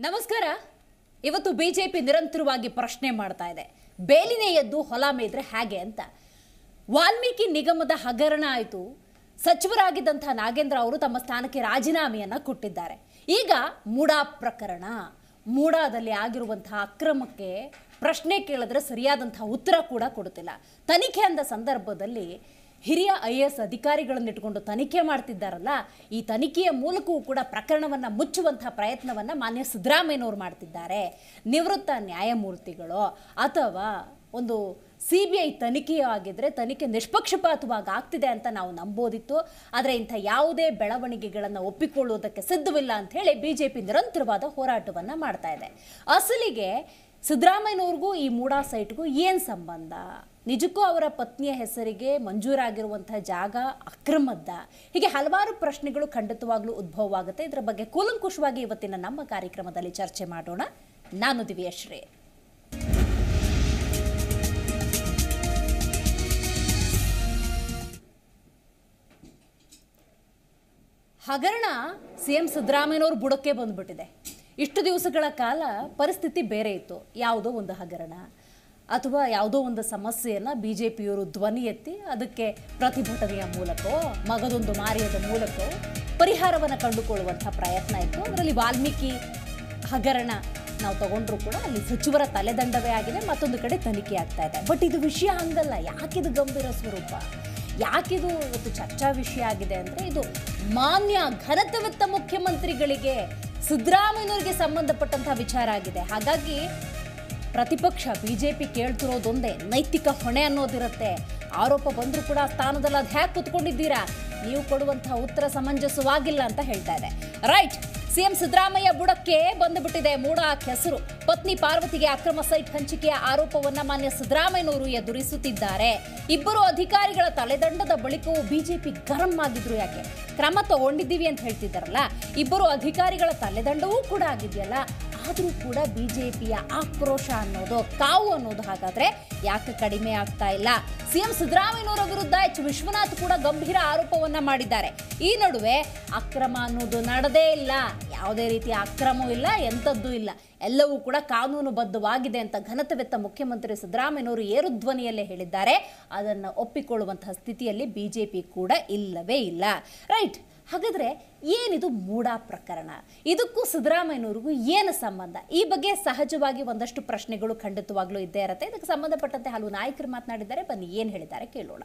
ನಮಸ್ಕಾರ. ಇವತ್ತು ಬಿಜೆಪಿ ನಿರಂತರವಾಗಿ ಪ್ರಶ್ನೆ ಮಾಡ್ತಾ ಇದೆ, ಬೇಲಿನೇ ಎದ್ದು ಹೊಲ ಮೇದ್ರೆ ಹೇಗೆ ಅಂತ. ವಾಲ್ಮೀಕಿ ನಿಗಮದ ಹಗರಣ ಆಯಿತು. ಸಚಿವರಾಗಿದ್ದಂಥ ನಾಗೇಂದ್ರ ಅವರು ತಮ್ಮ ಸ್ಥಾನಕ್ಕೆ ರಾಜೀನಾಮೆಯನ್ನು ಕೊಟ್ಟಿದ್ದಾರೆ. ಈಗ ಮೂಡಾ ಪ್ರಕರಣ, ಮೂಡಾದಲ್ಲಿ ಆಗಿರುವಂತಹ ಅಕ್ರಮಕ್ಕೆ ಪ್ರಶ್ನೆ ಕೇಳಿದ್ರೆ ಸರಿಯಾದಂತಹ ಉತ್ತರ ಕೂಡ ಕೊಡುತ್ತಿಲ್ಲ. ತನಿಖೆ ಅಂದ ಸಂದರ್ಭದಲ್ಲಿ ಹಿರಿಯ IAS ಅಧಿಕಾರಿಗಳನ್ನು ಇಟ್ಕೊಂಡು ತನಿಖೆ ಮಾಡ್ತಿದ್ದಾರಲ್ಲ, ಈ ತನಿಖೆಯ ಮೂಲಕವೂ ಕೂಡ ಪ್ರಕರಣವನ್ನು ಮುಚ್ಚುವಂತಹ ಪ್ರಯತ್ನವನ್ನು ಮಾನ್ಯ ಸಿದ್ದರಾಮಯ್ಯನವರು ಮಾಡ್ತಿದ್ದಾರೆ. ನಿವೃತ್ತ ನ್ಯಾಯಮೂರ್ತಿಗಳು ಅಥವಾ ಒಂದು CBI ತನಿಖೆಯೂ ಆಗಿದ್ರೆ ತನಿಖೆ ನಿಷ್ಪಕ್ಷಪಾತವಾಗಿ ಆಗ್ತಿದೆ ಅಂತ ನಾವು ನಂಬೋದಿತ್ತು. ಆದರೆ ಇಂಥ ಯಾವುದೇ ಬೆಳವಣಿಗೆಗಳನ್ನು ಒಪ್ಪಿಕೊಳ್ಳುವುದಕ್ಕೆ ಸಿದ್ಧವಿಲ್ಲ ಅಂತ ಹೇಳಿ ಬಿಜೆಪಿ ನಿರಂತರವಾದ ಹೋರಾಟವನ್ನು ಮಾಡ್ತಾ ಇದೆ. ಅಸಲಿಗೆ ಸಿದ್ದರಾಮಯ್ಯನವ್ರಿಗೂ ಈ ಮೂಡಾ ಸೈಟ್ಗೂ ಏನು ಸಂಬಂಧ? ನಿಜಕ್ಕೂ ಅವರ ಪತ್ನಿಯ ಹೆಸರಿಗೆ ಮಂಜೂರಾಗಿರುವಂತಹ ಜಾಗ ಅಕ್ರಮದ್ದ? ಹೀಗೆ ಹಲವಾರು ಪ್ರಶ್ನೆಗಳು ಖಂಡಿತವಾಗ್ಲೂ ಉದ್ಭವವಾಗುತ್ತೆ. ಇದರ ಬಗ್ಗೆ ಕೂಲಂಕುಷವಾಗಿ ಇವತ್ತಿನ ನಮ್ಮ ಕಾರ್ಯಕ್ರಮದಲ್ಲಿ ಚರ್ಚೆ ಮಾಡೋಣ. ನಾನು ದಿವ್ಯಶ್ರೀ. ಹಗರಣ CM ಸಿದ್ದರಾಮಯ್ಯನವರು ಬುಡಕ್ಕೆ ಬಂದ್ಬಿಟ್ಟಿದೆ. ಇಷ್ಟು ದಿವಸಗಳ ಕಾಲ ಪರಿಸ್ಥಿತಿ ಬೇರೆ ಇತ್ತು. ಯಾವುದೋ ಒಂದು ಹಗರಣ ಅಥವಾ ಯಾವುದೋ ಒಂದು ಸಮಸ್ಯೆಯನ್ನು ಬಿಜೆಪಿಯವರು ಧ್ವನಿ ಎತ್ತಿ ಅದಕ್ಕೆ ಪ್ರತಿಭಟನೆಯ ಮೂಲಕವೋ ಮಗದೊಂದು ಮಾರಿಯದ ಮೂಲಕವೋ ಪರಿಹಾರವನ್ನು ಕಂಡುಕೊಳ್ಳುವಂಥ ಪ್ರಯತ್ನ ಇತ್ತು. ಅದರಲ್ಲಿ ವಾಲ್ಮೀಕಿ ಹಗರಣ ನಾವು ತಗೊಂಡ್ರೂ ಕೂಡ ಅಲ್ಲಿ ಸಚಿವರ ತಲೆದಂಡವೇ ಆಗಿದೆ, ಮತ್ತೊಂದು ಕಡೆ ತನಿಖೆ ಆಗ್ತಾ ಇದೆ. ಬಟ್ ಇದು ವಿಷಯ ಹಂಗಲ್ಲ. ಯಾಕಿದು ಗಂಭೀರ ಸ್ವರೂಪ, ಯಾಕಿದು ಇವತ್ತು ಚರ್ಚಾ ವಿಷಯ ಆಗಿದೆ ಅಂದರೆ, ಇದು ಮಾನ್ಯ ಘನತೆವೆತ್ತ ಮುಖ್ಯಮಂತ್ರಿಗಳಿಗೆ ಸಿದ್ದರಾಮಯ್ಯನವರಿಗೆ ಸಂಬಂಧಪಟ್ಟಂತಹ ವಿಚಾರ ಆಗಿದೆ. ಹಾಗಾಗಿ ಪ್ರತಿಪಕ್ಷ ಬಿಜೆಪಿ ಕೇಳ್ತಿರೋದೊಂದೇ, ನೈತಿಕ ಹೊಣೆ ಅನ್ನೋದಿರುತ್ತೆ. ಆರೋಪ ಬಂದರೂ ಕೂಡ ಸ್ಥಾನದಲ್ಲಿ ಅದು ಹ್ಯಾಕ್ ಕೂತ್ಕೊಂಡಿದ್ದೀರಾ, ನೀವು ಕೊಡುವಂತಹ ಉತ್ತರ ಸಮಂಜಸವಾಗಿಲ್ಲ ಅಂತ ಹೇಳ್ತಾ ಇದೆ. ರೈಟ್, CM ಸಿದ್ದರಾಮಯ್ಯ ಬುಡಕ್ಕೆ ಬಂದುಬಿಟ್ಟಿದೆ ಮೂಡಾ ಕೆಸರು. ಪತ್ನಿ ಪಾರ್ವತಿಗೆ ಅಕ್ರಮ ಸೈಟ್ ಹಂಚಿಕೆಯ ಆರೋಪವನ್ನ ಮಾನ್ಯ ಸಿದ್ದರಾಮಯ್ಯನವರು ಎದುರಿಸುತ್ತಿದ್ದಾರೆ. ಇಬ್ಬರು ಅಧಿಕಾರಿಗಳ ತಲೆದಂಡದ ಬಳಿಕವೂ ಬಿಜೆಪಿ ಗರಂ ಆಗಿದ್ರು. ಯಾಕೆ? ಕ್ರಮ ತಗೊಂಡಿದ್ದೀವಿ ಅಂತ ಹೇಳ್ತಿದ್ದಾರಲ್ಲ, ಇಬ್ಬರು ಅಧಿಕಾರಿಗಳ ತಲೆದಂಡವೂ ಕೂಡ ಆಗಿದೆಯಲ್ಲ, ಆದರೂ ಕೂಡ ಬಿಜೆಪಿಯ ಆಕ್ರೋಶ ಅನ್ನೋದು, ಕಾವು ಅನ್ನೋದು ಹಾಗಾದ್ರೆ ಯಾಕೆ ಕಡಿಮೆ ಆಗ್ತಾ ಇಲ್ಲ? CM ಸಿದ್ದರಾಮಯ್ಯನವರ ವಿರುದ್ಧ H. ವಿಶ್ವನಾಥ್ ಕೂಡ ಗಂಭೀರ ಆರೋಪವನ್ನ ಮಾಡಿದ್ದಾರೆ. ಈ ನಡುವೆ ಅಕ್ರಮ ಅನ್ನೋದು ನಡೆದೇ ಇಲ್ಲ, ಯಾವುದೇ ರೀತಿಯ ಅಕ್ರಮವೂ ಇಲ್ಲ, ಎಂಥದ್ದೂ ಇಲ್ಲ, ಎಲ್ಲವೂ ಕೂಡ ಕಾನೂನುಬದ್ಧವಾಗಿದೆ ಅಂತ ಘನತೆವೆತ್ತ ಮುಖ್ಯಮಂತ್ರಿ ಸಿದ್ದರಾಮಯ್ಯನವರು ಏರು ಧ್ವನಿಯಲ್ಲೇ ಹೇಳಿದ್ದಾರೆ. ಅದನ್ನು ಒಪ್ಪಿಕೊಳ್ಳುವಂತಹ ಸ್ಥಿತಿಯಲ್ಲಿ ಬಿಜೆಪಿ ಕೂಡ ಇಲ್ಲವೇ ಇಲ್ಲ. ರೈಟ್, ಹಾಗಾದ್ರೆ ಏನಿದು ಮೂಡಾ ಪ್ರಕರಣ? ಇದಕ್ಕೂ ಸಿದ್ದರಾಮಯ್ಯನವ್ರಿಗೂ ಏನು ಸಂಬಂಧ? ಈ ಬಗ್ಗೆ ಸಹಜವಾಗಿ ಒಂದಷ್ಟು ಪ್ರಶ್ನೆಗಳು ಖಂಡಿತವಾಗ್ಲೂ ಇದ್ದೇ ಇರುತ್ತೆ. ಇದಕ್ಕೆ ಸಂಬಂಧಪಟ್ಟಂತೆ ಹಲವು ನಾಯಕರು ಮಾತನಾಡಿದ್ದಾರೆ. ಬನ್ನಿ ಏನು ಹೇಳಿದ್ದಾರೆ ಕೇಳೋಣ.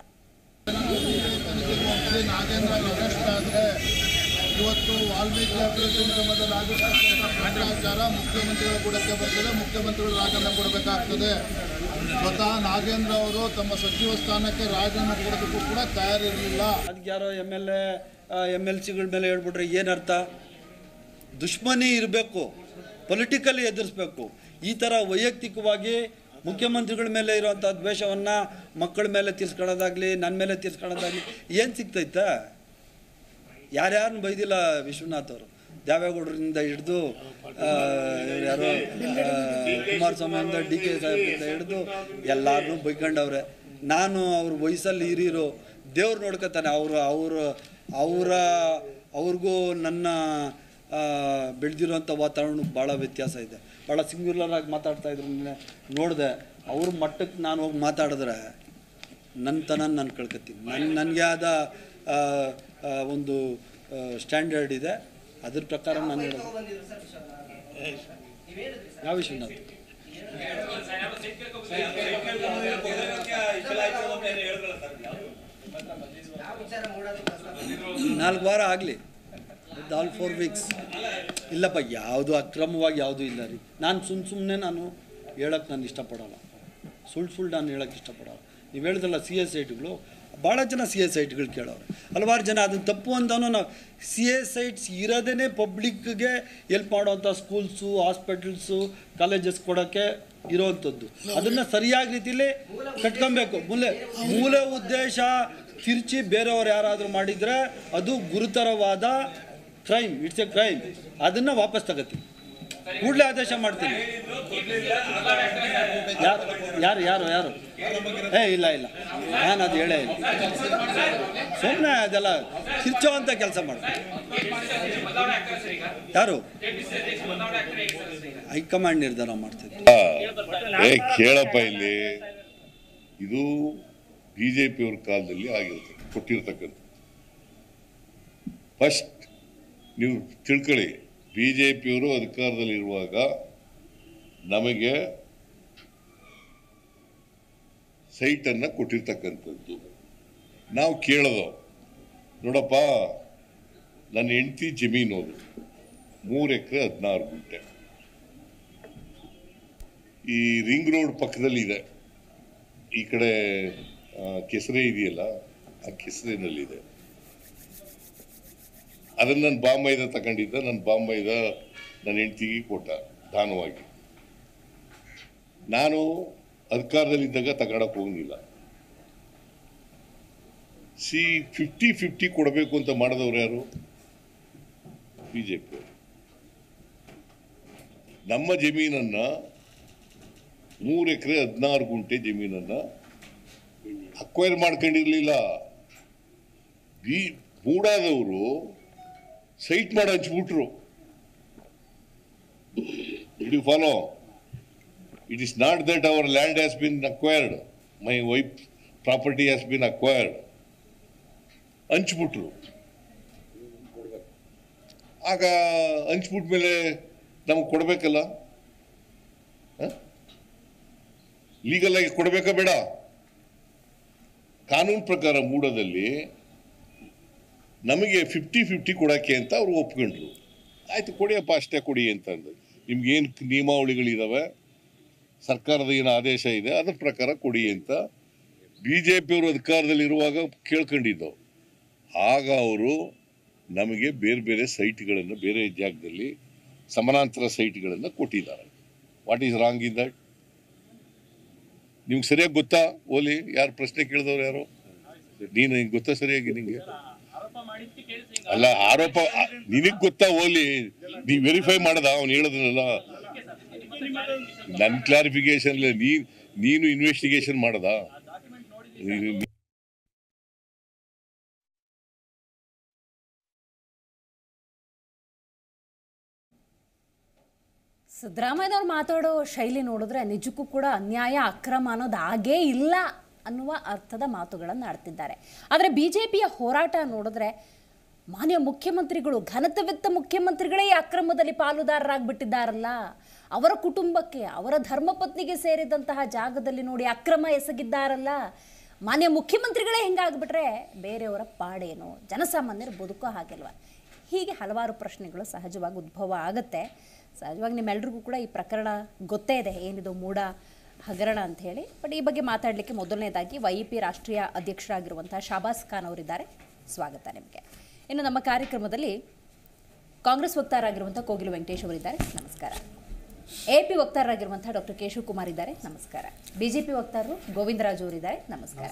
ಇವತ್ತು ವಾಲ್ಮೀಕಿ ಅಭಿವೃದ್ಧಿ ನಿಗಮದ ಭ್ರಷ್ಟಾಚಾರ ಮುಖ್ಯಮಂತ್ರಿಗಳ ಬುಡಕ್ಕೆ ಬರ್ತದೆ, ಮುಖ್ಯಮಂತ್ರಿಗಳು ರಾಜೀನಾಮೆ ಕೊಡಬೇಕಾಗ್ತದೆ. ಸ್ವತಃ ನಾಗೇಂದ್ರ ಅವರು ತಮ್ಮ ಸಚಿವ ಸ್ಥಾನಕ್ಕೆ ರಾಜೀನಾಮೆ ಕೊಡೋದಕ್ಕೂ ಕೂಡ ತಯಾರಿರಲಿಲ್ಲ. ಅದಕ್ಕೆ ಯಾರೋ MLCಗಳ ಮೇಲೆ ಹೇಳ್ಬಿಟ್ರೆ ಏನರ್ಥ? ದುಶ್ಮನಿ ಇರಬೇಕು, ಪೊಲಿಟಿಕಲಿ ಎದುರಿಸ್ಬೇಕು. ಈ ಥರ ವೈಯಕ್ತಿಕವಾಗಿ ಮುಖ್ಯಮಂತ್ರಿಗಳ ಮೇಲೆ ಇರುವಂಥ ದ್ವೇಷವನ್ನು ಮಕ್ಕಳ ಮೇಲೆ ತೀರ್ಸ್ಕೊಳ್ಳೋದಾಗಲಿ, ನನ್ನ ಮೇಲೆ ತೀರ್ಸ್ಕೊಳ್ಳೋದಾಗಲಿ ಏನು ಸಿಗ್ತೈತೆ? ಯಾರ್ಯಾರನ್ನ ಬೈದಿಲ್ಲ ವಿಶ್ವನಾಥ್ ಅವರು, ದೇವೇಗೌಡರಿಂದ ಹಿಡಿದು ಯಾರೋ ಕುಮಾರಸ್ವಾಮಿಯಿಂದ DK ಸಾಹೇಬ್ರಿಂದ ಹಿಡಿದು ಎಲ್ಲರನ್ನೂ ಬೈಕೊಂಡವ್ರೆ. ನಾನು ಅವ್ರ ವಯಸ್ಸಲ್ಲಿ ಹಿರಿಯರು, ದೇವ್ರು ನೋಡ್ಕೊತಾನೆ. ಅವ್ರಿಗೂ ನನ್ನ ಬೆಳೆದಿರೋಂಥ ವಾತಾವರಣಕ್ಕೆ ಭಾಳ ವ್ಯತ್ಯಾಸ ಇದೆ. ಭಾಳ ಸಿಂಗ್ಯುಲರಾಗಿ ಮಾತಾಡ್ತಾಯಿದ್ರು. ನೋಡಿದೆ ಅವ್ರ ಮಟ್ಟಕ್ಕೆ ನಾನು ಹೋಗಿ ಮಾತಾಡಿದ್ರೆ ನನ್ನ ನಾನು ಕಳ್ಕೊತೀನಿ. ನನಗೆ ಆದ ಒಂದು ಸ್ಟ್ಯಾಂಡರ್ಡ್ ಇದೆ, ಅದ್ರ ಪ್ರಕಾರ ನಾನು ಹೇಳೋದು. ಯಾವ ವಿಷಯನಾಥ್? 4 ವಾರ ಆಗಲಿ, ಆಲ್ 4 ವೀಕ್ಸ್. ಇಲ್ಲಪ್ಪ, ಯಾವುದು ಅಕ್ರಮವಾಗಿ ಯಾವುದೂ ಇಲ್ಲ ರೀ. ನಾನು ಸುಮ್ಮನೆ ನಾನು ಹೇಳೋಕ್ಕೆ ನಾನು ಇಷ್ಟಪಡೋಲ್ಲ, ಸುಳ್ಳು ನಾನು ಹೇಳೋಕ್ಕೆ ಇಷ್ಟಪಡೋಲ್ಲ. ನೀವು ಹೇಳಿದ್ರಲ್ಲ CA ಸೈಟ್ಗಳು, ಭಾಳ ಜನ CA ಸೈಟ್ಗಳು ಕೇಳೋರು, ಹಲವಾರು ಜನ. ಅದನ್ನು ತಪ್ಪು ಅಂತನೂ ನಾವು CA ಸೈಟ್ಸ್ ಇರೋದೇ ಪಬ್ಲಿಕ್ಗೆ ಎಲ್ಪ್ ಮಾಡೋವಂಥ ಸ್ಕೂಲ್ಸು, ಹಾಸ್ಪಿಟಲ್ಸು, ಕಾಲೇಜಸ್ ಕೊಡೋಕ್ಕೆ ಇರೋವಂಥದ್ದು. ಅದನ್ನು ಸರಿಯಾದ ರೀತಿಯಲ್ಲಿ ಕಟ್ಕೊಬೇಕು. ಮೂಲ ಉದ್ದೇಶ ತಿರ್ಚಿ ಬೇರೆಯವ್ರು ಯಾರಾದರೂ ಮಾಡಿದರೆ ಅದು ಗುರುತರವಾದ ಕ್ರೈಮ್, ಇಟ್ಸ್ ಎ ಕ್ರೈಮ್. ಅದನ್ನು ವಾಪಸ್ ತಗೋತೀನಿ, ಕೂಡಲೇ ಆದೇಶ ಮಾಡ್ತೀನಿ. ಯಾರು ಇಲ್ಲ ನಾನು ಅದು ಹೇಳೇ ಇಲ್ಲ. ಸುಮ್ಮನೆ ಅದೆಲ್ಲ ಕಿರ್ಚೋ ಅಂತ ಕೆಲಸ ಮಾಡ್ತೀನಿ. ಯಾರು ಹೈಕಮಾಂಡ್ ನಿರ್ಧಾರ ಮಾಡ್ತಿದ್ರು. ಕೇಳಪ್ಪ, ಇಲ್ಲಿ ಇದು ಬಿಜೆಪಿಯವ್ರ ಕಾಲದಲ್ಲಿ ಆಗಿರ್ತದೆ, ಕೊಟ್ಟಿರ್ತಕ್ಕಂಥ. ಫಸ್ಟ್ ನೀವು ತಿಳ್ಕೊಳ್ಳಿ, ಬಿಜೆಪಿಯವರು ಅಧಿಕಾರದಲ್ಲಿರುವಾಗ ನಮಗೆ ಸೈಟನ್ನು ಕೊಟ್ಟಿರ್ತಕ್ಕಂಥದ್ದು. ನಾವು ಕೇಳೋದು, ನೋಡಪ್ಪ ನನ್ನ ಹೆಂಡತಿ ಜಮೀನು ಅದು 3 ಎಕರೆ 16 ಗುಂಟೆ ಈ ರಿಂಗ್ ರೋಡ್ ಪಕ್ಕದಲ್ಲಿ ಇದೆ. ಈ ಕಡೆ ಕೆಸರೆ ಇದೆಯಲ್ಲ, ಆ ಕೆಸರಿನಲ್ಲಿದೆ. ಅದನ್ನು ನನ್ನ ಬಾಂಬೈದ ತಗೊಂಡಿದ್ದ, ನನ್ನ ಬಾಂಬೈದ ನನ್ನ ಹೆಂಡತಿಗೆ ಕೊಟ್ಟ ದಾನವಾಗಿ. ನಾನು ಅಧಿಕಾರದಲ್ಲಿದ್ದಾಗ ತಗೊಳಕ್ ಹೋಗಿಲ್ಲ. 50-50 ಕೊಡಬೇಕು ಅಂತ ಮಾಡಿದವ್ರು ಯಾರು? ಬಿಜೆಪಿ. ನಮ್ಮ ಜಮೀನನ್ನ 3 ಎಕರೆ 16 ಗುಂಟೆ ಜಮೀನನ್ನ ಅಕ್ವೈರ್ ಮಾಡ್ಕೊಂಡಿರ್ಲಿಲ್ಲ. ಮೂಡಾದವರು ಸೈಟ್ ಮಾಡಿ ಹಂಚ್ಬಿಟ್ರು. Do you follow? It is not that our land has been acquired. My wife's property has been acquired. ಹಂಚ್ಬಿಟ್ರು. ಆಗ ಹಂಚ್ಬಿಟ್ಟ ಮೇಲೆ ನಮಗೆ ಕೊಡಬೇಕಲ್ಲ, ಲೀಗಲ್ ಆಗಿ ಕೊಡಬೇಕಾ ಬೇಡ? ಕಾನೂನು ಪ್ರಕಾರ ಮೂಡದಲ್ಲಿ ನಮಗೆ 50-50 ಕೊಡೋಕ್ಕೆ ಅಂತ ಅವ್ರು ಒಪ್ಕೊಂಡ್ರು. ಆಯ್ತು, ಕೊಡಿಯಪ್ಪ, ಅಷ್ಟೇ ಕೊಡಿ ಅಂತ ಅಂದ್ರು. ನಿಮ್ಗೇನು ನಿಯಮಾವಳಿಗಳಿದಾವೆ, ಸರ್ಕಾರದ ಏನು ಆದೇಶ ಇದೆ ಅದ್ರ ಪ್ರಕಾರ ಕೊಡಿ ಅಂತ ಬಿಜೆಪಿಯವರು ಅಧಿಕಾರದಲ್ಲಿರುವಾಗ ಕೇಳ್ಕೊಂಡಿದ್ದವು. ಆಗ ಅವರು ನಮಗೆ ಬೇರೆ ಬೇರೆ ಸೈಟ್ಗಳನ್ನು, ಬೇರೆ ಜಾಗದಲ್ಲಿ ಸಮಾನಾಂತರ ಸೈಟ್ಗಳನ್ನು ಕೊಟ್ಟಿದ್ದಾರೆ. What is wrong in that? ನಿಮ್ಗೆ ಸರಿಯಾಗಿ ಗೊತ್ತಾ? ಓಲಿ, ಯಾರು ಪ್ರಶ್ನೆ ಕೇಳಿದವ್ರು ಯಾರು? ನೀನು ಗೊತ್ತಾ ಸರಿಯಾಗಿ? ನಿಂಗೆ ಅಲ್ಲ, ಆರೋಪ ನಿನಗೆ ಗೊತ್ತಾ? ಓಲಿ, ನೀ ವೆರಿಫೈ ಮಾಡದ? ಅವ್ನು ಹೇಳೋದಲ್ಲ, ನನ್ನ ಕ್ಲಾರಿಫಿಕೇಶನ್. ನೀನು ಇನ್ವೆಸ್ಟಿಗೇಷನ್ ಮಾಡದ? ಸಿದ್ದರಾಮಯ್ಯನವ್ರು ಮಾತಾಡೋ ಶೈಲಿ ನೋಡಿದ್ರೆ ನಿಜಕ್ಕೂ ಕೂಡ ಅನ್ಯಾಯ, ಅಕ್ರಮ ಅನ್ನೋದು ಹಾಗೇ ಇಲ್ಲ ಅನ್ನುವ ಅರ್ಥದ ಮಾತುಗಳನ್ನು ಆಡ್ತಿದ್ದಾರೆ. ಆದರೆ ಬಿಜೆಪಿಯ ಹೋರಾಟ ನೋಡಿದ್ರೆ ಮಾನ್ಯ ಮುಖ್ಯಮಂತ್ರಿಗಳು, ಘನತೆವೆತ್ತ ಮುಖ್ಯಮಂತ್ರಿಗಳೇ ಈ ಅಕ್ರಮದಲ್ಲಿ ಪಾಲುದಾರರಾಗ್ಬಿಟ್ಟಿದ್ದಾರಲ್ಲ. ಅವರ ಕುಟುಂಬಕ್ಕೆ, ಅವರ ಧರ್ಮಪತ್ನಿಗೆ ಸೇರಿದಂತಹ ಜಾಗದಲ್ಲಿ ನೋಡಿ ಅಕ್ರಮ ಎಸಗಿದ್ದಾರಲ್ಲ. ಮಾನ್ಯ ಮುಖ್ಯಮಂತ್ರಿಗಳೇ ಹಿಂಗಾಗ್ಬಿಟ್ರೆ ಬೇರೆಯವರ ಪಾಡೇನು? ಜನಸಾಮಾನ್ಯರು ಬದುಕೋ ಹಾಗಿಲ್ವ? ಹೀಗೆ ಹಲವಾರು ಪ್ರಶ್ನೆಗಳು ಸಹಜವಾಗಿ ಉದ್ಭವ ಆಗುತ್ತೆ. ಸಹಜವಾಗಿ ನಿಮ್ಮೆಲ್ರಿಗೂ ಕೂಡ ಈ ಪ್ರಕರಣ ಗೊತ್ತೇ ಇದೆ, ಏನಿದು ಮೂಡ ಹಗರಣ ಅಂತ ಹೇಳಿ. ಬಟ್ ಈ ಬಗ್ಗೆ ಮಾತಾಡಲಿಕ್ಕೆ ಮೊದಲನೇದಾಗಿ YEP ರಾಷ್ಟ್ರೀಯ ಅಧ್ಯಕ್ಷರಾಗಿರುವಂತಹ ಶಾಬಾಸ್ ಖಾನ್ ಅವರಿದ್ದಾರೆ. ಸ್ವಾಗತ ನಿಮಗೆ. ಇನ್ನು ನಮ್ಮ ಕಾರ್ಯಕ್ರಮದಲ್ಲಿ ಕಾಂಗ್ರೆಸ್ ವಕ್ತಾರರಾಗಿರುವಂಥ ಕೋಗಿಲು ವೆಂಕಟೇಶ್ ಅವರಿದ್ದಾರೆ. ನಮಸ್ಕಾರ. AP ವಕ್ತಾರರಾಗಿರುವಂಥ ಡಾಕ್ಟರ್ ಕೇಶವ್ ಕುಮಾರ್ ಇದ್ದಾರೆ. ನಮಸ್ಕಾರ. BJP ವಕ್ತಾರರು ಗೋವಿಂದರಾಜು ಅವರಿದ್ದಾರೆ. ನಮಸ್ಕಾರ.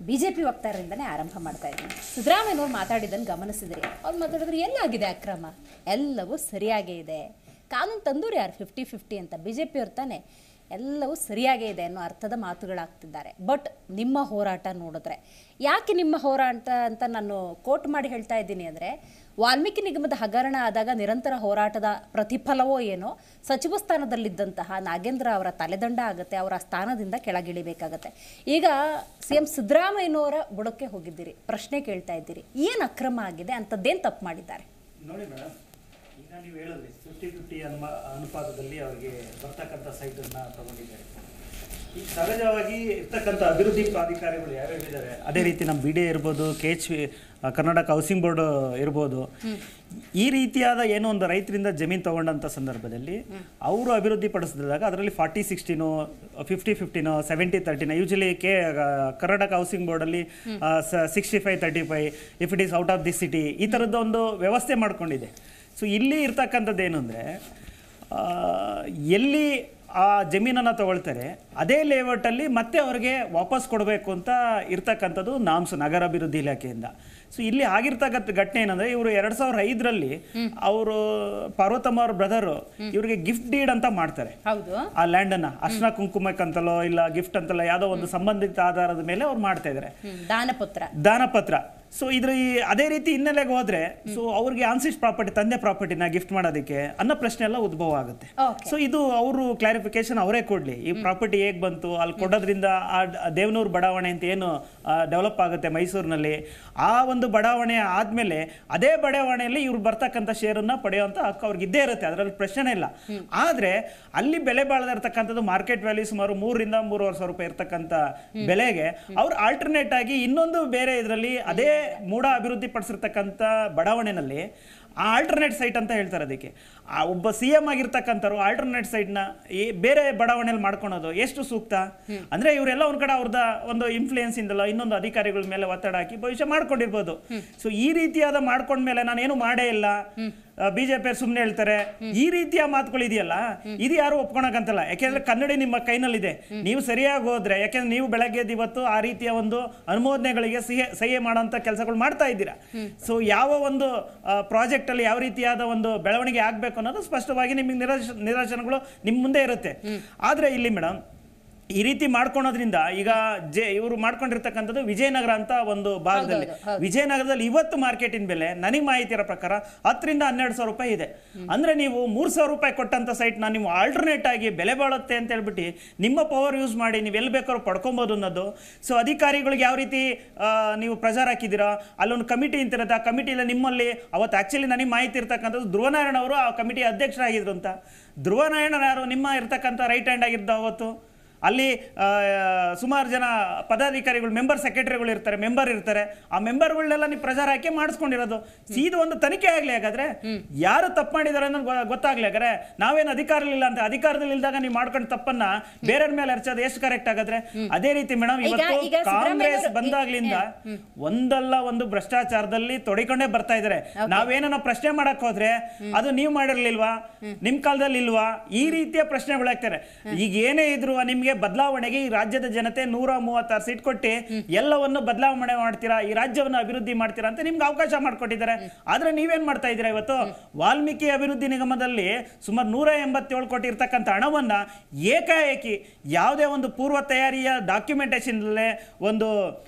BJP ವಕ್ತಾರರಿಂದನೇ ಆರಂಭ ಮಾಡ್ತಾ ಇದ್ದೀನಿ. ಸಿದ್ದರಾಮಯ್ಯನವ್ರು ಮಾತಾಡಿದ್ದನ್ನು ಗಮನಿಸಿದ್ರಿ. ಅವ್ರು ಮಾತಾಡಿದ್ರು ಎಲ್ಲಾಗಿದೆ ಅಕ್ರಮ, ಎಲ್ಲವೂ ಸರಿಯಾಗೇ ಇದೆ. ಕಾನೂನು ತಂದೂರು ಯಾರು? 50-50 ಅಂತ BJP ಅವ್ರು ತಾನೆ. ಎಲ್ಲವೂ ಸರಿಯಾಗೇ ಇದೆ ಅನ್ನೋ ಅರ್ಥದ ಮಾತುಗಳಾಗ್ತಿದ್ದಾರೆ. ಬಟ್ ನಿಮ್ಮ ಹೋರಾಟ ನೋಡಿದ್ರೆ, ಯಾಕೆ ನಿಮ್ಮ ಹೋರಾಟ ಅಂತ ನಾನು ಕೋಟ್ ಮಾಡಿ ಹೇಳ್ತಾ ಇದ್ದೀನಿ ಅಂದರೆ, ವಾಲ್ಮೀಕಿ ನಿಗಮದ ಹಗರಣ ಆದಾಗ ನಿರಂತರ ಹೋರಾಟದ ಪ್ರತಿಫಲವೋ ಏನೋ, ಸಚಿವ ಸ್ಥಾನದಲ್ಲಿದ್ದಂತಹ ನಾಗೇಂದ್ರ ಅವರ ತಲೆದಂಡ ಆಗುತ್ತೆ, ಅವರ ಸ್ಥಾನದಿಂದ ಕೆಳಗಿಳಿಬೇಕಾಗತ್ತೆ. ಈಗ CM ಸಿದ್ದರಾಮಯ್ಯನವರ ಬುಡಕ್ಕೆ ಹೋಗಿದ್ದೀರಿ, ಪ್ರಶ್ನೆ ಕೇಳ್ತಾ ಇದ್ದೀರಿ, ಏನು ಅಕ್ರಮ ಆಗಿದೆ, ಅಂಥದ್ದೇನು ತಪ್ಪು ಮಾಡಿದ್ದಾರೆ? ನೋಡಿ ಮೇಡಮ್, ಈಗ ನೀವು ಹೇಳಿದ್ರಿ 50-50 ಅನುಪಾತದಲ್ಲಿ ಅವರಿಗೆ ಬರ್ತಕ್ಕಂಥ ಸೈಟನ್ನು ತಗೊಂಡಿದ್ದಾರೆ. ಈ ಸಹಜವಾಗಿ ಇರ್ತಕ್ಕಂಥ ಅಭಿವೃದ್ಧಿ ಪ್ರಾಧಿಕಾರಿಗಳು ಯಾವ್ಯಾವಿದ್ದಾರೆ, ಅದೇ ರೀತಿ ನಮ್ಮ BDA ಇರ್ಬೋದು, KHV ಕರ್ನಾಟಕ ಹೌಸಿಂಗ್ ಬೋರ್ಡ್ ಇರ್ಬೋದು, ಈ ರೀತಿಯಾದ ಏನೋ ಒಂದು ರೈತರಿಂದ ಜಮೀನು ತಗೊಂಡಂಥ ಸಂದರ್ಭದಲ್ಲಿ ಅವರು ಅಭಿವೃದ್ಧಿ ಪಡಿಸಿದಾಗ ಅದರಲ್ಲಿ 40-60, 50-50, 70-30, ಯೂಶಲಿ ಕರ್ನಾಟಕ ಹೌಸಿಂಗ್ ಬೋರ್ಡಲ್ಲಿ 65-35 if it is out of the city, ಈ ಥರದ್ದು ಒಂದು ವ್ಯವಸ್ಥೆ ಮಾಡ್ಕೊಂಡಿದೆ. ಸೊ ಇಲ್ಲಿ ಇರ್ತಕ್ಕಂಥದ್ದು ಏನು ಅಂದರೆ, ಎಲ್ಲಿ ಆ ಜಮೀನನ್ನು ತಗೊಳ್ತಾರೆ ಅದೇ ಲೇಔಟಲ್ಲಿ ಮತ್ತೆ ಅವ್ರಿಗೆ ವಾಪಸ್ ಕೊಡಬೇಕು ಅಂತ ಇರ್ತಕ್ಕಂಥದ್ದು ನಾಮ್ಸ್ ನಗರಾಭಿವೃದ್ಧಿ ಇಲಾಖೆಯಿಂದ. ಸೊ ಇಲ್ಲಿ ಆಗಿರ್ತಕ್ಕಂಥ ಘಟನೆ ಏನಂದರೆ, ಇವರು 2005ರಲ್ಲಿ ಅವರು ಪಾರ್ವತಮ್ಮ ಅವ್ರ ಬ್ರದರು ಇವ್ರಿಗೆ ಗಿಫ್ಟ್ ಡೀಡ್ ಅಂತ ಮಾಡ್ತಾರೆ. ಆ ಲ್ಯಾಂಡನ್ನು ಅರ್ಶನ ಕುಂಕುಮಕ್ಕಂತಲೋ ಇಲ್ಲ ಗಿಫ್ಟ್ ಅಂತಲೋ ಯಾವುದೋ ಒಂದು ಸಂಬಂಧಿತ ಆಧಾರದ ಮೇಲೆ ಅವ್ರು ಮಾಡ್ತಾ ಇದ್ದಾರೆ, ದಾನಪತ್ರ. ಸೊ ಅದೇ ರೀತಿ ಹಿನ್ನೆಲೆಗೆ ಹೋದ್ರೆ ಸೊ ಅವ್ರಿಗೆ ಆನ್ಸಿಸ್ಟ್ ಪ್ರಾಪರ್ಟಿ, ತಂದೆ ಪ್ರಾಪರ್ಟಿನ ಗಿಫ್ಟ್ ಮಾಡೋದಕ್ಕೆ ಅನ್ನೋ ಪ್ರಶ್ನೆ ಎಲ್ಲ ಉದ್ಭವ ಆಗುತ್ತೆ. ಸೊ ಇದು ಅವರು ಕ್ಲಾರಿಫಿಕೇಶನ್ ಅವರೇ ಕೊಡ್ಲಿ, ಈ ಪ್ರಾಪರ್ಟಿ ಹೇಗೆ ಬಂತು, ಅಲ್ಲಿ ಕೊಡೋದ್ರಿಂದ ಆ ದೇವನೂರು ಬಡಾವಣೆ ಅಂತ ಏನು ಡೆವಲಪ್ ಆಗುತ್ತೆ ಮೈಸೂರಿನಲ್ಲಿ, ಆ ಒಂದು ಬಡಾವಣೆ ಆದ್ಮೇಲೆ ಅದೇ ಬಡಾವಣೆಯಲ್ಲಿ ಇವ್ರು ಬರ್ತಕ್ಕಂಥ ಶೇರನ್ನ ಪಡೆಯುವಂತ ಹಕ್ಕು ಅವ್ರಿಗೆ ಇದ್ದೇ ಇರುತ್ತೆ, ಅದರಲ್ಲಿ ಪ್ರಶ್ನೆ ಇಲ್ಲ. ಆದ್ರೆ ಅಲ್ಲಿ ಬೆಲೆ ಬಾಳದಿರ್ತಕ್ಕಂಥದ್ದು ಮಾರ್ಕೆಟ್ ವ್ಯಾಲ್ಯೂ ಸುಮಾರು 3,000 ರಿಂದ 3,500 ರೂಪಾಯಿ ಇರ್ತಕ್ಕಂಥ ಬೆಲೆಗೆ ಅವ್ರು ಆಲ್ಟರ್ನೇಟ್ ಆಗಿ ಇನ್ನೊಂದು ಬೇರೆ ಇದರಲ್ಲಿ ಅದೇ ಮೂಡ ಅಭಿವೃದ್ಧಿ ಪಡಿಸಿರ್ತಕ್ಕಂಥ ಬಡಾವಣೆನಲ್ಲಿ ಆ ಆಲ್ಟರ್ನೇಟ್ ಸೈಟ್ ಅಂತ ಹೇಳ್ತಾರೆ ಅದಕ್ಕೆ. ಆ ಒಬ್ಬ CM ಆಗಿರ್ತಕ್ಕಂಥವ್ರು ಆಲ್ಟರ್ನೇಟ್ ಸೈಟ್ನ ಬೇರೆ ಬಡಾವಣೆಯಲ್ಲಿ ಮಾಡ್ಕೊಳೋದು ಎಷ್ಟು ಸೂಕ್ತ? ಅಂದ್ರೆ ಇವರೆಲ್ಲ ಒಂದ್ ಕಡೆ ಅವ್ರದ ಒಂದು ಇನ್ಫ್ಲೂಯೆನ್ಸ್ ಇಂದಲ್ಲ ಇನ್ನೊಂದು ಅಧಿಕಾರಿಗಳ ಮೇಲೆ ಒತ್ತಡ ಹಾಕಿ ಭವಿಷ್ಯ ಮಾಡ್ಕೊಂಡಿರ್ಬೋದು. ಸೊ ಈ ರೀತಿಯಾದ ಮಾಡ್ಕೊಂಡ್ಮೇಲೆ ನಾನೇನು ಮಾಡೇ ಇಲ್ಲ, ಬಿಜೆಪಿ ಸುಮ್ಮನೆ ಹೇಳ್ತಾರೆ, ಈ ರೀತಿಯ ಮಾತುಗಳು ಇದೆಯಲ್ಲ, ಇದು ಯಾರು ಒಪ್ಕೊಳಕಂತಲ್ಲ. ಯಾಕೆಂದ್ರೆ ಕನ್ನಡಿ ನಿಮ್ಮ ಕೈನಲ್ಲಿದೆ, ನೀವು ಸರಿಯಾಗಿ ಹೋದ್ರೆ, ಯಾಕೆಂದ್ರೆ ನೀವು ಬೆಳಗ್ಗೆ ಇವತ್ತು ಆ ರೀತಿಯ ಒಂದು ಅನುಮೋದನೆಗಳಿಗೆ ಸಹಿ ಮಾಡೋಂಥ ಕೆಲಸಗಳು ಮಾಡ್ತಾ ಇದ್ದೀರಾ. ಸೊ ಯಾವ ಒಂದು ಪ್ರಾಜೆಕ್ಟ್ ಅಲ್ಲಿ ಯಾವ ರೀತಿಯಾದ ಒಂದು ಬೆಳವಣಿಗೆ ಆಗ್ಬೇಕು ಅನ್ನೋದು ಸ್ಪಷ್ಟವಾಗಿ ನಿಮಗೆ ನಿದರ್ಶನಗಳು ನಿಮ್ಮ ಮುಂದೆ ಇರುತ್ತೆ. ಆದ್ರೆ ಇಲ್ಲಿ ಮೇಡಮ್ ಈ ರೀತಿ ಮಾಡ್ಕೊಳೋದ್ರಿಂದ ಈಗ ಇವರು ಮಾಡ್ಕೊಂಡಿರ್ತಕ್ಕಂಥದ್ದು ವಿಜಯನಗರ ಅಂತ ಒಂದು ಭಾಗದಲ್ಲಿ, ವಿಜಯನಗರದಲ್ಲಿ ಇವತ್ತು ಮಾರ್ಕೆಟಿನ ಬೆಲೆ ನನಗೆ ಮಾಹಿತಿ ಇರೋ ಪ್ರಕಾರ 10,000 ರಿಂದ 12,000 ರೂಪಾಯಿ ಇದೆ. ಅಂದ್ರೆ ನೀವು 3,000 ರೂಪಾಯಿ ಕೊಟ್ಟಂತ ಸೈಟ್ನ ನೀವು ಆಲ್ಟರ್ನೇಟ್ ಆಗಿ ಬೆಲೆ ಬಾಳುತ್ತೆ ಅಂತ ಹೇಳ್ಬಿಟ್ಟು ನಿಮ್ಮ ಪವರ್ ಯೂಸ್ ಮಾಡಿ ನೀವು ಎಲ್ಲಿ ಬೇಕಾದ್ರೂ ಪಡ್ಕೊಬೋದು ಅನ್ನೋದು. ಸೊ ಅಧಿಕಾರಿಗಳಿಗೆ ಯಾವ ರೀತಿ ನೀವು ಪ್ರಚಾರ ಹಾಕಿದ್ದೀರಾ, ಅಲ್ಲೊಂದು ಕಮಿಟಿ ಅಂತಿರುತ್ತೆ, ಆ ಕಮಿಟಿಯಲ್ಲಿ ನಿಮ್ಮಲ್ಲಿ ಅವತ್ತು ಆಕ್ಚುಲಿ ನನಗೆ ಮಾಹಿತಿ ಇರ್ತಕ್ಕಂಥದ್ದು ಧ್ರುವನಾರಾಯಣ ಅವರು ಆ ಕಮಿಟಿ ಅಧ್ಯಕ್ಷರಾಗಿದ್ರು ಅಂತ. ಧ್ರುವನಾರಾಯಣ ಯಾರು ನಿಮ್ಮ ಇರ್ತಕ್ಕಂಥ ರೈಟ್ ಹ್ಯಾಂಡ್ ಆಗಿದ್ದ ಅವತ್ತು. ಅಲ್ಲಿ ಸುಮಾರು ಜನ ಪದಾಧಿಕಾರಿಗಳು, ಮೆಂಬರ್ ಸೆಕ್ರೆಟರಿಗಳು ಇರ್ತಾರೆ, ಮೆಂಬರ್ ಇರ್ತಾರೆ, ಆ ಮೆಂಬರ್ಗಳನ್ನೆಲ್ಲ ನೀವು ಪ್ರಚಾರ ಹಾಕಿ ಮಾಡಿಸ್ಕೊಂಡಿರೋದು. ಇದು ಒಂದು ತನಿಖೆ ಆಗ್ಲಿ, ಹಾಗಾದ್ರೆ ಯಾರು ತಪ್ಪು ಮಾಡಿದಾರೆ ಅನ್ನೋದು ಗೊತ್ತಾಗ್ಲಿ. ಹಾಗಾದ್ರೆ ನಾವೇನು ಅಧಿಕಾರಲಿಲ್ಲ ಅಂತ, ಅಧಿಕಾರದಲ್ಲಿ ಇಲ್ದಾಗ ನೀವು ಮಾಡ್ಕೊಂಡು ತಪ್ಪನ್ನ ಬೇರೆಯವ್ರ ಮೇಲೆ ಹರ್ಚೋದು ಎಷ್ಟು ಕರೆಕ್ಟ್ ಆಗಾದ್ರೆ? ಅದೇ ರೀತಿ ಮೇಡಮ್ ಇವತ್ತು ಕಾಂಗ್ರೆಸ್ ಬಂದಾಗ್ಲಿಂದ ಒಂದಲ್ಲ ಒಂದು ಭ್ರಷ್ಟಾಚಾರದಲ್ಲಿ ತೊಡಿಕೊಂಡೇ ಬರ್ತಾ ಇದಾರೆ. ನಾವೇನೋ ಪ್ರಶ್ನೆ ಮಾಡಕ್ ಹೋದ್ರೆ ಅದು ನೀವು ಮಾಡಿರ್ಲಿಲ್ವಾ, ನಿಮ್ ಕಾಲದಲ್ಲಿ ಇಲ್ವಾ, ಈ ರೀತಿಯ ಪ್ರಶ್ನೆಗಳು ಆಗ್ತಾರೆ. ಈಗ ಏನೇ ಇದ್ರು ನಿಮ್ಗೆ ಬದಲಾವಣೆಗೆ ಈ ರಾಜ್ಯದ ಜನತೆ 136 ಸೀಟ್ ಕೊಟ್ಟು ಎಲ್ಲವನ್ನು ಬದಲಾವಣೆ ಮಾಡ್ತೀರಾ, ಈ ರಾಜ್ಯವನ್ನು ಅಭಿವೃದ್ಧಿ ಮಾಡ್ತೀರಾ ಅಂತ ನಿಮ್ಗೆ ಅವಕಾಶ ಮಾಡಿಕೊಟ್ಟಿದ್ದಾರೆ. ಆದ್ರೆ ನೀವೇನ್ ಮಾಡ್ತಾ ಇದ್ದೀರಾ? ಇವತ್ತು ವಾಲ್ಮೀಕಿ ಅಭಿವೃದ್ಧಿ ನಿಗಮದಲ್ಲಿ ಸುಮಾರು 187 ಕೋಟಿ ಇರ್ತಕ್ಕಂಥ ಹಣವನ್ನ ಏಕಾಏಕಿ ಯಾವುದೇ ಒಂದು ಪೂರ್ವ ತಯಾರಿಯ ಡಾಕ್ಯುಮೆಂಟೇಶನ್ ಇಲ್ಲದೆ, ಒಂದು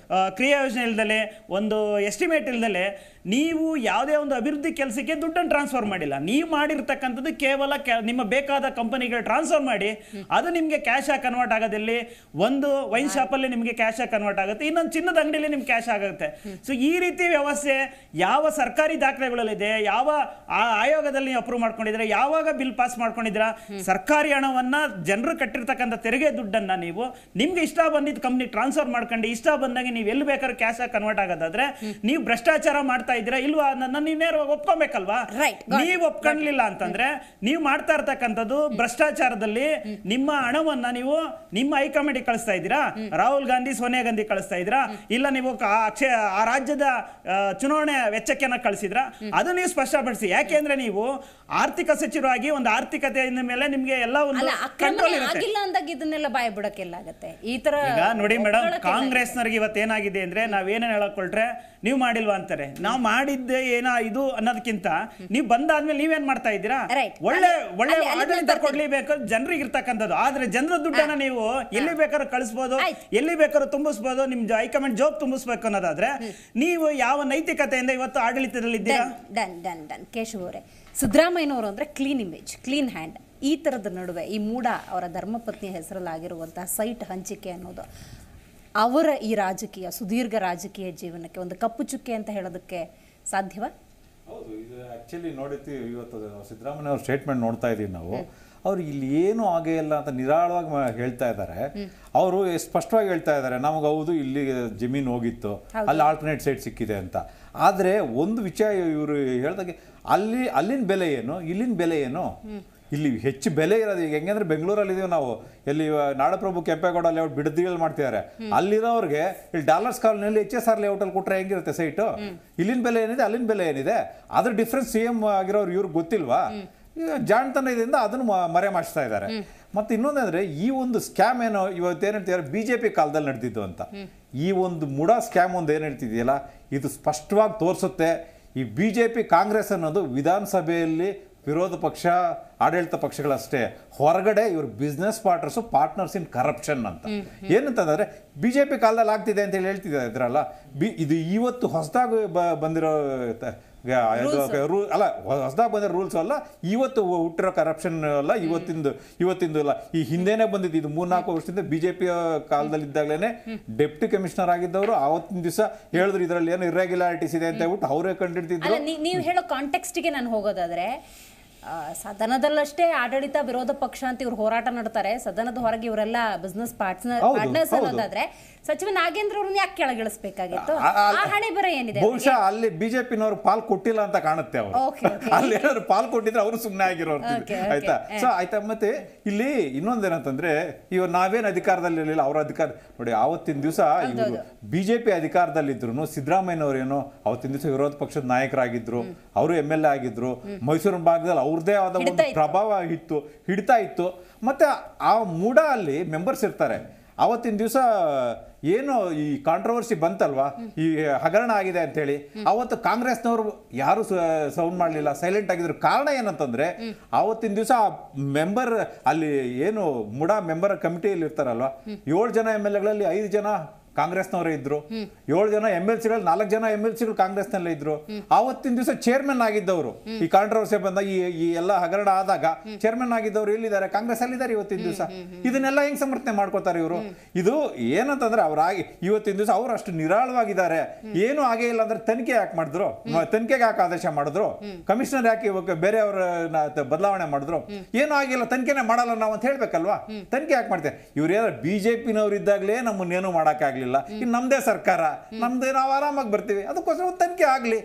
ಕ್ರಿಯಾ ಯೋಜನೆ ಇಲ್ದಲೆ, ಒಂದು ಎಸ್ಟಿಮೇಟ್ ಇಲ್ದಲೆ ನೀವು ಯಾವುದೇ ಒಂದು ಅಭಿವೃದ್ಧಿ ಕೆಲಸಕ್ಕೆ ದುಡ್ಡನ್ನು ಟ್ರಾನ್ಸ್ಫರ್ ಮಾಡಿಲ್ಲ. ನೀವು ಮಾಡಿರ್ತಕ್ಕಂಥದ್ದು ಕೇವಲ ನಿಮ್ಮ ಬೇಕಾದ ಕಂಪನಿಗೆ ಟ್ರಾನ್ಸ್ಫರ್ ಮಾಡಿ ಅದು ನಿಮಗೆ ಕ್ಯಾಶ್ ಆಗಿ ಕನ್ವರ್ಟ್ ಆಗೋದಲ್ಲಿ, ಒಂದು ವೈನ್ ಶಾಪ್ ಅಲ್ಲಿ ನಿಮಗೆ ಕ್ಯಾಶ್ ಆಗಿ ಕನ್ವರ್ಟ್ ಆಗುತ್ತೆ, ಇನ್ನೊಂದು ಚಿನ್ನದ ಅಂಗಡಿಯಲ್ಲಿ ನಿಮ್ಗೆ ಕ್ಯಾಶ್ ಆಗುತ್ತೆ. ಸೊ ಈ ರೀತಿ ವ್ಯವಸ್ಥೆ ಯಾವ ಸರ್ಕಾರಿ ದಾಖಲೆಗಳಲ್ಲಿದೆ, ಯಾವ ಆಯೋಗದಲ್ಲಿ ನೀವು ಅಪ್ರೂವ್ ಮಾಡ್ಕೊಂಡಿದ್ರೆ, ಯಾವಾಗ ಬಿಲ್ ಪಾಸ್ ಮಾಡ್ಕೊಂಡಿದ್ದೀರಾ? ಸರ್ಕಾರಿ ಹಣವನ್ನ ಜನರು ಕಟ್ಟಿರ್ತಕ್ಕಂಥ ತೆರಿಗೆ ದುಡ್ಡನ್ನ ನೀವು ನಿಮ್ಗೆ ಇಷ್ಟ ಬಂದಿದ್ದ ಕಂಪ್ನಿ ಟ್ರಾನ್ಸ್ಫರ್ ಮಾಡ್ಕೊಂಡು ಇಷ್ಟ ಬಂದಾಗ ನೀವು ಎಲ್ಲಿ ಬೇಕಾದ್ರೂ ಕ್ಯಾಶ್ ಆಗಿ ಕನ್ವರ್ಟ್ ಆಗೋದಾದ್ರೆ ನೀವು ಭ್ರಷ್ಟಾಚಾರ ಮಾಡ್ತಾ ಇದ್ದೀರಾ ಇಲ್ವಾ ಅನ್ನೋದನ್ನ ನೀವು ನೇರವಾಗಿ ಒಪ್ಕೊಬೇಕಲ್ವಾ? ನೀವು ಒಪ್ಕೊಳ್ಳಿಲ್ಲ ಅಂತಂದ್ರೆ ನೀವು ಮಾಡ್ತಾ ಇರ್ತಕ್ಕಂಥದ್ದು ಭ್ರಷ್ಟಾಚಾರದಲ್ಲಿ ನಿಮ್ಮ ಹಣವನ್ನ ನೀವು ನಿಮ್ಮ ಹೈಕಮಾಂಡ್ ಕಳಿಸ್ತಾ ಇದ್ದೀರಾ, ರಾಹುಲ್ ಗಾಂಧಿ, ಸೋನಿಯಾ ಗಾಂಧಿ ಕಳಿಸ್ತಾ ಇದ್ದೀರಾ, ಇಲ್ಲ ನೀವು ಆ ರಾಜ್ಯದ ಚುನಾವಣೆ ವೆಚ್ಚಕ್ಕೆ ಕಳಿಸಿದ್ರ? ಅದು ನೀವು ಸ್ಪಷ್ಟಪಡಿಸಿ. ಯಾಕೆಂದ್ರೆ ನೀವು ಆರ್ಥಿಕ ಸಚಿವರಾಗಿ ಒಂದು ಆರ್ಥಿಕತೆ ಮೇಲೆ ನಿಮ್ಗೆ ಎಲ್ಲ ಒಂದು ಕಂಟ್ರೋಲ್ ಇರುತ್ತೆ. ಇದನ್ನೆಲ್ಲ ಬಾಯಿ ಬಿಡಕ್ಕೆಲ್ಲ ಆಗುತ್ತೆ ಈ ತರ. ಈಗ ನೋಡಿ ಮೇಡಮ್, ಕಾಂಗ್ರೆಸ್ನವ್ರಿಗೆ ಇವತ್ತೇನಾಗಿದೆ ಅಂದ್ರೆ ನಾವೇನೇನು ಹೇಳಕೊಳ್ರೆ ನೀವು ಮಾಡಿಲ್ವಾ ಅಂತಾರೆ. ನಾವು ಮಾಡಿದ್ದೆ ಏನೋ ಇದು ಅನ್ನೋದಕ್ಕಿಂತ ನೀವು ಬಂದಾದ್ಮೇಲೆ ನೀವೇನ್ ಮಾಡ್ತಾ ಇದ್ದೀರಾ? ಒಳ್ಳೆ ಒಳ್ಳೆ ಆಡಳಿತ ಕೊಡ್ಲಿಬೇಕು ಜನರಿಗೆ ಇರ್ತಕ್ಕಂಥದ್ದು. ಆದ್ರೆ ಜನರ ದುಡ್ಡನ್ನ ನೀವು ಎಲ್ಲಿ ಬೇಕಾದ್ರೂ ಕಳಿಸ್ಬೋದು, ಎಲ್ಲಿ ಬೇಕಾದ್ರೂ ತುಂಬಿಸ್ಬೋದು, ನಿಮ್ ಹೈಕಮಾಂಡ್ ಜಾಬ್ ತುಂಬಿಸ್ಬೇಕು ಅನ್ನೋದಾದ್ರೆ ನೀವು ಯಾವ ನೈತಿಕತೆಯಿಂದ ಇವತ್ತು ಆಡಳಿತದಲ್ಲಿ ಇದ್ದೀರಾ? ಕೇಶವ್ ಅವರೇ, ಸಿದ್ದರಾಮಯ್ಯನವರು ಅಂದ್ರೆ ಕ್ಲೀನ್ ಇಮೇಜ್, ಕ್ಲೀನ್ ಹ್ಯಾಂಡ್, ಈ ತರದ ನಡುವೆ ಈ ಮೂಡ ಅವರ ಧರ್ಮಪತ್ನಿ ಹೆಸರಲ್ಲಾಗಿರುವಂತಹ ಸೈಟ್ ಹಂಚಿಕೆ ಅನ್ನೋದು ಅವರ ಈ ರಾಜಕೀಯ ಸುದೀರ್ಘ ರಾಜಕೀಯ ಜೀವನಕ್ಕೆ ಒಂದು ಕಪ್ಪು ಚುಕ್ಕೆ ಅಂತ ಹೇಳೋದಕ್ಕೆ ಸಾಧ್ಯವಾ? ಹೌದು, ಇದು ಆ್ಯಕ್ಚುಲಿ ನೋಡಿರ್ತೀವಿ. ಇವತ್ತು ಸಿದ್ದರಾಮಯ್ಯ ಅವ್ರ ಸ್ಟೇಟ್ಮೆಂಟ್ ನೋಡ್ತಾ ಇದ್ದೀವಿ ನಾವು. ಅವ್ರು ಇಲ್ಲಿ ಏನೂ ಆಗೇ ಇಲ್ಲ ಅಂತ ನಿರಾಳವಾಗಿ ಹೇಳ್ತಾ ಇದ್ದಾರೆ. ಅವರು ಸ್ಪಷ್ಟವಾಗಿ ಹೇಳ್ತಾ ಇದ್ದಾರೆ, ನಮಗೆ ಹೌದು ಇಲ್ಲಿ ಜಮೀನು ಹೋಗಿತ್ತು, ಅಲ್ಲಿ ಆಲ್ಟರ್ನೇಟ್ ಸೈಟ್ ಸಿಕ್ಕಿದೆ ಅಂತ. ಆದರೆ ಒಂದು ವಿಷಯ ಇವರು ಹೇಳ್ದಾಗೆ ಅಲ್ಲಿನ ಬೆಲೆ ಏನು, ಇಲ್ಲಿನ ಬೆಲೆ ಏನು? ಇಲ್ಲಿ ಹೆಚ್ಚು ಬೆಲೆ ಇರೋದು ಈಗ ಹೆಂಗಂದ್ರೆ ಬೆಂಗಳೂರಲ್ಲಿ ಇದೀವಿ ನಾವು, ಎಲ್ಲಿ ನಾಡಪ್ರಭು ಕೆಂಪೇಗೌಡ ಲೇಔಟ್ ಬಿಡದಿಯಲ್ಲಿ ಮಾಡ್ತಿದ್ದಾರೆ. ಅಲ್ಲಿರೋರಿಗೆ ಇಲ್ಲಿ ಡಾಲರ್ಸ್ ಕಾಲೋನಿಯಲ್ಲಿ HSR ಲೇಔಟಲ್ಲಿ ಕೊಟ್ಟರೆ ಹೆಂಗಿರುತ್ತೆ ಸೈಟು? ಇಲ್ಲಿನ ಬೆಲೆ ಏನಿದೆ, ಅಲ್ಲಿನ ಬೆಲೆ ಏನಿದೆ, ಅದ್ರ ಡಿಫ್ರೆನ್ಸ್ CM ಆಗಿರೋರು ಇವ್ರಿಗೆ ಗೊತ್ತಿಲ್ವಾ? ಜಾಣತನ ಇದರಿಂದ ಅದನ್ನು ಮರೆಮಾಚ್ತಾ ಇದ್ದಾರೆ. ಮತ್ತೆ ಇನ್ನೊಂದಂದ್ರೆ ಈ ಒಂದು ಸ್ಕ್ಯಾಮ್ ಏನೋ ಇವತ್ತೇನು ಹೇಳ್ತಿದ್ದಾರೆ BJP ಕಾಲದಲ್ಲಿ ನಡೆದಿದ್ದು ಅಂತ. ಈ ಒಂದು ಮುಡಾ ಸ್ಕ್ಯಾಮ್ ಒಂದು ಏನು ಹೇಳ್ತಿದೆಯಲ್ಲ, ಇದು ಸ್ಪಷ್ಟವಾಗಿ ತೋರಿಸುತ್ತೆ ಈ BJP ಕಾಂಗ್ರೆಸ್ ಅನ್ನೋದು ವಿಧಾನಸಭೆಯಲ್ಲಿ ವಿರೋಧ ಪಕ್ಷ ಆಡಳಿತ ಪಕ್ಷಗಳಷ್ಟೇ, ಹೊರಗಡೆ ಇವ್ರ ಬಿಸ್ನೆಸ್ ಪಾರ್ಟ್ನರ್ಸ್ ಇನ್ ಕರಪ್ಷನ್ ಅಂತ. ಏನಂತಂದ್ರೆ ಬಿಜೆಪಿ ಕಾಲದಲ್ಲಿ ಆಗ್ತಿದೆ ಅಂತ ಹೇಳ್ತಿದ್ರಲ್ಲ, ಇದು ಇವತ್ತು ಹೊಸದಾಗಿ ಬಂದಿರೋ ಅಲ್ಲ, ಹೊಸದಾಗಿ ಬಂದಿರೋ ರೂಲ್ಸ್ ಅಲ್ಲ, ಇವತ್ತು ಹುಟ್ಟಿರೋ ಕರಪ್ಷನ್ ಅಲ್ಲ, ಇವತ್ತಿಂದು ಅಲ್ಲ, ಈ ಹಿಂದೆನೆ ಬಂದಿದ್ದು. ಇದು 3-4 ವರ್ಷದಿಂದ ಬಿಜೆಪಿ ಕಾಲದಲ್ಲಿ ಇದ್ದಾಗಲೇ ಡೆಪ್ಟಿ ಕಮಿಷನರ್ ಆಗಿದ್ದವರು ಆವತ್ತಿನ ದಿವಸ ಹೇಳಿದ್ರು ಇದರಲ್ಲಿ ಏನು ಇರ್ರೆಗ್ಯುಲಾರಿಟೀಸ್ ಇದೆ ಅಂತ ಹೇಳ್ಬಿಟ್ಟು ಅವರೇ ಕಂಡಿಡ್ತಿದ್ರು. ನೀವು ಹೇಳೋ ಕಾಂಟೆಕ್ಸ್ಟ್ಗೆ ನಾನು ಹೋಗೋದಾದ್ರೆ, ಸದನದಲ್ಲಷ್ಟೇ ಆಡಳಿತ ವಿರೋಧ ಪಕ್ಷ ಅಂತ ಇವ್ರು ಹೋರಾಟ ಮಾಡ್ತಾರೆ, ಸದನದ ಹೊರಗೆ ಇವರೆಲ್ಲ ಬಿಸ್ನೆಸ್ ಪಾರ್ಟ್ನರ್ಸ್ ಅನ್ನೋದಾದ್ರೆ ಸಚಿವ ನಾಗೇಂದ್ರ ಅವ್ರನ್ನ ಯಾಕೆ ಕೆಳಗಿಳಿಸಬೇಕಾಗಿತ್ತು? ಆ ಹಣೆ ಬರ ಏನಿದೆ? ಬಹುಶಃ ಅಲ್ಲಿ ಬಿಜೆಪಿನವರು ಪಾಲ್ ಕೊಟ್ಟಿಲ್ಲ ಅಂತ ಕಾಣುತ್ತೆ. ಅವರು ಅಲ್ಲಿ ಏನಾದ್ರು ಪಾಲ್ ಕೊಟ್ಟಿದ್ರೆ ಅವರು ಸುಮ್ಮನೆ ಆಗಿರೋರು. ಆಯ್ತಾ? ಸೊ ಆಯ್ತಾ. ಮತ್ತೆ ಇಲ್ಲಿ ಇನ್ನೊಂದೇನಂತಂದ್ರೆ, ಇವಾಗ ನಾವೇನು ಅಧಿಕಾರದಲ್ಲಿ ಇರಲಿಲ್ಲ, ಅವರ ಅಧಿಕಾರ ನೋಡಿ. ಆವತ್ತಿನ ದಿವಸ ಇವರು ಬಿಜೆಪಿ ಅಧಿಕಾರದಲ್ಲಿದ್ರು, ಸಿದ್ದರಾಮಯ್ಯನವರೇನು ಅವತ್ತಿನ ದಿವಸ ವಿರೋಧ ಪಕ್ಷದ ನಾಯಕರಾಗಿದ್ರು, ಅವರು MLA ಆಗಿದ್ರು. ಮೈಸೂರು ಭಾಗದಲ್ಲಿ ಅವ್ರದೇ ಆದ ಒಂದು ಪ್ರಭಾವ ಹಿಡಿತಾ ಇತ್ತು. ಮತ್ತೆ ಆ ಮೂಡ ಅಲ್ಲಿ ಮೆಂಬರ್ಸ್ ಇರ್ತಾರೆ. ಅವತ್ತಿನ ದಿವಸ ಏನು ಈ ಕಾಂಟ್ರವರ್ಸಿ ಬಂತಲ್ವಾ, ಈ ಹಗರಣ ಆಗಿದೆ ಅಂತ ಹೇಳಿ, ಅವತ್ತು ಕಾಂಗ್ರೆಸ್ನವರು ಯಾರು ಸೌಂಡ್ ಮಾಡಲಿಲ್ಲ, ಸೈಲೆಂಟ್ ಆಗಿದ್ರು. ಕಾರಣ ಏನಂತಂದ್ರೆ, ಅವತ್ತಿನ ದಿವಸ ಮೆಂಬರ್ ಅಲ್ಲಿ ಏನು ಮುಡಾ ಮೆಂಬರ್ ಕಮಿಟಿಯಲ್ಲಿ ಇರ್ತಾರಲ್ವಾ, 7 ಜನ MLAಗಳಲ್ಲಿ 5 ಜನ ಕಾಂಗ್ರೆಸ್ನವರೇ ಇದ್ರು, 7 ಜನ MLCಗಳು 4 ಜನ MLCಗಳು ಕಾಂಗ್ರೆಸ್ನಲ್ಲೇ ಇದ್ರು. ಆವತ್ತಿನ ದಿವಸ ಚೇರ್ಮನ್ ಆಗಿದ್ದವರು, ಈ ಕಾಂಟ್ರವರ್ಸಿ ಬಂದ ಈ ಎಲ್ಲ ಹಗರಣ ಆದಾಗ ಚೇರ್ಮನ್ ಆಗಿದ್ದವರು ಎಲ್ಲಿದ್ದಾರೆ? ಕಾಂಗ್ರೆಸ್ ಅಲ್ಲಿದ್ದಾರೆ ಇವತ್ತಿನ ದಿವಸ. ಇದನ್ನೆಲ್ಲ ಹೆಂಗ್ ಸಮರ್ಥನೆ ಮಾಡ್ಕೋತಾರೆ ಇವರು? ಇದು ಏನಂತಂದ್ರೆ, ಇವತ್ತಿನ ದಿವಸ ಅವ್ರು ಅಷ್ಟು ನಿರಾಳವಾಗಿದ್ದಾರೆ. ಏನು ಆಗೇ ಇಲ್ಲ ಅಂದ್ರೆ ತನಿಖೆ ಯಾಕೆ ಮಾಡಿದ್ರು? ತನಿಖೆಗೆ ಯಾಕೆ ಆದೇಶ ಮಾಡಿದ್ರು? ಕಮಿಷನರ್ ಯಾಕೆ ಬೇರೆಯವ್ರ ಬದಲಾವಣೆ ಮಾಡಿದ್ರು? ಏನು ಆಗಿಲ್ಲ, ತನಿಖೆನೆ ಮಾಡಲ್ಲ ನಾವು ಅಂತ ಹೇಳ್ಬೇಕಲ್ವಾ? ತನಿಖೆ ಯಾಕೆ ಮಾಡ್ತೇವೆ? ಇವ್ರೇನಾದ್ರು ಬಿಜೆಪಿನವ್ರು ಇದ್ದಾಗಲೇ ನಮ್ಮನ್ನೇನು ಮಾಡಕ್ಕಾಗ್ಲಿಲ್ಲ. ಇನ್ನು ನಮ್ದೇ ಸರ್ಕಾರ, ನಮ್ದೇ ನಾವು ಆರಾಮಾಗಿ ಬರ್ತೀವಿ, ಅದಕ್ಕೋಸ್ಕರ ಒಂದು ತನಿಖೆ ಆಗ್ಲಿ.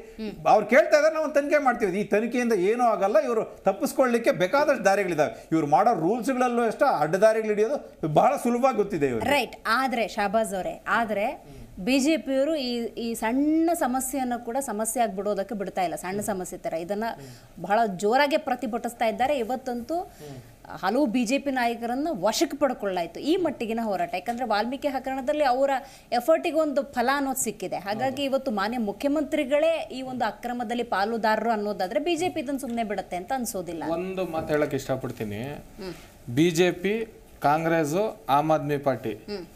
ಅವ್ರು ಕೇಳ್ತಾ ಇದ್ದಾರೆ, ನಾವು ತನಿಖೆ ಮಾಡ್ತೀವಿ. ಈ ತನಿಖೆಯಿಂದ ಏನೂ ಆಗಲ್ಲ. ಇವರು ತಪ್ಪಿಸ್ಕೊಳ್ಳಿಕ್ಕೆ ಬೇಕಾದಷ್ಟು ದಾರಿಗಳಿದಾವೆ. ಇವ್ರು ಮಾಡೋ ರೂಲ್ಸ್ಗಳಲ್ಲೂ ಎಷ್ಟು ಅಡ್ಡದಾರಿಗಳು ಹಿಡಿಯೋದು ಬಹಳ ಸುಲಭವಾಗಿ ಗೊತ್ತಿದೆ ಇವರು. ರೈಟ್. ಆದ್ರೆ ಶಾಬಾಜ್ ಅವರೇ, ಆದ್ರೆ ಬಿಜೆಪಿಯವರು ಈ ಸಣ್ಣ ಸಮಸ್ಯೆಯನ್ನು ಕೂಡ ಸಮಸ್ಯೆ ಆಗಿಬಿಡೋದಕ್ಕೆ ಬಿಡ್ತಾ ಇಲ್ಲ. ಸಣ್ಣ ಸಮಸ್ಯೆ ತರ ಇದನ್ನ ಬಹಳ ಜೋರಾಗಿ ಪ್ರತಿಭಟಿಸ್ತಾ ಇದ್ದಾರೆ. ಇವತ್ತಂತೂ ಹಲವು ಬಿಜೆಪಿ ನಾಯಕರನ್ನ ವಶಕ್ಕೆ ಪಡ್ಕೊಳ್ಳಾಯ್ತು. ಈ ಮಟ್ಟಿಗಿನ ಹೋರಾಟ, ಯಾಕಂದ್ರೆ ವಾಲ್ಮೀಕಿ ಹಗರಣದಲ್ಲಿ ಅವರ ಎಫರ್ಟಿಗೆ ಒಂದು ಫಲ ಅನ್ನೋದು ಸಿಕ್ಕಿದೆ. ಹಾಗಾಗಿ ಇವತ್ತು ಮಾನ್ಯ ಮುಖ್ಯಮಂತ್ರಿಗಳೇ ಈ ಒಂದು ಅಕ್ರಮದಲ್ಲಿ ಪಾಲುದಾರರು ಅನ್ನೋದಾದ್ರೆ ಬಿಜೆಪಿ ಇದನ್ನು ಸುಮ್ಮನೆ ಬಿಡುತ್ತೆ ಅಂತ ಅನ್ಸೋದಿಲ್ಲ. ಒಂದು ಮಾತು ಹೇಳಕ್ ಇಷ್ಟಪಡ್ತೀನಿ. ಬಿಜೆಪಿ, ಕಾಂಗ್ರೆಸ್, ಆಮ್ ಆದ್ಮಿ ಪಾರ್ಟಿ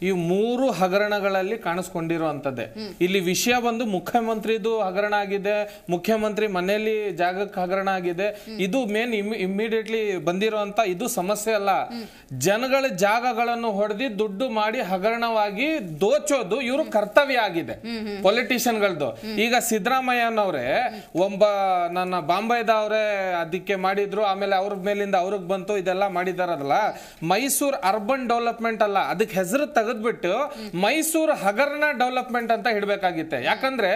ಈ 3 ಹಗರಣಗಳಲ್ಲಿ ಕಾಣಿಸ್ಕೊಂಡಿರುವಂತದ್ದೇ. ಇಲ್ಲಿ ವಿಷಯ ಬಂದು ಮುಖ್ಯಮಂತ್ರಿದು ಹಗರಣ ಆಗಿದೆ, ಮುಖ್ಯಮಂತ್ರಿ ಮನೆಯಲ್ಲಿ ಜಾಗಕ್ಕೆ ಹಗರಣ ಆಗಿದೆ. ಇದು ಮೇನ್ ಇಮಿಡಿಯೇಟ್ಲಿ ಬಂದಿರುವಂತ ಇದು ಸಮಸ್ಯೆ ಅಲ್ಲ. ಜನಗಳ ಜಾಗಗಳನ್ನು ಹೊಡೆದಿ ದುಡ್ಡು ಮಾಡಿ ಹಗರಣವಾಗಿ ದೋಚೋದು ಇವರು ಕರ್ತವ್ಯ ಆಗಿದೆ ಪೊಲಿಟಿಷಿಯನ್ಗಳದ್ದು. ಈಗ ಸಿದ್ದರಾಮಯ್ಯನವರೇ ನನ್ನ ಬಾಂಬೆದವ್ರೆ ಅದಕ್ಕೆ ಮಾಡಿದ್ರು, ಆಮೇಲೆ ಅವ್ರ ಮೇಲಿಂದ ಅವ್ರಿಗೆ ಬಂತು, ಇದೆಲ್ಲ ಮಾಡಿದಾರಲ್ಲ. ಮೈಸೂರು ಅರ್ಬನ್ ಡೆವಲಪ್ಮೆಂಟ್ ಅಲ್ಲ, ಅದಕ್ಕೆ ಹೆಸರು ತೆಗೆದ್ಬಿಟ್ಟು ಮೈಸೂರು ಹಗರಣ ಡೆವಲಪ್ಮೆಂಟ್ ಅಂತ ಇಡಬೇಕಾಗಿತ್ತೆ. ಯಾಕಂದ್ರೆ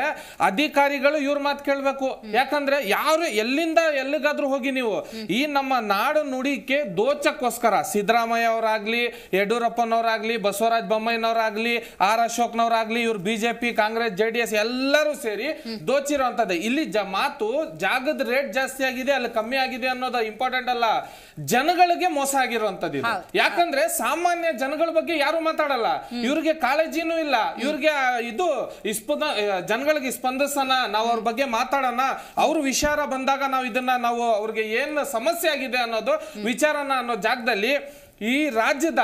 ಅಧಿಕಾರಿಗಳು ಇವ್ರ ಮಾತು ಕೇಳಬೇಕು. ಯಾಕಂದ್ರೆ ಯಾರು ಎಲ್ಲಿಂದ ಎಲ್ಲಿಗಾದ್ರೂ ಹೋಗಿ ನೀವು ಈ ನಮ್ಮ ನಾಡು ನುಡಿಕೆ ದೋಚಕ್ಕೋಸ್ಕರ ಸಿದ್ದರಾಮಯ್ಯ ಅವರಾಗ್ಲಿ, ಯಡಿಯೂರಪ್ಪನವರಾಗ್ಲಿ, ಬಸವರಾಜ ಬೊಮ್ಮಾಯಿನವರಾಗ್ಲಿ, ಆರ್ ಅಶೋಕ್ನವರಾಗ್ಲಿ, ಇವ್ರು ಬಿಜೆಪಿ, ಕಾಂಗ್ರೆಸ್, JDS ಎಲ್ಲರೂ ಸೇರಿ ದೋಚಿರುವಂತದ್ದೇ. ಇಲ್ಲಿ ಮಾತು ಜಾಗದ ರೇಟ್ ಜಾಸ್ತಿ ಆಗಿದೆ, ಅಲ್ಲಿ ಕಮ್ಮಿ ಆಗಿದೆ ಅನ್ನೋದು ಇಂಪಾರ್ಟೆಂಟ್ ಅಲ್ಲ, ಜನಗಳಿಗೆ ಮೋಸ ಆಗಿರುವಂತದ್ದು ಇದು. ಯಾಕಂದ್ರೆ ಸಾಮಾನ್ಯ ಜನಗಳ ಬಗ್ಗೆ ಯಾರು ಮಾತಾಡಲ್ಲ, ಇವ್ರಿಗೆ ಕಾಳಜಿನೂ ಇಲ್ಲ. ಇವ್ರಿಗೆ ಇದು ಜನಗಳಿಗೆ ಸ್ಪಂದಿಸೋಣ, ನಾವು ಅವ್ರ ಬಗ್ಗೆ ಮಾತಾಡೋಣ, ಅವ್ರ ವಿಚಾರ ಬಂದಾಗ ನಾವು ಅವ್ರಿಗೆ ಏನ್ ಸಮಸ್ಯೆ ಆಗಿದೆ ಅನ್ನೋದು ವಿಚಾರನ ಅನ್ನೋ ಜಾಗದಲ್ಲಿ ಈ ರಾಜ್ಯದ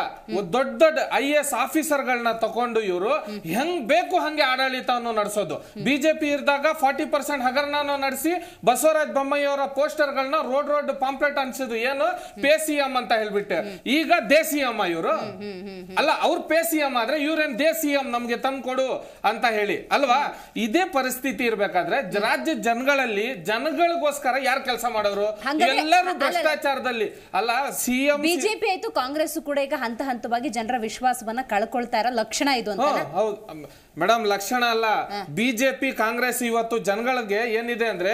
ದೊಡ್ಡ IAS ಆಫೀಸರ್ಗಳನ್ನ ತಕೊಂಡು ಇವರು ಹೆಂಗ್ ಬೇಕು ಹಂಗೆ ಆಡಳಿತವನ್ನು ನಡೆಸೋದು. ಬಿಜೆಪಿ ಇದ್ದಾಗ 40% ಹಗರಣನ ನಡೆಸಿ ಬಸವರಾಜ ಬೊಮ್ಮಾಯಿ ಅವರ ಪೋಸ್ಟರ್ ಗಳನ್ನ ರೋಡ್ ಪಾಂಪ್ಲೆಟ್ ಅನ್ಸಿದ್ದು, ಏನು ಪೇ CM ಅಂತ ಹೇಳ್ಬಿಟ್ಟು. ಈಗ ದೇ CM ಇವರು ಅಲ್ಲ, ಅವ್ರ ಪೇ CM ಆದ್ರೆ ಇವ್ರೇನ್ ದೇ CM ನಮ್ಗೆ ತಂದು ಕೊಡು ಅಂತ ಹೇಳಿ ಅಲ್ವಾ? ಇದೇ ಪರಿಸ್ಥಿತಿ ಇರ್ಬೇಕಾದ್ರೆ ರಾಜ್ಯ ಜನಗಳಿಗೋಸ್ಕರ ಯಾರು ಕೆಲಸ ಮಾಡೋರು? ಎಲ್ಲರೂ ಭ್ರಷ್ಟಾಚಾರದಲ್ಲಿ ಅಲ್ಲ. CM ಬಿಜೆಪಿ ಆಯ್ತು, ಕಾಂಗ್ರೆಸ್ ಕೂಡ ಈಗ ಹಂತ ಹಂತವಾಗಿ ಜನರ ವಿಶ್ವಾಸವನ್ನ ಕಳ್ಕೊಳ್ತಾ ಇರೋ ಲಕ್ಷಣ ಇದು ಅಂತ. ಮೇಡಮ್, ಲಕ್ಷಣ ಅಲ್ಲ. ಬಿಜೆಪಿ, ಕಾಂಗ್ರೆಸ್ ಇವತ್ತು ಜನಗಳಿಗೆ ಏನಿದೆ ಅಂದ್ರೆ,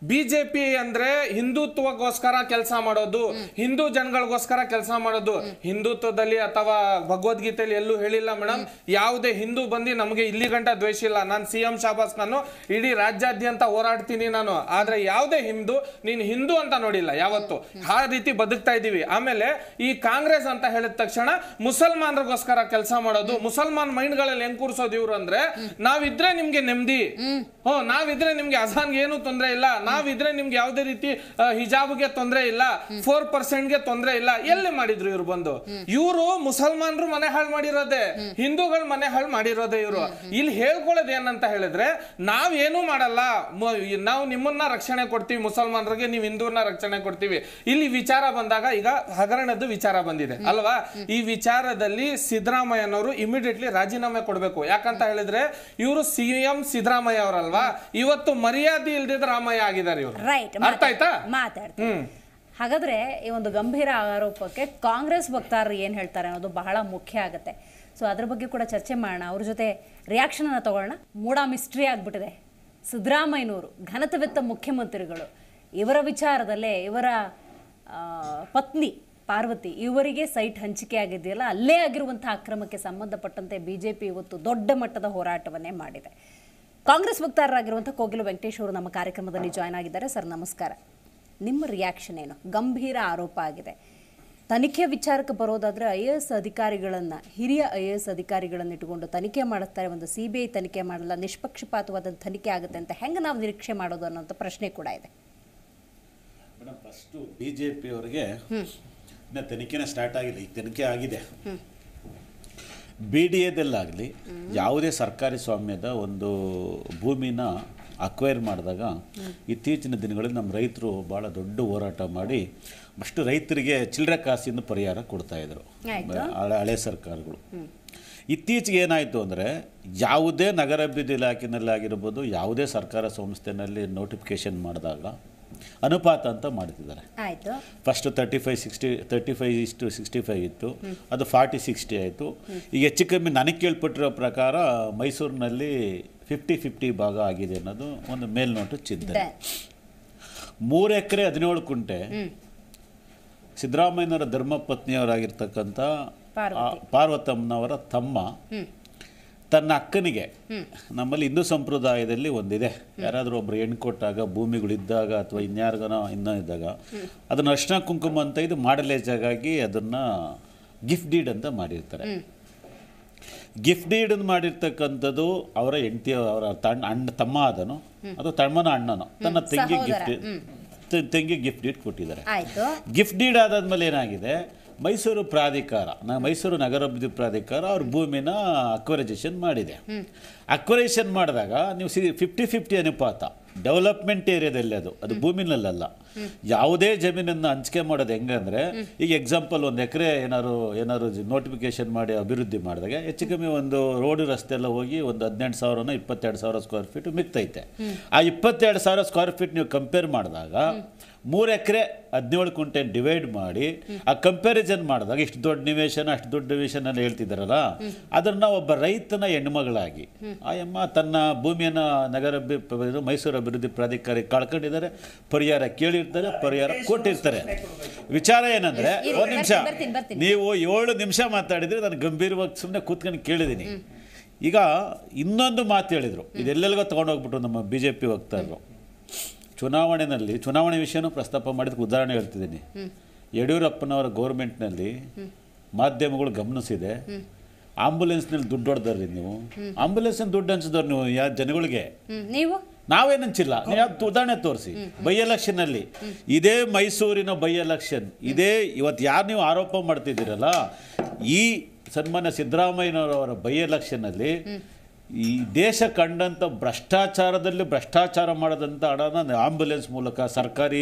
ಬಿಜೆಪಿ ಅಂದ್ರೆ ಹಿಂದುತ್ವಗೋಸ್ಕರ ಕೆಲಸ ಮಾಡೋದು, ಹಿಂದೂ ಜನಗಳಿಗೋಸ್ಕರ ಕೆಲಸ ಮಾಡೋದು. ಹಿಂದುತ್ವದಲ್ಲಿ ಅಥವಾ ಭಗವದ್ಗೀತೆಯಲ್ಲಿ ಎಲ್ಲೂ ಹೇಳಿಲ್ಲ ಮೇಡಮ್, ಯಾವುದೇ ಹಿಂದೂ ಬಂದು ನಮಗೆ ಇಲ್ಲಿ ಗಂಟ ದ್ವೇಷ ಇಲ್ಲ, ನಾನು CM ಶಾಬಾಸ್, ನಾನು ಇಡೀ ರಾಜ್ಯಾದ್ಯಂತ ಹೋರಾಡ್ತೀನಿ ನಾನು, ಆದ್ರೆ ಯಾವುದೇ ನೀನು ಹಿಂದೂ ಅಂತ ನೋಡಿಲ್ಲ ಯಾವತ್ತು. ಆ ರೀತಿ ಬದುಕ್ತಾ ಇದೀವಿ. ಆಮೇಲೆ ಈ ಕಾಂಗ್ರೆಸ್ ಕಾಂಗ್ರೆಸ್ ಅಂತ ಹೇಳಿದ ತಕ್ಷಣ ಮುಸಲ್ಮಾನರಿಗೋಸ್ಕರ ಕೆಲಸ ಮಾಡೋದು, ಮುಸಲ್ಮಾನ್ ಮೈಂಡ್ಗಳಲ್ಲಿ ಹೆಂಗ್ ಕೂರ್ಸೋದು ಇವ್ರು ಅಂದ್ರೆ, ನಾವಿದ್ರೆ ನಿಮ್ಗೆ ನೆಮ್ಮದಿ, ನಾವಿದ್ರೆ ನಿಮ್ಗೆ ಅಜಾನ್ಗೆ ಏನು ತೊಂದರೆ ಇಲ್ಲ, ನಾವಿದ್ರೆ ನಿಮ್ಗೆ ಯಾವುದೇ ರೀತಿ ಹಿಜಾಬ್ಗೆ ತೊಂದರೆ ಇಲ್ಲ, 4%ಗೆ ತೊಂದರೆ ಇಲ್ಲ. ಎಲ್ಲಿ ಮಾಡಿದ್ರು ಇವ್ರು ಬಂದು? ಇವರು ಮುಸಲ್ಮಾನರು ಮನೆ ಹಾಳು ಮಾಡಿರೋದೆ, ಹಿಂದೂಗಳ ಮನೆ ಹಾಳು ಮಾಡಿರೋದೆ ಇವರು. ಇಲ್ಲಿ ಹೇಳ್ಕೊಳ್ಳೋದು ಏನಂತ ಹೇಳಿದ್ರೆ, ನಾವೇನು ಮಾಡಲ್ಲ, ನಾವು ನಿಮ್ಮನ್ನ ರಕ್ಷಣೆ ಕೊಡ್ತೀವಿ ಮುಸಲ್ಮಾನರಿಗೆ, ನೀವು ಹಿಂದೂರ್ನ ರಕ್ಷಣೆ ಕೊಡ್ತೀವಿ. ಇಲ್ಲಿ ವಿಚಾರ ಬಂದಾಗ ಈಗ ಹಗರಣದ ವಿಚಾರ ಬಂದಿದೆ ಅಲ್ವಾ, ಈ ವಿಚಾರದಲ್ಲಿ ಸಿದ್ದರಾಮಯ್ಯನವರು ಇಮಿಡಿಯೇಟ್ಲಿ ರಾಜೀನಾಮೆ ಕೊಡ್ಬೇಕು. ಯಾಕಂತ ಹೇಳಿದ್ರೆ ಇವರು ಸಿಎಂ ಸಿದ್ದರಾಮಯ್ಯ ಅವರಲ್ವಾ, ಇವತ್ತು ಮರ್ಯಾದೆ ಇಲ್ದಿದ್ರೆ ರಾಮಯ್ಯ ಆಗಿದ್ದಾರೆ ಇವರು. ಅರ್ಥ ಆಯ್ತಾ? ಹಾಗಾದ್ರೆ ಈ ಒಂದು ಗಂಭೀರ ಆರೋಪಕ್ಕೆ ಕಾಂಗ್ರೆಸ್ ವಕ್ತಾರರು ಏನ್ ಹೇಳ್ತಾರೆ ಅನ್ನೋದು ಬಹಳ ಮುಖ್ಯ ಆಗುತ್ತೆ. ಸೊ ಅದ್ರ ಬಗ್ಗೆ ಕೂಡ ಚರ್ಚೆ ಮಾಡೋಣ, ಅವ್ರ ಜೊತೆ ರಿಯಾಕ್ಷನ್ ಅನ್ನ ತಗೊಳ್ಳೋಣ. ಮೂಡ ಮಿಸ್ಟ್ರಿ ಆಗ್ಬಿಟ್ಟಿದೆ. ಸಿದ್ದರಾಮಯ್ಯನವರು ಘನತೆವೆತ್ತ ಮುಖ್ಯಮಂತ್ರಿಗಳು, ಇವರ ವಿಚಾರದಲ್ಲೇ ಇವರ ಪತ್ನಿ ಪಾರ್ವತಿ ಇವರಿಗೆ ಸೈಟ್ ಹಂಚಿಕೆ ಆಗಿದೆಯಲ್ಲ, ಅಲ್ಲೇ ಆಗಿರುವಂತಹ ಅಕ್ರಮಕ್ಕೆ ಸಂಬಂಧಪಟ್ಟಂತೆ ಬಿಜೆಪಿ ಇವತ್ತು ದೊಡ್ಡ ಮಟ್ಟದ ಹೋರಾಟವನ್ನೇ ಮಾಡಿದೆ. ಕಾಂಗ್ರೆಸ್ ವಕ್ತಾರರಾಗಿರುವಂಥ ಕೋಗಿಲು ವೆಂಕಟೇಶ್ ಅವರು ನಮ್ಮ ಕಾರ್ಯಕ್ರಮದಲ್ಲಿ ಜಾಯ್ನ್ ಆಗಿದ್ದಾರೆ. ಸರ್ ನಮಸ್ಕಾರ. ನಿಮ್ಮ ರಿಯಾಕ್ಷನ್ ಏನು? ಗಂಭೀರ ಆರೋಪ ಆಗಿದೆ. ತನಿಖೆ ವಿಚಾರಕ್ಕೆ ಬರೋದಾದ್ರೆ IAS ಅಧಿಕಾರಿಗಳನ್ನು, ಹಿರಿಯ IAS ಅಧಿಕಾರಿಗಳನ್ನು ಇಟ್ಟುಕೊಂಡು ತನಿಖೆ ಮಾಡಿಸ್ತಾರೆ. ಒಂದು CBI ತನಿಖೆ ಮಾಡಲ್ಲ, ನಿಷ್ಪಕ್ಷಪಾತವಾದ ತನಿಖೆ ಆಗುತ್ತೆ ಅಂತ ಹೆಂಗೆ ನಾವು ನಿರೀಕ್ಷೆ ಮಾಡೋದು ಅನ್ನೋಂಥ ಪ್ರಶ್ನೆ ಕೂಡ ಇದೆ. ಮೇಡಮ್, ಫಸ್ಟು BJP ಅವರಿಗೆ ಇನ್ನು ತನಿಖೆನೇ ಸ್ಟಾರ್ಟ್ ಆಗಿಲ್ಲ. ಈಗ ತನಿಖೆ ಆಗಿದೆ. BDAದಲ್ಲಾಗಲಿ ಯಾವುದೇ ಸರ್ಕಾರಿ ಸ್ವಾಮ್ಯದ ಒಂದು ಭೂಮಿನ ಅಕ್ವೈರ್ ಮಾಡಿದಾಗ ಇತ್ತೀಚಿನ ದಿನಗಳಲ್ಲಿ ನಮ್ಮ ರೈತರು ಭಾಳ ದೊಡ್ಡ ಹೋರಾಟ ಮಾಡಿ ಅಷ್ಟು ರೈತರಿಗೆ ಚಿಲ್ಲರೆ ಕಾಸಿಂದ ಪರಿಹಾರ ಕೊಡ್ತಾಯಿದ್ರು ಹಳೆ ಸರ್ಕಾರಗಳು. ಇತ್ತೀಚೆಗೆ ಏನಾಯಿತು ಅಂದರೆ, ಯಾವುದೇ ನಗರಾಭಿವೃದ್ಧಿ ಇಲಾಖೆನಲ್ಲಾಗಿರ್ಬೋದು, ಯಾವುದೇ ಸರ್ಕಾರ ಸಂಸ್ಥೆಯಲ್ಲಿ ನೋಟಿಫಿಕೇಷನ್ ಮಾಡಿದಾಗ ಅನುಪಾತ ಅಂತ ಮಾಡ್ತಿದ್ದಾರೆ. ಫಸ್ಟ್ 35:65 ಇತ್ತು, ಅದು 40:60 ಆಯಿತು. ಈಗ ಹೆಚ್ಚು ಕಮ್ಮಿ ನನಗೆ ಕೇಳ್ಪಟ್ಟಿರೋ ಪ್ರಕಾರ ಮೈಸೂರಿನಲ್ಲಿ 50-50 ಭಾಗ ಆಗಿದೆ ಅನ್ನೋದು ಒಂದು ಮೇಲ್ನೋಟು ಚಿಂತನೆ. 3 ಎಕರೆ 17 ಕುಂಟೆ ಸಿದ್ದರಾಮಯ್ಯನವರ ಧರ್ಮಪತ್ನಿಯವರಾಗಿರ್ತಕ್ಕಂಥ ಪಾರ್ವತಮ್ಮನವರ ತಮ್ಮ ತನ್ನ ಅಕ್ಕನಿಗೆ, ನಮ್ಮಲ್ಲಿ ಹಿಂದೂ ಸಂಪ್ರದಾಯದಲ್ಲಿ ಒಂದಿದೆ, ಯಾರಾದರೂ ಒಬ್ರು ಹೆಣ್ಣು ಕೊಟ್ಟಾಗ, ಭೂಮಿಗಳಿದ್ದಾಗ ಅಥವಾ ಇನ್ಯಾರಿಗನೋ ಇನ್ನೂ ಇದ್ದಾಗ ಅದನ್ನು ಅರ್ಶಿನ ಕುಂಕುಮ ಅಂತ ಇದು ಮಾಡಲೇಜಾಗಿ ಅದನ್ನು ಗಿಫ್ಟ್ ಡೀಡ್ ಅಂತ ಮಾಡಿರ್ತಾರೆ. ಗಿಫ್ಟ್ ಡೀಡ್ ಮಾಡಿರ್ತಕ್ಕಂಥದ್ದು ಅವರ ಹೆಂಡತಿ, ಅವರ ತಮ್ಮ ಆದನು ಅದು ತಮ್ಮನ ಅಣ್ಣನೋ ತನ್ನ ತಂಗಿ ಗಿಫ್ಟ್ ಡೀಡ್ ಕೊಟ್ಟಿದ್ದಾರೆ. ಗಿಫ್ಟ್ ಡೀಡ್ ಆದಾದ್ಮೇಲೆ ಏನಾಗಿದೆ, ಮೈಸೂರು ಪ್ರಾಧಿಕಾರ, ಮೈಸೂರು ನಗರಾಭಿವೃದ್ಧಿ ಪ್ರಾಧಿಕಾರ ಅವ್ರ ಭೂಮಿನ ಅಕ್ವರೈಸೇಷನ್ ಮಾಡಿದೆ. ಅಕ್ವರೈಸೇಷನ್ ಮಾಡಿದಾಗ ನೀವು 50-50 ಅನುಪಾತ ಡೆವಲಪ್ಮೆಂಟ್ ಏರಿಯಾದಲ್ಲಿ, ಅದು ಭೂಮಿನಲ್ಲ. ಯಾವುದೇ ಜಮೀನನ್ನು ಹಂಚಿಕೆ ಮಾಡೋದು ಹೆಂಗಂದ್ರೆ, ಈಗ ಎಕ್ಸಾಂಪಲ್ 1 ಎಕರೆ ಏನಾದ್ರು ನೋಟಿಫಿಕೇಶನ್ ಮಾಡಿ ಅಭಿವೃದ್ಧಿ ಮಾಡಿದಾಗ ಹೆಚ್ಚು ಕಮ್ಮಿ ಒಂದು ರೋಡ್ ರಸ್ತೆ ಎಲ್ಲ ಹೋಗಿ ಒಂದು 18,000 22,000 ಸ್ಕ್ವೇರ್ ಫೀಟ್ ಮಿಕ್ತೈತೆ. ಆ 22,000 ಸ್ಕ್ವೇರ್ ಫೀಟ್ ನೀವು ಕಂಪೇರ್ ಮಾಡಿದಾಗ 3 ಎಕರೆ 17 ಕುಂಟೆ ಡಿವೈಡ್ ಮಾಡಿ ಆ ಕಂಪ್ಯಾರಿಸನ್ ಮಾಡಿದಾಗ ಇಷ್ಟು ದೊಡ್ಡ ನಿವೇಶನ ಅಷ್ಟು ದೊಡ್ಡ ನಿವೇಶನ ಅಂತ ಹೇಳ್ತಿದ್ದಾರಲ್ಲ, ಅದನ್ನು ಒಬ್ಬ ರೈತನ ಹೆಣ್ಮಗಳಾಗಿ ಆ ಅಮ್ಮ ತನ್ನ ಭೂಮಿಯನ್ನು ಮೈಸೂರು ಅಭಿವೃದ್ಧಿ ಪ್ರಾಧಿಕಾರಿ ಕಳ್ಕೊಂಡಿದ್ದಾರೆ, ಪರಿಹಾರ ಕೇಳಿರ್ತಾರೆ, ಪರಿಹಾರ ಕೊಟ್ಟಿರ್ತಾರೆ. ವಿಚಾರ ಏನಂದ್ರೆ, 1 ನಿಮಿಷ ನೀವು 7 ನಿಮಿಷ ಮಾತಾಡಿದ್ರೆ ನಾನು ಗಂಭೀರವಾಗಿ ಸುಮ್ಮನೆ ಕೂತ್ಕೊಂಡು ಕೇಳಿದ್ದೀನಿ. ಈಗ ಇನ್ನೊಂದು ಮಾತು ಹೇಳಿದರು, ಇದೆಲ್ಲೆಲ್ಗೋ ತೊಗೊಂಡೋಗ್ಬಿಟ್ರು ನಮ್ಮ BJP ವಕ್ತಾರರು. ಚುನಾವಣೆ ವಿಷಯನೂ ಪ್ರಸ್ತಾಪ ಮಾಡಿದಕ್ಕೆ ಉದಾಹರಣೆ ಹೇಳ್ತಿದ್ದೀನಿ. ಯಡಿಯೂರಪ್ಪನವರ ಗೌರ್ಮೆಂಟ್ನಲ್ಲಿ ಮಾಧ್ಯಮಗಳು ಗಮನಿಸಿದೆ, ಆಂಬುಲೆನ್ಸ್ನಲ್ಲಿ ದುಡ್ಡು ಹೊಡೆದ್ರಿ ನೀವು, ಆಂಬುಲೆನ್ಸ್ನ ದುಡ್ಡು ಹಂಚಿದವ್ರು ನೀವು ಯಾವ ಜನಗಳಿಗೆ, ನಾವೇನು ಹಂಚಿಲ್ಲ. ನೀವು ಯಾವ್ದು ಉದಾಹರಣೆ ತೋರಿಸಿ. ಬೈ ಎಲೆಕ್ಷನ್ನಲ್ಲಿ ಇದೇ ಮೈಸೂರಿನ ಬೈ ಎಲೆಕ್ಷನ್, ಇದೇ ಇವತ್ತು ಯಾರು ನೀವು ಆರೋಪ ಮಾಡ್ತಿದ್ದೀರಲ್ಲ, ಈ ಸನ್ಮಾನ್ಯ ಸಿದ್ದರಾಮಯ್ಯನವರ ಬೈ ಎಲೆಕ್ಷನ್ನಲ್ಲಿ ಈ ದೇಶ ಕಂಡಂಥ ಭ್ರಷ್ಟಾಚಾರ ಮಾಡೋದಂಥ ಹಣನ ಆಂಬುಲೆನ್ಸ್ ಮೂಲಕ ಸರ್ಕಾರಿ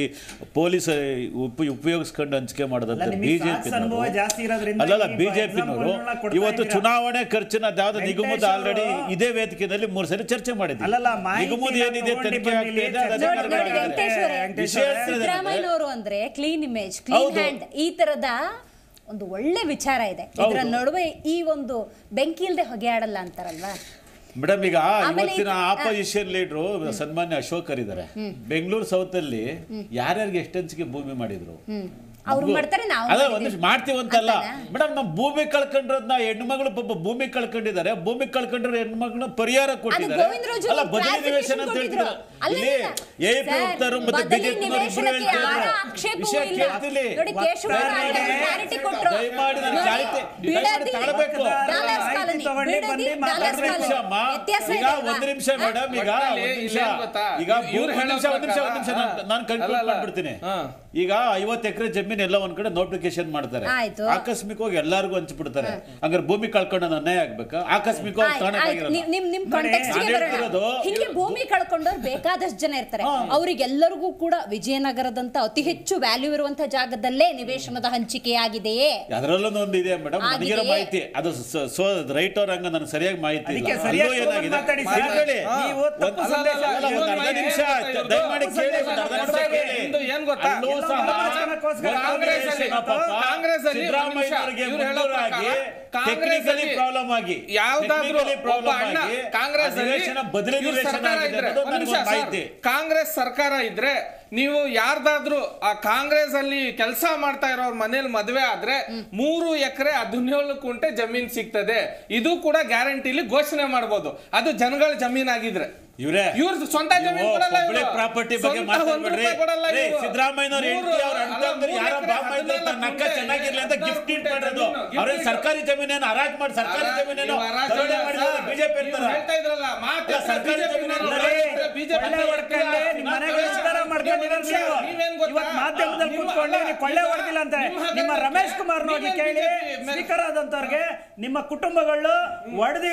ಪೊಲೀಸ್ ಉಪಯೋಗಿಸ್ಕೊಂಡು ಹಂಚಿಕೆ ಮಾಡೋದಂತ ಬಿಜೆಪಿನವರು ಇವತ್ತು ಚುನಾವಣೆ ಖರ್ಚಿನ ಯಾವ್ದು ನಿಗಮದ ಆಲ್ರೆಡಿ ಇದೇ ವೇದಿಕೆಯಲ್ಲಿ 3 ಸರಿ ಚರ್ಚೆ ಮಾಡಿದ್ವಿ. ನಿಗಮದ ಏನಿದೆ ತನಿಖೆ ಸಿದ್ದರಾಮಯ್ಯನವರು ಅಂದ್ರೆ ಕ್ಲೀನ್ ಇಮೇಜ್, ಕ್ಲೀನ್ ಹ್ಯಾಂಡ್, ಈ ತರದ ಒಂದು ಒಳ್ಳೆ ವಿಚಾರ ಇದೆ. ಇದರ ನಡುವೆ ಈ ಒಂದು ಬೆಂಕಿ ಇಲ್ಲದೆ ಹೊಗೆ ಆಡಲ್ಲ ಅಂತಾರಲ್ವಾ, ಮೇಡಮ್ ಈಗ ಇವತ್ತಿನ ಆಪೋಸಿಷನ್ ಲೀಡರು ಸನ್ಮಾನ್ಯ ಅಶೋಕರ್ ಇದ್ದಾರೆ. ಬೆಂಗಳೂರು ಸೌತ್ ಅಲ್ಲಿ ಯಾರ್ಯಾರಿಗೆ ಎಷ್ಟು ಹಂಚಿಕೆ ಭೂಮಿ ಮಾಡಿದ್ರು? ಅವ್ರು ಮಾಡ್ತಾರೆ, ನಾವು ಅದೇ ಒಂದಿಷ್ಟು ಮಾಡ್ತೀವಿ ಅಂತಲ್ಲ ಮೇಡಮ್. ನಮ್ಮ ಭೂಮಿ ಕಳ್ಕೊಂಡ್ರದ್ನ ಹೆಣ್ಮಗಳು ಪಾಪ ಭೂಮಿ ಕಳ್ಕೊಂಡಿದ್ದಾರೆ. ಭೂಮಿ ಕಳ್ಕೊಂಡ್ರೆ ಹೆಣ್ಮಕ್ಳನ್ನ ಪರಿಹಾರ ಕೊಟ್ಟಿದ್ದಾರೆ. ಅಲ್ಲ ಬದಲಿ ನಿವೇಶನ ಅಂತ ಹೇಳ್ತಿದ್ರು. ಇಲ್ಲಿ ಎಪಿ ಹೋಗ್ತಾರು ಮತ್ತೆ ಬಿಜೆಪಿ ವಿಷಯ ಕೇಳ್ತಿಲಿ. ದಯಮಾಡಿ ನಾನು ತಗೊಳ್ಬೇಕು. ಈಗ ಒಂದು ನಿಮಿಷ ಮೇಡಮ್, ಈಗ ಒಂದು ನಿಮಿಷ ನಾನು ಕನ್ಕ್ಲೂಡ್ ಮಾಡ್ಬಿಡ್ತೀನಿ. ಈಗ 50 ಎಕರೆ ಜಮೀನ್ ಎಲ್ಲ ಒಂದ್ ಕಡೆ ನೋಟಿಫಿಕೇಶನ್ ಮಾಡ್ತಾರೆ, ಆಕಸ್ಮಿಕವಾಗಿ ಎಲ್ಲಾರ್ಗು ಹಂಚ್ಬಿಡ್ತಾರೆ. ಹಂಗಾರೆ ಭೂಮಿ ಕಳ್ಕೊಂಡು ಅನ್ಯಾಯ ಆಗ್ಬೇಕಾ? ಆಕಸ್ಮಿಕವಾಗಿ ಹಿಂಗೆ ಭೂಮಿ ಕಳ್ಕೊಂಡವ್ರು ಬೇಕಾದಷ್ಟು ಜನ ಇರ್ತಾರೆ. ಅವರಿಗೆಲ್ಲರಿಗೂ ಕೂಡ ವಿಜಯನಗರದಂತ ಅತಿ ಹೆಚ್ಚು ವ್ಯಾಲ್ಯೂ ಇರುವಂತಹ ಜಾಗದಲ್ಲೇ ನಿವೇಶನದ ಹಂಚಿಕೆಯಾಗಿದೆಯೇ? ಅದರಲ್ಲೊಂದು ಒಂದು ಇದೆ ಮೇಡಮ್, ನನಗಿರೋ ಮಾಹಿತಿ ಅದು ರೈಟ್ ಅವ್ರ ಹಂಗ ನನಗೆ ಸರಿಯಾಗಿ ಮಾಹಿತಿ ಇಲ್ಲ. ನಿಮಿಷ ದಯಮಾಡಿ ಕೇಳಿ, ಏನ್ ಗೊತ್ತಾ, ಟೆಕ್ನಿಕಲಿ ಪ್ರಾಬ್ಲಮ್ ಆಗಿ ಯಾವ್ದಾದ್ರು ಕಾಂಗ್ರೆಸ್ ಸರ್ಕಾರ ಇದ್ರೆ ನೀವು ಯಾರ್ದಾದ್ರೂ ಆ ಕಾಂಗ್ರೆಸ್ ಅಲ್ಲಿ ಕೆಲಸ ಮಾಡ್ತಾ ಇರೋರ್ ಮನೇಲಿ ಮದ್ವೆ ಆದ್ರೆ 3 ಎಕರೆ 17 ಕುಂಟೆ ಜಮೀನ್ ಸಿಗ್ತದೆ. ಇದು ಕೂಡ ಗ್ಯಾರಂಟಿಲಿ ಘೋಷಣೆ ಮಾಡಬಹುದು. ಅದು ಜನಗಳ ಜಮೀನಾಗಿದ್ರೆ ಇವ್ರ ಸ್ವಂತ ಜಮೀನು ಕೊಡಲ್ಲ. ಪ್ರಾಪರ್ಟಿ ಬಗ್ಗೆ ಮಾತಾಡ್ಬೇಡ್ರಿ. ಸಿದ್ದರಾಮಯ್ಯನವ್ರ ಹೆಂಡತಿ ಅವ್ರ ಅಣ್ಣ ಯಾರೋ ಬಾಂಬ್ ನಕ್ಕ ಚೆನ್ನಾಗಿರ್ಲಿ ಅಂತ ಗಿಫ್ಟ್ ಇಟ್ ಮಾಡೋದು. ಅವ್ರೇನ್ ಸರ್ಕಾರಿ ಜಮೀನೇನು ಹರಾಜ್ ಮಾಡಿ ಸರ್ಕಾರಿ ಜಮೀನೇನು ಬಿಜೆಪಿ ಹೇಳ್ತಾ ಇದ್ರಲ್ಲ ಮಾತ್ರ ಸರ್ಕಾರಿ ಜಮೀನೇನು ಮಾಧ್ಯಮದಲ್ಲಿ ಕೂತ್ಕೊಂಡು ಕೊಳ್ಳೆ ಹೊಡೆದಿಲ್ಲ ಅಂತ ನಿಮ್ಮ ರಮೇಶ್ ಕುಮಾರ್ ನೋಡಿ ಕೇಳಿ. ಸ್ಪೀಕರ್ ಆದಂತವ್ರಿಗೆ ನಿಮ್ಮ ಕುಟುಂಬಗಳು ಒಡೆದಿ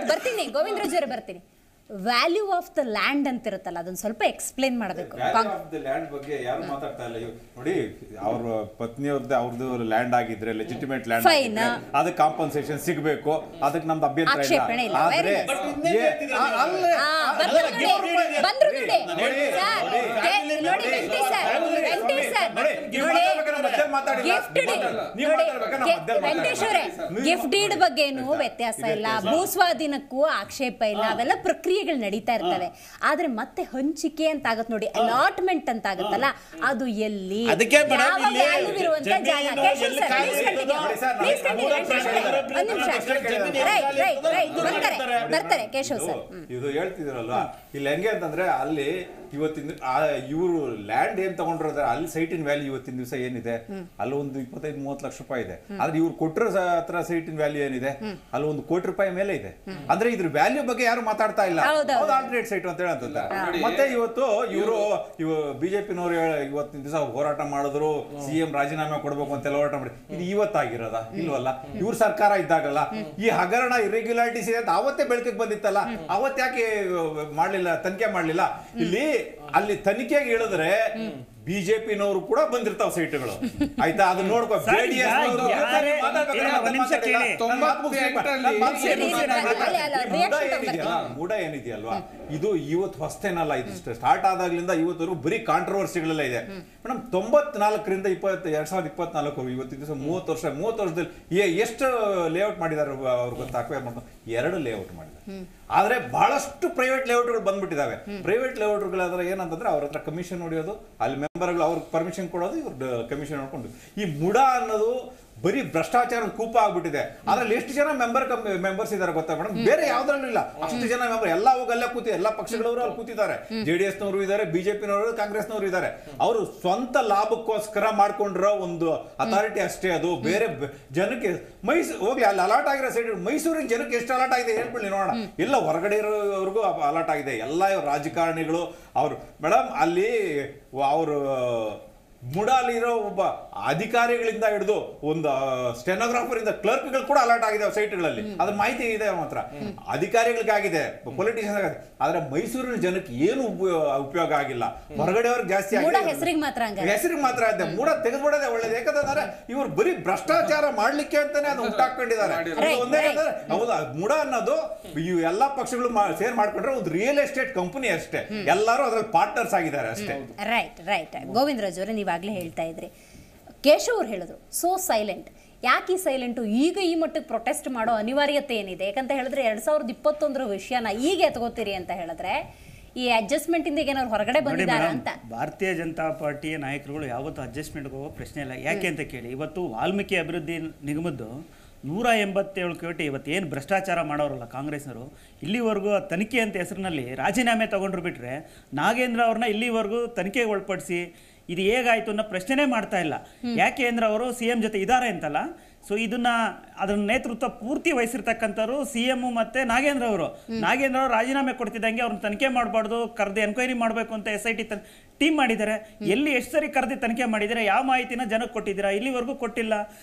ಬರ್ತೀನಿ ಗೋವಿಂದರಾಜ್ ಬರ್ತೀನಿ. ವ್ಯಾಲ್ಯೂ ಆಫ್ ದ ಲ್ಯಾಂಡ್ ಅಂತ ಇರುತ್ತಲ್ಲ, ಅದನ್ನ ಸ್ವಲ್ಪ ಎಕ್ಸ್ಪ್ಲೇನ್ ಮಾಡಬೇಕು. ಲ್ಯಾಂಡ್ ಬಗ್ಗೆ ಯಾರು ಮಾತಾಡ್ತಾ ಇಲ್ಲ. ನೋಡಿ, ಅವ್ರ ಅವ್ರದ್ದು ಲ್ಯಾಂಡ್ ಆಗಿದ್ರೆ ಲೆಜಿಟಿಮೇಟ್ ಲ್ಯಾಂಡ್, ಅದಕ್ಕೆ ಕಾಂಪನ್ಸೇಷನ್ ಸಿಗಬೇಕು, ಅದಕ್ಕೆ ನಮ್ದು ಅಭ್ಯಂತರ ಇಲ್ಲ. ಆದ್ರೆ ಗಿಫ್ಟ್ ಡೀಡ್ ಬಗ್ಗೆನೂ ವ್ಯತ್ಯಾಸ ಇಲ್ಲ, ಭೂಸ್ವಾಧೀನಕ್ಕೂ ಆಕ್ಷೇಪ ಇಲ್ಲ, ಅವೆಲ್ಲ ಪ್ರಕ್ರಿಯೆಗಳು ನಡೀತಾ ಇರ್ತವೆ. ಆದ್ರೆ ಮತ್ತೆ ಹಂಚಿಕೆ ಅಂತ ಆಗತ್ ನೋಡಿ, ಅಲಾಟ್ಮೆಂಟ್ ಅಂತ ಆಗತ್ತಲ್ಲ, ಅದು ಎಲ್ಲಿ ಇರುವಂತ ಜಾಗ. ಬರ್ತಾರೆ ಕೇಶವ್ ಸರ್. ಇದು ಹೇಳ್ತಿದ್ರಲ್ವಾ, ಇಲ್ಲಿ ಹೆಂಗೆ ಅಂತಂದ್ರೆ ಅಲ್ಲಿ ಇವತ್ತಿನ ಇವರು ಲ್ಯಾಂಡ್ ಏನ್ ತಗೊಂಡ್ರೆ ಅಲ್ಲಿ ಸೈಟಿನ ವ್ಯಾಲ್ಯೂ ಇವತ್ತಿನ ದಿವಸ ಏನಿದೆ, ಅಲ್ಲಿ ಒಂದು 25-30 ಲಕ್ಷ ರೂಪಾಯಿ ಇದೆ. ಆದ್ರೆ ಇವ್ರು ಕೊಟ್ಟರ ಹತ್ರ ಸೈಟಿನ ವ್ಯಾಲ್ಯೂ ಏನಿದೆ, ಅಲ್ಲಿ ಒಂದು ಕೋಟಿ ರೂಪಾಯಿ ಮೇಲೆ ಇದೆ. ಅಂದ್ರೆ ಇದ್ರ ವ್ಯಾಲ್ಯೂ ಬಗ್ಗೆ ಯಾರು ಮಾತಾಡ್ತಾ ಇಲ್ಲ. ಆಲ್ಟರ್ನೇಟ್ ಸೈಟ್ ಅಂತ ಹೇಳಂತಾರೆ. ಮತ್ತೆ ಇವತ್ತು ಬಿಜೆಪಿನವರು ಇವತ್ತಿನ ದಿವಸ ಹೋರಾಟ ಮಾಡಿದ್ರು, ಸಿಎಂ ರಾಜೀನಾಮೆ ಕೊಡ್ಬೇಕು ಅಂತೆಲ್ಲ ಹೋರಾಟ ಮಾಡಿ. ಇದು ಇವತ್ತಾಗಿರೋದ ಇಲ್ವಲ್ಲ, ಇವ್ರ ಸರ್ಕಾರ ಇದ್ದಾಗಲ್ಲ ಈ ಹಗರಣ ಇರೆಗ್ಯುಲಾರಿಟೀಸ್ ಇದೆ ಅಂತ ಅವತ್ತೇ ಬೆಳಕಿಗೆ ಬಂದಿತ್ತಲ್ಲ. ಅವತ್ತು ಯಾಕೆ ಮಾಡ್ಲಿಲ್ಲ, ತನಿಖೆ ಮಾಡ್ಲಿಲ್ಲ? ಇಲ್ಲಿ ಅಲ್ಲಿ ತನಿಖೆಗೆ ಹೇಳಿದ್ರೆ ಬಿಜೆಪಿನವರು ಕೂಡ ಬಂದಿರ್ತಾವ ಸೈಟ್ಗಳು, ಆಯ್ತಾ? ಅದನ್ನ ನೋಡ್ಕೋ. ಮೂಡ ಏನಿದೆಯಲ್ವಾ, ಇದು ಇವತ್ತು ಹೊಸ್ತೇನಲ್ಲ, ಇದು ಸ್ಟಾರ್ಟ್ ಆದಾಗ್ಲಿಂದ ಇವತ್ತವರೆಗೂ ಬರೀ ಕಾಂಟ್ರವರ್ಸಿಗಳೆಲ್ಲ ಇದೆ ಮೇಡಮ್. 94ರಿಂದ 2024 ಇವತ್ತಿನ ದಿವಸ 30 ವರ್ಷದಲ್ಲಿ ಎಷ್ಟು ಲೇಔಟ್ ಮಾಡಿದ್ದಾರೆ ಅವ್ರು ಗೊತ್ತಾ? ಅಕ್ವೈರ್ ಮಾಡ್ಕೊಂಡು 2 ಲೇಔಟ್ ಮಾಡಿದ್ದಾರೆ. ಆದ್ರೆ ಬಹಳಷ್ಟು ಪ್ರೈವೇಟ್ ಲೇಔಟ್ಗಳು ಬಂದ್ಬಿಟ್ಟಿದಾವೆ. ಪ್ರೈವೇಟ್ ಲೇಔಟ್ಗಳಾದ್ರೆ ಏನಂತಂದ್ರೆ ಅವ್ರ ಹತ್ರ ಕಮಿಷನ್ ಹೊಡೆಯೋದು, ಅಲ್ಲಿ ಮೆಂಬರ್ಗಳು ಅವ್ರಿಗೆ ಪರ್ಮಿಷನ್ ಕೊಡೋದು, ಇವ್ರು ಕಮಿಷನ್ ನೋಡ್ಕೊಂಡು. ಈ ಮುಡ ಅನ್ನೋದು ಬರೀ ಭ್ರಷ್ಟಾಚಾರದ ಕೂಪ ಆಗ್ಬಿಟ್ಟಿದೆ. ಅದ್ರಲ್ಲಿ ಎಷ್ಟು ಜನ ಮೆಂಬರ್ಸ್ ಇದಾರೆ ಗೊತ್ತಾ ಮೇಡಮ್? ಬೇರೆ ಯಾವ್ದ್ರಲ್ಲೂ ಇಲ್ಲ. ಅಷ್ಟು ಜನ ಮೆಂಬರ್ ಎಲ್ಲ ಹೋಗಲ್ಲೇ ಕೂತಿ, ಎಲ್ಲ ಪಕ್ಷಗಳವರು ಅಲ್ಲಿ ಕೂತಿದ್ದಾರೆ. JDS ನವರು ಇದ್ದಾರೆ, ಬಿಜೆಪಿನವರು, ಕಾಂಗ್ರೆಸ್ನವರು ಇದ್ದಾರೆ. ಅವರು ಸ್ವಂತ ಲಾಭಕ್ಕೋಸ್ಕರ ಮಾಡ್ಕೊಂಡಿರೋ ಒಂದು ಅಥಾರಿಟಿ ಅಷ್ಟೇ ಅದು. ಬೇರೆ ಜನಕ್ಕೆ ಹೋಗ್ಲಿ, ಅಲ್ಲಿ ಅಲಾಟ್ ಆಗಿರೋ ಸೈಡ್ ಮೈಸೂರಿನ ಜನಕ್ಕೆ ಎಷ್ಟು ಅಲಾಟ್ ಆಗಿದೆ ಹೇಳ್ಬಿಡಿ ನೋಡೋಣ. ಎಲ್ಲ ಹೊರಗಡೆ ಇರೋವರೆಗೂ ಅಲಾಟ್ ಆಗಿದೆ. ಎಲ್ಲ ರಾಜಕಾರಣಿಗಳು ಅವರು ಮೇಡಮ್ ಅಲ್ಲಿ ಅವರು ಮುಡಾಲಿರೋ ಒಬ್ಬ ಅಧಿಕಾರಿಗಳಿಂದ ಹಿಡಿದು ಒಂದು ಸ್ಟೆನೋಗ್ರಾಫರ್ ಇಂದ ಕ್ಲರ್ಕ್ಗಳು ಕೂಡ ಅಲರ್ಟ್ ಆಗಿದಾವೆ ಸೈಟ್ಗಳಲ್ಲಿ. ಅದ್ರ ಮಾಹಿತಿ ಇದೆ ಮಾತ್ರ, ಅಧಿಕಾರಿಗಳಿಗಾಗಿದೆ, ಪೊಲಿಟಿಷಿಯನ್ಸ್ ಆಗಿದೆ. ಆದ್ರೆ ಮೈಸೂರಿನ ಜನಕ್ಕೆ ಏನು ಉಪಯೋಗ ಆಗಿಲ್ಲ. ಹೊರಗಡೆಯವ್ರಿಗೆ ಜಾಸ್ತಿ ಹೆಸರಿಗೆ ಮಾತ್ರ ಇದೆ. ಮೂಡ ತೆಗೆದ್ಬಿಡೋದೇ ಒಳ್ಳೇದು. ಯಾಕಂದ್ರೆ ಇವ್ರು ಬರೀ ಭ್ರಷ್ಟಾಚಾರ ಮಾಡ್ಲಿಕ್ಕೆ ಅಂತಾನೆ ಅದು ಉಂಟಾಕೊಂಡಿದ್ದಾರೆ. ಒಂದೇ ಹೌದು, ಮೂಡ ಅನ್ನೋದು ಇವು ಎಲ್ಲಾ ಪಕ್ಷಗಳು ಸೇರ್ ಮಾಡ್ಕೊಂಡ್ರೆ ಒಂದು ರಿಯಲ್ ಎಸ್ಟೇಟ್ ಕಂಪನಿ ಅಷ್ಟೇ. ಎಲ್ಲರೂ ಅದ್ರಲ್ಲಿ ಪಾರ್ಟ್ನರ್ಸ್ ಆಗಿದ್ದಾರೆ ಅಷ್ಟೇ. ರೈಟ್ ಗೋವಿಂದರಾಜ್ ಅವರೇ, ನೀವಾಗಲೇ ಹೇಳ್ತಾ ಇದ್ರಿ, ಕೇಶವ್ ಅವ್ರು ಹೇಳಿದ್ರು ಸೋ ಸೈಲೆಂಟ್. ಯಾಕೆ ಈ ಸೈಲೆಂಟು? ಈಗ ಈ ಮಟ್ಟಕ್ಕೆ ಪ್ರೊಟೆಸ್ಟ್ ಮಾಡೋ ಅನಿವಾರ್ಯತೆ ಏನಿದೆ? ಯಾಕಂತ ಹೇಳಿದ್ರೆ 2021 ವಿಷಯನ ಈಗ ಎತ್ಕೋತೀರಿ ಅಂತ ಹೇಳಿದ್ರೆ ಈ ಅಡ್ಜಸ್ಟ್ಮೆಂಟ್ ಇಂದ ಏನಾದ್ರು ಹೊರಗಡೆ ಬಂದಿದ್ದಾರೆ ಅಂತ. ಭಾರತೀಯ ಜನತಾ ಪಾರ್ಟಿಯ ನಾಯಕರುಗಳು ಯಾವತ್ತೂ ಅಡ್ಜಸ್ಟ್ಮೆಂಟ್ಗೆ ಹೋಗೋ ಪ್ರಶ್ನೆ ಇಲ್ಲ. ಯಾಕೆ ಅಂತ ಕೇಳಿ, ಇವತ್ತು ವಾಲ್ಮೀಕಿ ಅಭಿವೃದ್ಧಿ ನಿಗಮದ್ದು 187 ಕೋಟಿ ಇವತ್ತೇನು ಭ್ರಷ್ಟಾಚಾರ ಮಾಡೋರಲ್ಲ ಕಾಂಗ್ರೆಸ್ನವರು, ಇಲ್ಲಿವರೆಗೂ ತನಿಖೆ ಅಂತ ಹೆಸರಿನಲ್ಲಿ ರಾಜೀನಾಮೆ ತಗೊಂಡ್ರು ಬಿಟ್ರೆ ನಾಗೇಂದ್ರ ಅವ್ರನ್ನ ಇಲ್ಲಿವರೆಗೂ ತನಿಖೆಗೆ ಒಳಪಡಿಸಿ ಇದು ಹೇಗಾಯ್ತು ಅನ್ನೋ ಪ್ರಶ್ನೆನೇ ಮಾಡ್ತಾ ಇಲ್ಲ. ಯಾಕೆ ಅಂದ್ರೆ ಅವರು CM ಜೊತೆ ಇದ್ದಾರೆ ಅಂತಲ್ಲ. ಸೊ ಅದನ್ನ ನೇತೃತ್ವ ಪೂರ್ತಿ ವಹಿಸಿರ್ತಕ್ಕಂಥವ್ರು CM ಮತ್ತೆ ನಾಗೇಂದ್ರ ಅವರು. ನಾಗೇಂದ್ರ ಅವರು ರಾಜೀನಾಮೆ ಕೊಡ್ತಿದ್ದಂಗೆ ಅವ್ರನ್ನ ತನಿಖೆ ಮಾಡಬಾರ್ದು, ಕರೆದು ಎನ್ಕ್ವೈರಿ ಮಾಡಬೇಕು ಅಂತ SIT ಟೀಮ್ ಮಾಡಿದ್ದಾರೆ. ಎಲ್ಲಿ ಎಷ್ಟು ಸರಿ ಕರೆದು ತನಿಖೆ ಮಾಡಿದ್ದಾರೆ, ಯಾವ ಮಾಹಿತಿನ ಜನಕ್ಕೆ ಕೊಟ್ಟಿದ್ದೀರಾ? ಇಲ್ಲಿವರೆಗೂ ಕೊಟ್ಟಿಲ್ಲ.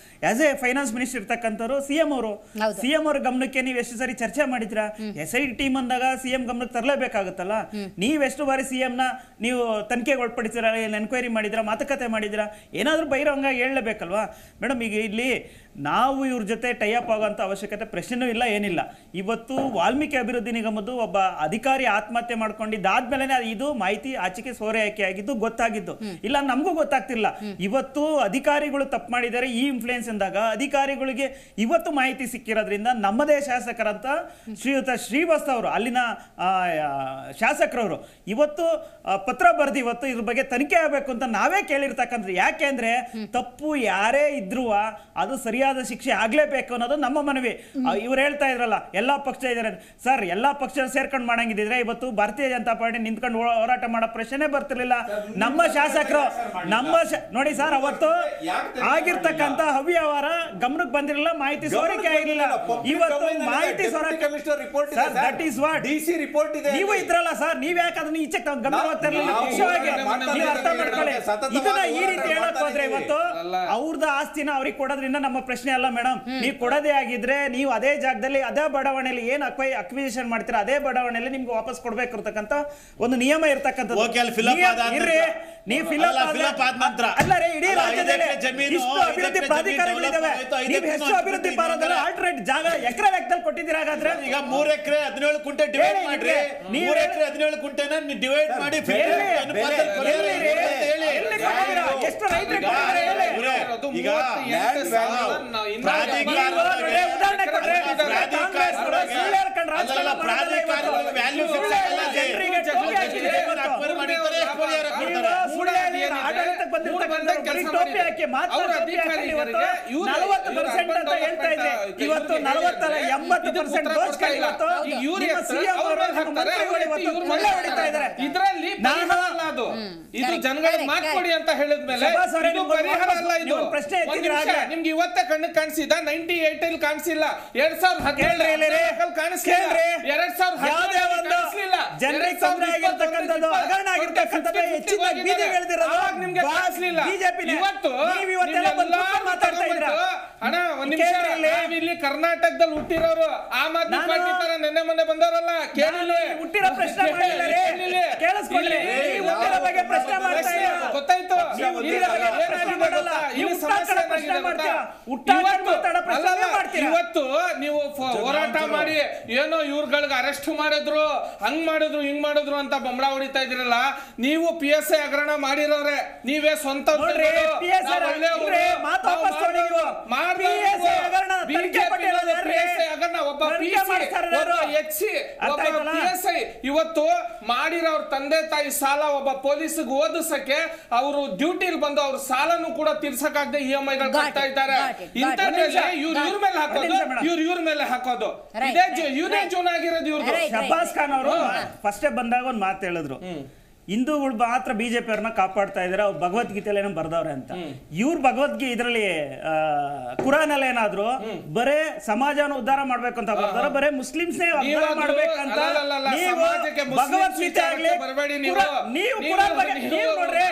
ಆಸ್ ಎ ಫೈನಾನ್ಸ್ ಮಿನಿಸ್ಟರ್ ಇರ್ತಕ್ಕಂಥವ್ರು CM ಅವರು, CM ಅವ್ರ ಗಮನಕ್ಕೆ ನೀವು ಎಷ್ಟು ಸರಿ ಚರ್ಚೆ ಮಾಡಿದ್ದೀರಾ? SIT ಟೀಮ್ ಅಂದಾಗ CM ಗಮನಕ್ಕೆ ತರಲೇಬೇಕಾಗುತ್ತಲ್ಲ. ನೀವೆಷ್ಟು ಬಾರಿ CM ನ ನೀವು ತನಿಖೆಗೆ ಒಳಪಡಿಸಿರ, ಎನ್ಕ್ವೈರಿ ಮಾಡಿದಿರಾ, ಮಾತುಕತೆ ಮಾಡಿದಿರಾ? ಏನಾದರೂ ಬಹಿರಂಗ ಹೇಳಲೇಬೇಕಲ್ವಾ ಮೇಡಮ್? ಈಗ ಇಲ್ಲಿ ನಾವು ಇವ್ರ ಜೊತೆ ಟೈಅಪ್ ಆಗೋಂಥ ಅವಶ್ಯಕತೆ ಪ್ರಶ್ನೆನೂ ಇಲ್ಲ, ಏನಿಲ್ಲ. ಇವತ್ತು ವಾಲ್ಮೀಕಿ ಅಭಿವೃದ್ಧಿ ನಿಗಮದ್ದು ಒಬ್ಬ ಅಧಿಕಾರಿ ಆತ್ಮಹತ್ಯೆ ಮಾಡ್ಕೊಂಡಿದ್ದಾದ್ಮೇಲೆ ಇದು ಮಾಹಿತಿ ಆಚೆಗೆ ಸೋರೆ ಆಯ್ಕೆ ಆಗಿದ್ದು ಗೊತ್ತಾಗಿದ್ದು. ಇಲ್ಲ ನಮಗೂ ಗೊತ್ತಾಗ್ತಿಲ್ಲ. ಇವತ್ತು ಅಧಿಕಾರಿಗಳು ತಪ್ಪು ಮಾಡಿದ್ದಾರೆ, ಈ ಇನ್ಫ್ಲೂಯೆನ್ಸ್ ಎಂದಾಗ ಅಧಿಕಾರಿಗಳಿಗೆ ಇವತ್ತು ಮಾಹಿತಿ ಸಿಕ್ಕಿರೋದ್ರಿಂದ ನಮ್ಮದೇ ಶಾಸಕರಂತ ಶ್ರೀಯುತ ಶ್ರೀವಾಸ್ತವ್ ಅವರು, ಅಲ್ಲಿನ ಶಾಸಕರವರು ಇವತ್ತು ಪತ್ರ ಬರೆದು ಇವತ್ತು ಇದ್ರ ಬಗ್ಗೆ ತನಿಖೆ ಆಗಬೇಕು ಅಂತ ನಾವೇ ಕೇಳಿರ್ತಕ್ಕಂಥದ್ದು. ಯಾಕೆ ಅಂದ್ರೆ ತಪ್ಪು ಯಾರೇ ಇದ್ರೂ ಅದು ಸರಿಯಾದ ಶಿಕ್ಷೆ ಆಗ್ಲೇಬೇಕು ಅನ್ನೋದು ನಮ್ಮ ಮನವಿ. ಇವ್ರು ಹೇಳ್ತಾ ಇದ್ರಲ್ಲ ಎಲ್ಲಾ ಪಕ್ಷ ಇದಾರೆ ಸರ್, ಎಲ್ಲಾ ಪಕ್ಷ ಸೇರ್ಕೊಂಡು ಮಾಡಂಗಿದ್ರೆ ಇವತ್ತು ಭಾರತೀಯ ಜನತಾ ಪಾರ್ಟಿ ನಿಂತ್ಕೊಂಡು ಹೋರಾಟ ಮಾಡೋ ಪ್ರಶ್ನೆ ಬರ್ತಿರ್ಲಿಲ್ಲ. ನಮ್ಮ ಶಾಸಕರು ನೋಡಿ ಸರ್, ಅವತ್ತು ಆಗಿರ್ತಕ್ಕಂಥ ಅವ್ಯವಹಾರ ಗಮನಕ್ಕೆ ಬಂದಿರಲಿಲ್ಲ, ಮಾಹಿತಿ ಸೋರಿಕೆ ಆಗಿರಲಿಲ್ಲ. ಇವತ್ತು ಮಾಹಿತಿ ನೀವು ಇದ್ರಲ್ಲ ಸರ್, ನೀವ್ ಯಾಕೆ ಅದನ್ನ ಈಚೆ ಗಮನ ಹೋಗ್ತಿರ್ಲಿಲ್ಲ? ಪಕ್ಷವಾಗಿ ನೀವು ಅರ್ಥ ಮಾಡ್ಕೊಳ್ಳಿ. ಇದನ್ನ ಈ ರೀತಿ ಹೇಳಕ್ ಹೋದ್ರೆ ಇವತ್ತು ಅವ್ರದ ಆಸ್ತಿನ ಅವ್ರಿಗೆ ಕೊಡೋದ್ರಿಂದ ನಮ್ಮ ಪ್ರಶ್ನೆ ಅಲ್ಲ ಮೇಡಮ್. ನೀವು ಕೊಡೋದೇ ಆಗಿದ್ರೆ ನೀವು ಅದೇ ಜಾಗದಲ್ಲಿ ಅದೇ ಬಡಾವಣೆಯಲ್ಲಿ ಏನ್ ಅಕ್ವಿಸಿಷನ್ ಮಾಡ್ತೀರಾ ಅದೇ ಬಡಾವಣೆಯಲ್ಲಿ ನಿಮ್ಗೆ ವಾಪಸ್ ಕೊಡ್ಬೇಕಿರ್ತಕ್ಕಂಥ ಒಂದು ನಿಯಮ ಇರ್ತಕ್ಕಂಥದ್ದು. ನೀವು ಫಿಲಪ್ ಆದ ನಂತರ ಅಲ್ಲ ರೀ, ಇಡೀ ರಾಜ್ಯದಲ್ಲಿ ಇಷ್ಟು ಅಭಿವೃದ್ಧಿ ಪ್ರಾಧಿಕಾರಗಳಿದಾವೆ, ನೀವು ಎಷ್ಟು ಅಭಿವೃದ್ಧಿ ಆಲ್ಟರ್ನೇಟ್ ಜಾಗ ಎಕರೆ ಲೆಕ್ಕದಲ್ಲಿ ಕೊಟ್ಟಿದ್ದೀರಾ? ಹಾಗಾದ್ರೆ ಈಗ 3 ಎಕರೆ 17 ಕುಂಟೆ ಡಿವೈಡ್ ಮಾಡ್ರಿ, 3 ಎಕರೆ 17 ಕುಂಟೆನ ಡಿವೈಡ್ ಮಾಡಿ ಎಷ್ಟು ರೈತರಿಗೆ ಈಗ ಇದು ಜನಗಳಿಗೆ ಮಾತ್ಕೊಡಿ ಅಂತ ಹೇಳಿದ್ಮೇಲೆ ಪರಿಹಾರ ಅಲ್ಲ ಇದು. ನಿಮ್ಗೆ ಇವತ್ತೇ ಕಣ್ಣು ಕಾಣಿಸಿದ 98 ಅಲ್ಲಿ ಕಾಣಿಸಿಲ್ಲ, 2017 ಕಾಣಿಸ್ಲಿಲ್ಲ, 2017 ಜನರಿಗೆ ತೊಂದರೆ ಆಗಿರ್ತಕ್ಕಂಥದ್ದು ಹಗರಣ ಆಗಿರ್ತಕ್ಕಂಥದ್ದು ಹೆಚ್ಚಿನ ಬೀದಿಗಳಿದಿರೋದು ನಿಮ್ಗೆ ಕಾಣಿಸ್ಲಿಲ್ಲ. ಇವತ್ತು ನೀವೆಲ್ಲ ಬಂದು ಮಾತಾಡ್ತಾ ಇದ್ದೀರಾ? ಅಣ್ಣ ಒಂದ್ ನಿಮಿಷ, ಇಲ್ಲಿ ಕರ್ನಾಟಕದಲ್ಲಿ ಹುಟ್ಟಿರೋರು ಆಮ್ ಆದ್ಮಿ ಪಾರ್ಟಿ ತರ ನೆನ್ನೆ ಮೊನ್ನೆ ಬಂದವರಲ್ಲ, ಕೇಳಿಲ್ಲ. ಹುಟ್ಟಿರೋ ಪ್ರಶ್ನೆ ಮಾಡಿಲ್ಲ, ಕೇಳಿಸ್ಕೊಳ್ಳಿ. ಹುಟ್ಟಿರೋ ಬಗ್ಗೆ ಪ್ರಶ್ನೆ ಮಾಡ್ತಾ ಇಲ್ಲ, ಗೊತ್ತಾಯ್ತು. ಇವತ್ತು ನೀವು ಹೋರಾಟ ಮಾಡಿ ಏನೋ ಇವ್ರಗಳಿಗೆ ಅರೆಸ್ಟ್ ಮಾಡಿದ್ರು, ಹಂಗ್ ಮಾಡಿದ್ರು ಹಿಂಗ್ ಮಾಡಿದ್ರು ಅಂತ ಬೊಂಬಳ ಹೊಡಿತಾ ಇದ್ರಲ್ಲ. ನೀವು PSI ಹಗರಣ ಮಾಡಿರೋರೆ, ನೀವೇ ಸ್ವಂತ ಇವತ್ತು ಮಾಡಿರೋ ಅವ್ರ ತಂದೆ ತಾಯಿ ಸಾಲ ಒಬ್ಬ ಪೊಲೀಸ್ಗೆ ಓದಿಸಕ್ಕೆ ಅವರು ಡ್ಯೂಟಿಲಿ ಬಂದು ಅವ್ರ ಸಾಲನು ಕೂಡ ತೀರ್ಸಕ್ಕಾಗದೆ EMIಗಳು ಕಟ್ತಾ ಇದ್ದಾರೆ. ಇಂಥದ್ರಲ್ಲಿ ಇವ್ರ ಮೇಲೆ ಹಾಕೋದು, ಇವ್ರ ಮೇಲೆ ಹಾಕೋದು, ಇದೇ ಜೀವನ ಆಗಿರೋದು ಇವ್ರದ್ದು. ಶಬ್ಬಾಸ್ ಖಾನ್ ಅವರು ಫಸ್ಟ್ ಬಂದಾಗ ಒಂದು ಮಾತು ಹೇಳಿದ್ರು, ಹಿಂದೂಗಳು ಮಾತ್ರ ಬಿಜೆಪಿ ಅವ್ರನ್ನ ಕಾಪಾಡ್ತಾ ಇದಾರೆ, ಅವ್ರು ಭಗವದ್ಗೀತೆಯಲ್ಲಿ ಏನೋ ಬರ್ದವ್ರೆ ಅಂತ. ಇವ್ರು ಭಗವದ್ಗೀತೆ ಇದರಲ್ಲಿ ಕುರಾನ್ ಅಲ್ಲಿ ಏನಾದ್ರು ಬರೇ ಸಮಾಜನ ಉದ್ಧಾರ ಮಾಡ್ಬೇಕು ಅಂತ ಬರ್ದಾರ, ಬರೇ ಮುಸ್ಲಿಮ್ಸ್ನೇ ಉದ್ಧಾರ ಮಾಡ್ಬೇಕಂತ. ನೀವು ಭಗವದ್ಗೀತೆ ಆಗ್ಲಿ ನೀವು ಕುರಾನ್ ಬಗ್ಗೆ ನೀವು ನೋಡ್ರಿ,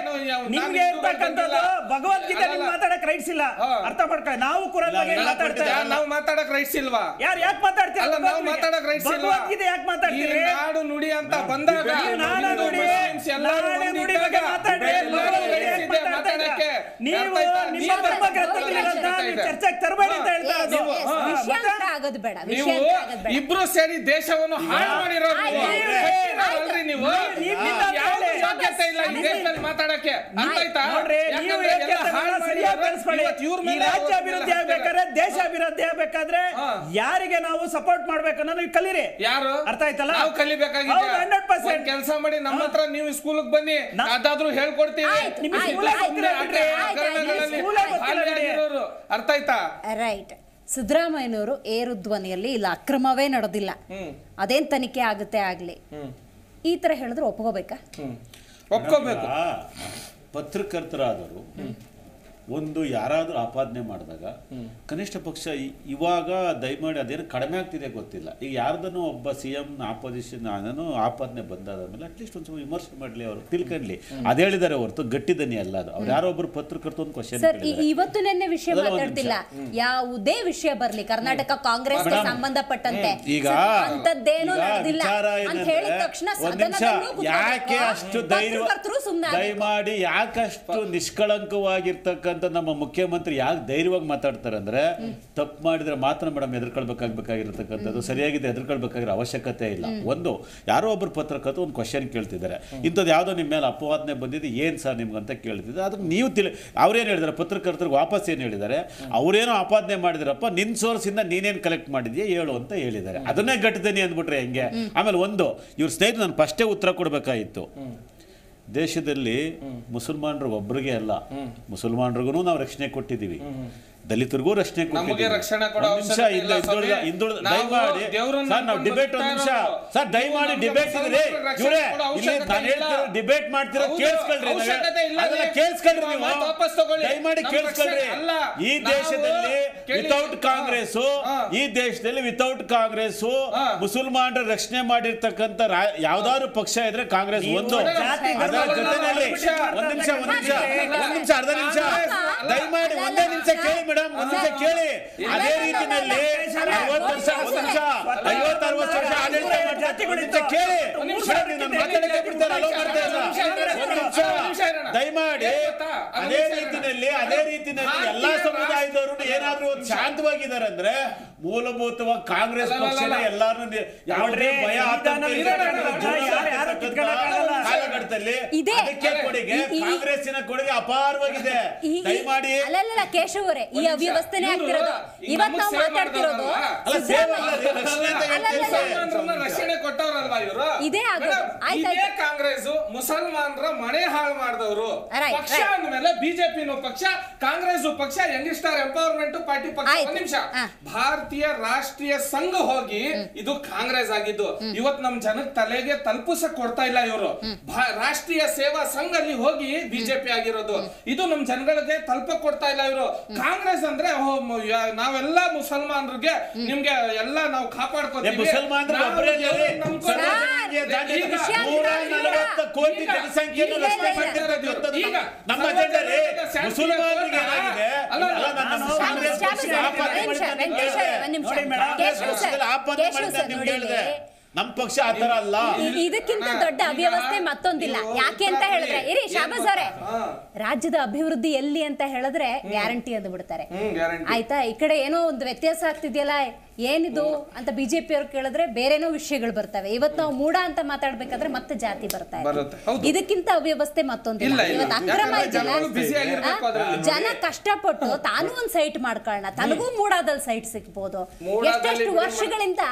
ನಿಮ್ಗೆ ಇರ್ತಕ್ಕಂಥದ್ದು ಭಗವದ್ಗೀತೆ ನಿಮ್ಗೆ ಮಾತಾಡಕ್ ರೈಟ್ಸ್ ಇಲ್ಲ, ಅರ್ಥ ಮಾಡ್ಕೊಳ್ಳಿ. ನಾವು ಕುರಾನ್ ಬಗ್ಗೆ ಮಾತಾಡ್ತಾ ನಾವು ಮಾತಾಡಕ್ ರೈಟ್ಸ್ ಇಲ್ವಾ? ಯಾಕೆ ಮಾತಾಡ್ತೀರಾ? ನಾವು ಮಾತಾಡಕ್ ರೈಟ್ಸ್ ಇಲ್ವಾ? ಭಗವದ್ಗೀತೆ ಯಾಕೆ ಮಾತಾಡ್ತೀರಿ? ನಾಡು ನುಡಿ ಅಂತ ಬಂದಾಗ ನೀವು ನಿಮ್ಮ ಧರ್ಮ ಗ್ರಂಥಗಳನ್ನ ಚರ್ಚೆಗೆ ತರಬೇಡಿ ಅಂತ ಹೇಳ್ತಾ ಇಬ್ರು ಸೇರಿ ದೇಶವನ್ನು ಹಾಳು ಮಾಡಿರೋದು ನೀವು. ಯೋಗ್ಯತೆ ಇಲ್ಲ ಈ ದೇಶದಲ್ಲಿ ಮಾತಾಡಕ್ಕೆ, ರಾಜ್ಯ ಅಭಿವೃದ್ಧಿ ಆಗ್ಬೇಕಾದ್ರೆ ದೇಶ ಅಭಿವೃದ್ಧಿ ಆಗ್ಬೇಕಾದ್ರೆ ಯಾರಿಗೆ ನಾವು ಸಪೋರ್ಟ್ ಮಾಡ್ಬೇಕು ಅನ್ನೋದು ಕಲೀರಿ. ಯಾರು ಅರ್ಥ ಆಯ್ತಲ್ಲ? ನಾವು ಕಲಿಬೇಕಾಗಿದೆ. 100% ಕೆಲಸ ಮಾಡಿ ನಮ್ಮ ಹತ್ರ ನೀವು ಸ್ಕೂಲ್ಗೆ ಬನ್ನಿ, ಅದಾದ್ರೂ ಹೇಳ್ಕೊಡ್ತೀವಿ. ಅರ್ಥ ಆಯ್ತಾ? ರೈಟ್. ಸಿದ್ದರಾಮಯ್ಯನವರು ಏರು ಧ್ವನಿಯಲ್ಲಿ ಇಲ್ಲ ಅಕ್ರಮವೇ ನಡೆದಿಲ್ಲ, ಅದೇನ್ ತನಿಖೆ ಆಗುತ್ತೆ ಆಗ್ಲಿ, ಈ ತರ ಹೇಳಿದ್ರೆ ಒಪ್ಕೋಬೇಕಾ? ಒಪ್ಕೋಬೇಕು. ಪತ್ರಕರ್ತರಾದರು ಒಂದು ಯಾರಾದರೂ ಆಪಾದನೆ ಮಾಡಿದಾಗ ಕನಿಷ್ಠ ಪಕ್ಷ ಇವಾಗ ದಯಮಾಡಿ ಅದೇನು ಕಡಿಮೆ ಆಗ್ತಿದೆ ಗೊತ್ತಿಲ್ಲ, ಈಗ ಯಾರ್ದನ್ನು ಒಬ್ಬ CM ಆಪೋಸಿಷನ್ ಆಪಾದನೆ ಬಂದಾದ ಮೇಲೆ ಅಟ್ಲೀಸ್ಟ್ ಒಂದು ವಿಮರ್ಶೆ ಮಾಡಲಿ, ಅವರು ತಿಳ್ಕೊಂಡ್ಲಿ. ಅದೇ ಹೇಳಿದ್ದಾರೆ ಹೊರತು ಗಟ್ಟಿದನಿ ಅಲ್ಲ ಅದು. ಅವ್ರು ಯಾರೋ ಒಬ್ರು ಪತ್ರಕರ್ತ ಒಂದು ಕ್ವಶನ್ ಇವತ್ತು ನೆನ್ನೆ ವಿಷಯ ಮಾತಾಡ್ತಿಲ್ಲ, ಯಾವುದೇ ವಿಷಯ ಬರ್ಲಿ ಕರ್ನಾಟಕ ಕಾಂಗ್ರೆಸ್ ಸಂಬಂಧಪಟ್ಟಂತೆ ಈಗ ಯಾಕೆ ಅಷ್ಟು ದಯಮಾಡಿ ಯಾಕಷ್ಟು ನಿಷ್ಕಳಂಕವಾಗಿರ್ತಕ್ಕ ನಮ್ಮ ಮುಖ್ಯಮಂತ್ರಿ ಯಾಕೆ ಧೈರ್ಯವಾಗಿ ಮಾತಾಡ್ತಾರೆ ಅಂದ್ರೆ, ತಪ್ಪು ಮಾಡಿದ್ರೆ ಮಾತ್ರ ಮೇಡಮ್ ಹೆದರ್ಕೊಳ್ಬೇಕಾಗಿರ್ತಕ್ಕಂಥದ್ದು, ಸರಿಯಾಗಿದೆ ಹೆದರ್ಕೊಳ್ಬೇಕಾಗಿರೋ ಅವಶ್ಯಕತೆ ಇಲ್ಲ. ಒಂದು ಯಾರೋ ಒಬ್ರು ಪತ್ರಕರ್ತರು ಒಂದು ಕ್ವಶನ್ ಕೇಳ್ತಿದ್ದಾರೆ, ಇಂಥದ್ದು ಯಾವುದೋ ನಿಮ್ಮ ಮೇಲೆ ಅಪವಾದನೆ ಬಂದಿದೆ, ಏನ್ ಸರ್ ನಿಮ್ಗೆ ಅಂತ ಕೇಳ್ತಿದ್ದಾರೆ. ಅದಕ್ಕೆ ನೀವು ಅವ್ರೇನು ಹೇಳಿದಾರೆ, ಪತ್ರಕರ್ತರಿಗೆ ವಾಪಸ್ ಏನು ಹೇಳಿದ್ದಾರೆ, ಅವ್ರೇನೋ ಆಪಾದನೆ ಮಾಡಿದ್ರಪ್ಪ, ನಿನ್ ಸೋರ್ಸ್ ಇಂದ ನೀನೇನು ಕಲೆಕ್ಟ್ ಮಾಡಿದ್ಯಾ ಹೇಳು ಅಂತ ಹೇಳಿದ್ದಾರೆ. ಅದನ್ನೇ ಗಟ್ಟಿದನಿ ಅಂದ್ಬಿಟ್ರೆ ಹೆಂಗೆ? ಆಮೇಲೆ ಒಂದು ಇವ್ರ ಸ್ನೇಹಿತರು ನಾನು ಫಸ್ಟೇ ಉತ್ತರ ಕೊಡಬೇಕಾಗಿತ್ತು. ದೇಶದಲ್ಲಿ ಮುಸಲ್ಮಾನರಿಗೆ ಒಬ್ಬರಿಗೆ ಅಲ್ಲ, ಮುಸಲ್ಮಾನರಿಗೂ ನಾವು ರಕ್ಷಣೆ ಕೊಟ್ಟಿದ್ದೀವಿ, ದಲಿತರಿಗೂ ರಕ್ಷಣೆ ಕೊಟ್ಟಿದ್ದೀವಿ. ಡಿಬೇಟ್ ಮಾಡ್ತೀರಾ? ಕೇಳಿಸ್ಕೊಳ್ರಿ, ದಯಮಾಡಿ ಕೇಳಿಸ್ಕೊಳ್ರಿ. ಈ ದೇಶದಲ್ಲಿ ವಿತೌಟ್ ಕಾಂಗ್ರೆಸ್ ಮುಸಲ್ಮಾನರ ರಕ್ಷಣೆ ಮಾಡಿರ್ತಕ್ಕಂಥ ಯಾವ್ದಾದ್ರು ಪಕ್ಷ ಇದ್ರೆ ಕಾಂಗ್ರೆಸ್ ಒಂದು. ಅದರ ಜೊತೆಯಲ್ಲಿ ಒಂದ್ ನಿಮಿಷ ಅರ್ಧ ನಿಮಿಷ ದಯಮಾಡಿ ಒಂದೇ ನಿಮಿಷ ಕೇಳಿ ಮೇಡಮ್, ಒಂದ್ ನಿಮಿಷ ಕೇಳಿ. ಅದೇ ರೀತಿಯಲ್ಲಿ 50 ವರ್ಷ 50-60 ವರ್ಷ ಆಡಳಿತ ಕೇಳಿ, ದಯಮಾಡಿ ಅದೇ ರೀತಿಯಲ್ಲಿ ಎಲ್ಲಾ ಸಮುದಾಯದವರು ಏನಾದ್ರೂ ಶಾಂತವಾಗಿದ್ದಾರೆ ಅಂದ್ರೆ ಮೂಲಭೂತವಾಗಿ ಕಾಂಗ್ರೆಸ್ ಪಕ್ಷನೇ ಎಲ್ಲಾರು ಯಾವುದೇ ಭಯ ಕಾಲಘಟ್ಟದಲ್ಲಿ ಅದಕ್ಕೆ ಕೊಡುಗೆ, ಕಾಂಗ್ರೆಸ್ಸಿನ ಕೊಡುಗೆ ಅಪಾರವಾಗಿದೆ. ದಯಮಾಡಿ ಕೇಶವರೇ, ಈ ಅವ್ಯವಸ್ಥೆನೇ ಆಗ್ತಿರೋದು. ಇವತ್ತು ನಾವು ಮಾತಾಡ್ತಿರೋದು ರಕ್ಷಣೆ ಕೊಟ್ಟವ್ರಲ್ವಾ ಇವರು? ಇದೇ ಕಾಂಗ್ರೆಸ್ ಮುಸಲ್ಮಾನರ ಮನೆ ಹಾಳು ಮಾಡಿದವರು. ಪಕ್ಷ ಅಂದ್ಮೇಲೆ ಬಿಜೆಪಿನೂ ಪಕ್ಷ, ಕಾಂಗ್ರೆಸ್ ಪಕ್ಷ, ಯಂಗ್ಸ್ಟಾರ್ ಎಂಪವರ್ಮೆಂಟ್ ಪಾರ್ಟಿ ಪಕ್ಷ. ಒಂದ್ ನಿಮಿಷ, ಭಾರತೀಯ ರಾಷ್ಟ್ರೀಯ ಸಂಘ ಹೋಗಿ ಇದು ಕಾಂಗ್ರೆಸ್ ಆಗಿದ್ದು, ಇವತ್ತು ನಮ್ ಜನಕ್ಕೆ ತಲೆಗೆ ತಲುಪಿಸಕ್ ಕೊಡ್ತಾ ಇಲ್ಲ ಇವರು. ರಾಷ್ಟ್ರೀಯ ಸೇವಾ ಸಂಘ ಅಲ್ಲಿ ಹೋಗಿ ಬಿಜೆಪಿ ಆಗಿರೋದು, ಇದು ನಮ್ ಜನಗಳಿಗೆ ತಲುಪಕ್ ಕೊಡ್ತಾ ಇಲ್ಲ ಇವರು. ಕಾಂಗ್ರೆಸ್ ಅಂದ್ರೆ ನಾವೆಲ್ಲ ಮುಸಲ್ಮಾನರಿಗೆ ನಿಮ್ಗೆ ಎಲ್ಲ ನಾವು ಕಾಪಾಡ್ಕೋತೀವಿ. ಕೋಟಿ ಜನಸಂಖ್ಯೆಯನ್ನು ರಕ್ಷಣೆ ಮಾಡ್ತಿರೋದು ನಮ್ಮ ಅಜೆಂಡಾದಲ್ಲಿ ಮುಸಲ್ಮಾನರಿಗೆ ಏನಾಗಿದೆ? ನಮ್ಮ ಪಕ್ಷ ಆತರ ಅಲ್ಲ. ಇದಕ್ಕಿಂತ ದೊಡ್ಡ ಅವ್ಯವಸ್ಥೆ ಮತ್ತೊಂದಿಲ್ಲ. ಯಾಕೆ ಅಂತ ಹೇಳಿದ್ರೆ, ಇರಿ ಶಾಬಾಜ್ ಅವರೇ, ರಾಜ್ಯದ ಅಭಿವೃದ್ಧಿ ಎಲ್ಲಿ ಅಂತ ಹೇಳಿದ್ರೆ ಗ್ಯಾರಂಟಿ ಅಂದು ಬಿಡ್ತಾರೆ. ಆಯ್ತಾ, ಈ ಕಡೆ ಏನೋ ಒಂದು ವ್ಯತ್ಯಾಸ ಆಗ್ತಿದೆಯಲ್ಲ, ಏನಿದು ಅಂತ ಬಿಜೆಪಿ ಅವ್ರು ಕೇಳಿದ್ರೆ ಬೇರೆನೋ ವಿಷಯಗಳು ಬರ್ತವೆ. ಇವತ್ತು ನಾವು ಮೂಡ ಅಂತ ಮಾತಾಡ್ಬೇಕಾದ್ರೆ ಮತ್ತೆ ಜಾತಿ ಬರ್ತಾ ಇದೆ. ಇದಕ್ಕಿಂತ ಅವ್ಯವಸ್ಥೆ ಮತ್ತೊಂದಿಲ್ಲ. ಇವತ್ತು ಅಕ್ರಮ ಜನ ಕಷ್ಟಪಟ್ಟು ತಾನು ಒಂದ್ ಸೈಟ್ ಮಾಡ್ಕೊಳ್ಳೋಣ, ತನಗೂ ಮೂಡಾದಲ್ಲಿ ಸೈಟ್ ಸಿಗ್ಬೋದು. ಎಷ್ಟೆಷ್ಟು ವರ್ಷಗಳಿಂದ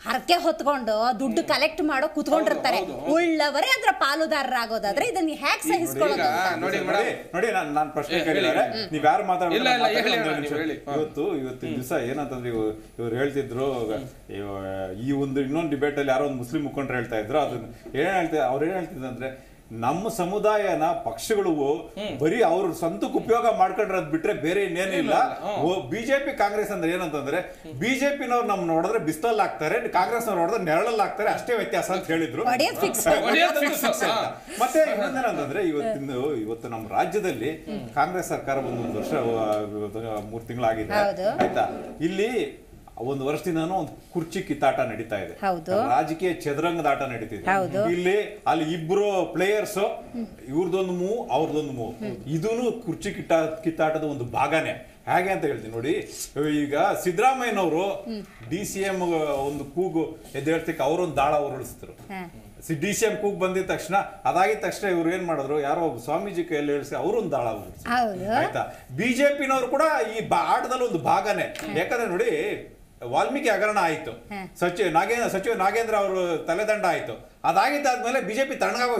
ಹರಕೆ ಹೊತ್ಕೊಂಡು ದುಡ್ಡು ಕಲೆಕ್ಟ್ ಮಾಡೋ ಕುತ್ಕೊಂಡಿರ್ತಾರೆ. ಉಳ್ಳವರೇ ಅದ್ರ ಪಾಲುದಾರರಾಗೋದಾದ್ರೆ ಇದನ್ನ ಹ್ಯಾಕ್ ಸಹಿಸ್ಕೊಳ್ಳೋದು? ನೋಡಿ, ನಾನು ಪ್ರಶ್ನೆ ಕೇಳಿದ್ದಾರೆ, ನೀವ್ ಯಾರು ಇವತ್ತು ದಿವಸ ಏನಂತಂದ್ರೆ ಇವ್ರು ಹೇಳ್ತಿದ್ರು, ಈ ಒಂದು ಇನ್ನೊಂದು ಡಿಬೇಟ್ ಅಲ್ಲಿ ಯಾರೋ ಒಂದು ಮುಸ್ಲಿಂ ಮುಖಂಡ್ರು ಹೇಳ್ತಾ ಇದ್ರು, ಅದನ್ನ ಅವ್ರು ಏನ್ ಹೇಳ್ತಿದ್ರು ಅಂದ್ರೆ, ನಮ್ಮ ಸಮುದಾಯನ ಪಕ್ಷಗಳು ಬರೀ ಅವ್ರ ಸ್ವಂತಕ್ಕೆ ಉಪಯೋಗ ಮಾಡ್ಕೊಂಡ್ರದ್ ಬಿಟ್ರೆ ಬೇರೆ ಇನ್ನೇನಿಲ್ಲ. ಬಿಜೆಪಿ ಕಾಂಗ್ರೆಸ್ ಅಂದ್ರೆ ಏನಂತಂದ್ರೆ ಬಿಜೆಪಿನವ್ರು ನಮ್ ನೋಡಿದ್ರೆ ಬಿಸ್ತಲ್ ಹಾಕ್ತಾರೆ, ಕಾಂಗ್ರೆಸ್ ನವ್ರು ನೋಡಿದ್ರೆ ನೆರಳಲ್ಲಿ ಹಾಕ್ತಾರೆ, ಅಷ್ಟೇ ವ್ಯತ್ಯಾಸ ಅಂತ ಹೇಳಿದ್ರು. ಮತ್ತೆ ಇನ್ನೊಂದೇನಂತಂದ್ರೆ ಇವತ್ತು ನಮ್ಮ ರಾಜ್ಯದಲ್ಲಿ ಕಾಂಗ್ರೆಸ್ ಸರ್ಕಾರ ಒಂದೊಂದು ವರ್ಷ 3 ತಿಂಗಳಾಗಿದೆ ಆಯ್ತಾ. ಇಲ್ಲಿ ಒಂದು ವರ್ಷದಿಂದನೂ ಒಂದು ಕುರ್ಚಿ ಕಿತ್ತಾಟ ನಡೀತಾ ಇದೆ, ರಾಜಕೀಯ ಚದುರಂಗದಾಟ ನಡೀತಿದೆ. ಅಲ್ಲಿ ಇಬ್ರು ಪ್ಲೇಯರ್ಸ್, ಇವ್ರದೊಂದು ಮೂವ್ ಅವ್ರದೊಂದು ಮೂವ್, ಇದೂನು ಕುರ್ಚಿ ಕಿತ್ತಾಟದ ಒಂದು ಭಾಗನೇ. ಹೇಗೆ ಅಂತ ಹೇಳ್ತೀನಿ ನೋಡಿ, ಈಗ ಸಿದ್ದರಾಮಯ್ಯನವರು DCM ಒಂದು ಕೂಗು ಎದ್ದೇಳ್ತಿಕ್ಕೆ ಅವರೊಂದು ದಾಳ ಉರುಳಿಸಿದ್ರು. DCM ಕೂಗ್ ಬಂದಿದ ತಕ್ಷಣ ಅದಾಗಿದ ತಕ್ಷಣ ಇವ್ರು ಏನ್ ಮಾಡಿದ್ರು, ಯಾರೋ ಸ್ವಾಮೀಜಿ ಕೈಯಲ್ಲಿ ಹೇಳಿಸಿ ಅವರೊಂದು ದಾಳ ಉರುಳಿಸಿದ್ರು ಆಯ್ತಾ. ಬಿಜೆಪಿನವರು ಕೂಡ ಈ ಆಟದಲ್ಲಿ ಒಂದು ಭಾಗನೇ. ಯಾಕಂದ್ರೆ ನೋಡಿ, ವಾಲ್ಮೀಕಿ ಹಗರಣ ಆಯ್ತು, ಸಚಿವ ನಾಗೇಂದ್ರ ಅವರು ತಲೆದಂಡ ಆಯ್ತು, ಅದಾಗಿದ್ದಾದ್ಮೇಲೆ ಬಿಜೆಪಿ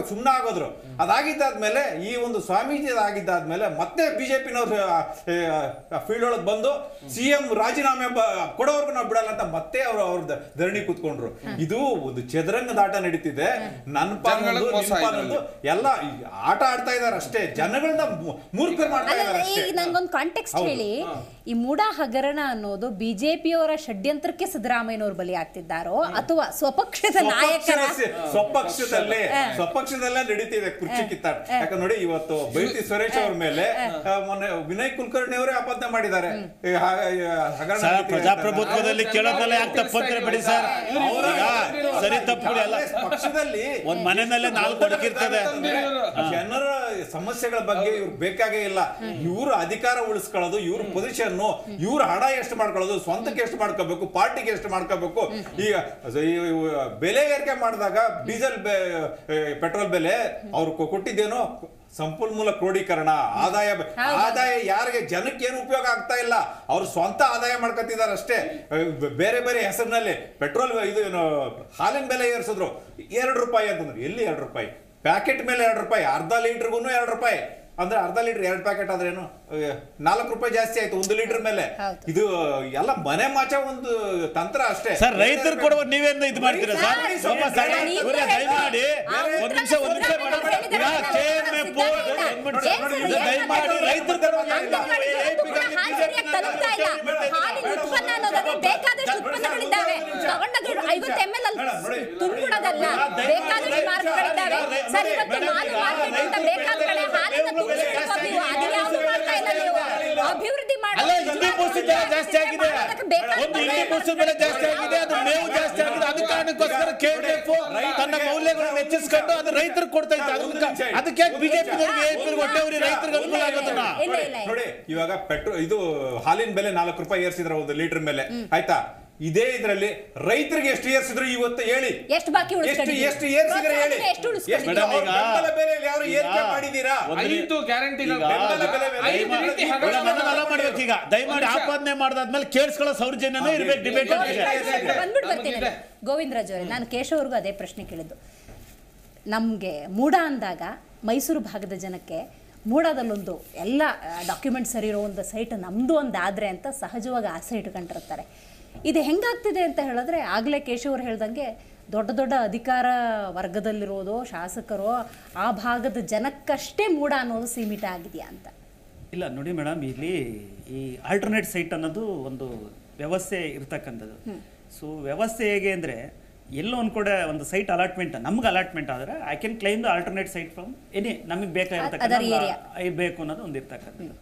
ಸುಮ್ಮನೆ ಆಗೋದ್ರು. ಅದಾಗಿದ್ದಾದ್ಮೇಲೆ ಈ ಒಂದು ಸ್ವಾಮೀಜಿ ಆಗಿದ್ದಾದ್ಮೇಲೆ ಮತ್ತೆ ಬಿಜೆಪಿನವ್ರು ಫೀಲ್ಡ್ ಒಳಗೆ ಬಂದು CM ರಾಜೀನಾಮೆ ಕೊಡೋರ್ಗು ನಾವು ಬಿಡಲ್ಲ ಅಂತ ಮತ್ತೆ ಅವ್ರ ಧರಣಿ ಕೂತ್ಕೊಂಡ್ರು. ಇದು ಒಂದು ಚದುರಂಗದಾಟ ನಡೀತಿದೆ. ನನ್ನ ಪಾಲೊಂದು ಎಲ್ಲ ಆಟ ಆಡ್ತಾ ಇದಾರೆ ಅಷ್ಟೇ, ಜನಗಳನ್ನ ಮೂರ್ಖರು ಮಾಡ್ತಾ ಇದಾರೆ ಅಷ್ಟೇ. ನಂಗೊಂದು ಕಾಂಟೆಕ್ಸ್ಟ್ ಹೇಳಿ, ಈ ಮೂಡ ಹಗರಣ ಅನ್ನೋದು ಬಿಜೆಪಿಯವರ ಷಡ್ಯಂತ್ರಕ್ಕೆ ಸಿದ್ದರಾಮಯ್ಯನವರು ಬಲಿ ಆಗ್ತಿದ್ದಾರೋ ಅಥವಾ ಸ್ವಪಕ್ಷದ ನಾಯಕರ ಸ್ವಪಕ್ಷದಲ್ಲೇ ನಡೀತಿದೆ ಕುರ್ಚಿ ಕಿತ್ತಾಟ. ಯಾಕಂದ್ರೆ ನೋಡಿ, ಇವತ್ತು ಬೈತಿ ಸುರೇಶ್ ಅವ್ರ ಮೇಲೆ ಮೊನ್ನೆ ವಿನಯ್ ಕುಲಕರ್ಣಿ ಅವರೇ ಆಪಾದನೆ ಮಾಡಿದ್ದಾರೆ. ಪ್ರಜಾಪ್ರಭುತ್ವದಲ್ಲಿ ಕೇಳೋದಲ್ಲ ಯಾಕೆ ತಪ್ಪಂತಾರೆ ಬಿಡಿ ಸರ್, ಸರಿ ತಪ್ಪುಗಳು ಎಲ್ಲ ಪಕ್ಷದಲ್ಲಿ ಒಂದ್ ಮನೆಯಲ್ಲೇ 4 ಅಡಕಿರ್ತದೆ. ಜನರ ಸಮಸ್ಯೆಗಳ ಬಗ್ಗೆ ಇವ್ರು ಬೇಕಾಗೇ ಇಲ್ಲ. ಇವ್ರು ಅಧಿಕಾರ ಉಳಿಸ್ಕೊಳ್ಳೋದು, ಇವ್ರ ಪೊಸಿಷನ್, ಇವ್ರ ಹಣ ಎಷ್ಟು ಮಾಡ್ಕೊಳ್ಳೋದು, ಸ್ವಂತಕ್ಕೆ ಎಷ್ಟು ಮಾಡ್ಕೋಬೇಕು, ಪಾರ್ಟಿಗೆ ಎಷ್ಟು ಮಾಡ್ಕೋಬೇಕು. ಈಗ ಬೆಲೆ ಏರಿಕೆ ಮಾಡಿದಾಗ ಡೀಸೆಲ್ ಪೆಟ್ರೋಲ್ ಬೆಲೆ ಅವ್ರು ಕೊಟ್ಟಿದ್ದೇನೋ ಸಂಪನ್ಮೂಲ ಕ್ರೋಢೀಕರಣ, ಆದಾಯ ಯಾರಿಗೆ ಜನಕ್ಕೆ ಏನು ಉಪಯೋಗ ಆಗ್ತಾ ಇಲ್ಲ, ಅವ್ರು ಸ್ವಂತ ಆದಾಯ ಮಾಡ್ಕೊತಿದ್ದಾರೆ ಅಷ್ಟೇ. ಬೇರೆ ಬೇರೆ ಹೆಸರಿನಲ್ಲಿ ಪೆಟ್ರೋಲ್ ಇದು ಏನು ಹಾಲಿನ ಬೆಲೆ ಏರಿಸಿದ್ರು, 2 ರೂಪಾಯಿ ಅಂತಂದ್ರು. ಎಲ್ಲಿ 2 ರೂಪಾಯಿ? ಪ್ಯಾಕೆಟ್ ಮೇಲೆ 2 ರೂಪಾಯಿ, ಅರ್ಧ ಲೀಟರ್ಗೂ 2 ರೂಪಾಯಿ. ಅಂದ್ರೆ ಅರ್ಧ ಲೀಟರ್ 2 ಪ್ಯಾಕೆಟ್ ಆದ್ರೇನು 4 ರೂಪಾಯಿ ಜಾಸ್ತಿ ಆಯ್ತು 1 ಲೀಟರ್ ಮೇಲೆ. ಇದು ಎಲ್ಲ ಮನೆ ಮಾಚ ಒಂದು ತಂತ್ರ ಅಷ್ಟೇ. ಸರ್, ರೈತರು ಕೊಡುವ ನೀವೇನು ಇದು ಮಾಡ್ತೀರಾ ಸರ್? ದಯಮಾಡಿ ಒಂದ್ ನಿಮಿಷ ದಯಮಾಡಿ ರೈತರು ಅಭಿವೃದ್ಧಿ ಜಾಸ್ತಿ ಆಗಿದೆ, ಒಂದು ಹಿಂದಿ ಪುಸ್ತಕ ಬೆಲೆ ಜಾಸ್ತಿ ಆಗಿದೆ, ಅದು ಮೇವು ಜಾಸ್ತಿ ಆಗಿದೆ. ಅದ ಕಾರಣಕ್ಕೋಸ್ಕರ KDF ತನ್ನ ಮೌಲ್ಯಗಳನ್ನು ಹೆಚ್ಚಿಸ್ಕೊಂಡು ಅದು ರೈತರಿಗೆ ಕೊಡ್ತಾ ಇತ್ತು. ಅದಕ್ಕೆ ಬಿಜೆಪಿ ಹೊಟ್ಟೆವರಿ ರೈತರಿಗೆ ಅನುಕೂಲ ಆಗೋದನ್ನ ನೋಡಿ. ಇವಾಗ ಪೆಟ್ರೋಲ್ ಇದು ಹಾಲಿನ ಬೆಲೆ 4 ರೂಪಾಯಿ ಏರಿಸಿದ್ರ 1 ಲೀಟರ್ ಮೇಲೆ ಆಯ್ತಾ. ಇದೇ ಇದರಲ್ಲಿ ರೈತರಿಗೆ ಎಷ್ಟು ಏರಿಸಿದ್ರು ಇವತ್ತು ಹೇಳಿ, ಎಷ್ಟು ಬಾಕಿ ಎಷ್ಟು ಏರಿಸಿದ್ರೆ ಹೇಳಿ. ಬೆಂಬಲ ಬೆಲೆಯಲ್ಲಿ ಯಾರು ಏರಿಕೆ ಮಾಡಿದೀರಾ? 5 ಗ್ಯಾರಂಟಿಗಳು ಮಾಡ್ಬೇಕು. ಈಗ ದಯಮಾಡಿ ಆಪಾದನೆ ಮಾಡಿದಾದ್ಮೇಲೆ ಕೇಳಿಸ್ಕೊಳ್ಳೋ ಸೌಜನ್ಯನೂ ಇರ್ಬೇಕು. ಡಿಬೇಟ್ ಬರ್ತೀನಿ. ಗೋವಿಂದರಾಜ್ ಅವರೇ, ನಾನು ಕೇಶವ್ರಿಗೂ ಅದೇ ಪ್ರಶ್ನೆ ಕೇಳಿದ್ದು. ನಮಗೆ ಮೂಡ ಅಂದಾಗ ಮೈಸೂರು ಭಾಗದ ಜನಕ್ಕೆ ಮೂಡಾದಲ್ಲೊಂದು ಎಲ್ಲ ಡಾಕ್ಯುಮೆಂಟ್ ಸರಿ ಇರೋ ಒಂದು ಸೈಟ್ ನಮ್ಮದು ಒಂದಾದರೆ ಅಂತ ಸಹಜವಾಗಿ ಆಸೆ ಇಟ್ಕೊಂಡಿರ್ತಾರೆ. ಇದು ಹೆಂಗಾಗ್ತಿದೆ ಅಂತ ಹೇಳಿದ್ರೆ, ಆಗಲೇ ಕೇಶವ್ರು ಹೇಳ್ದಂಗೆ ದೊಡ್ಡ ದೊಡ್ಡ ಅಧಿಕಾರ ವರ್ಗದಲ್ಲಿರೋದು ಶಾಸಕರು ಆ ಭಾಗದ ಜನಕ್ಕಷ್ಟೇ ಮೂಡ ಅನ್ನೋದು ಸೀಮಿತ ಆಗಿದೆಯಾ ಅಂತ. ಇಲ್ಲ ನೋಡಿ ಮೇಡಮ್, ಇಲ್ಲಿ ಈ ಆಲ್ಟರ್ನೇಟ್ ಸೈಟ್ ಅನ್ನೋದು ಒಂದು ವ್ಯವಸ್ಥೆ ಇರ್ತಕ್ಕಂಥದ್ದು. ಸೊ ವ್ಯವಸ್ಥೆ ಹೇಗೆ ಅಂದರೆ, ಎಲ್ಲೋ ಒಂದು ಕೂಡ ಒಂದು ಸೈಟ್ ಅಲಾಟ್ಮೆಂಟ್ ನಮ್ಗೆ ಅಲಾಟ್ಮೆಂಟ್ ಆದರೆ I can claim the alternate site from any ನಮಗೆ ಬೇಕಾಗಿರ್ತಕ್ಕಂಥ ಬೇಕು ಅನ್ನೋದು ಒಂದು ಇರ್ತಕ್ಕಂಥದ್ದು.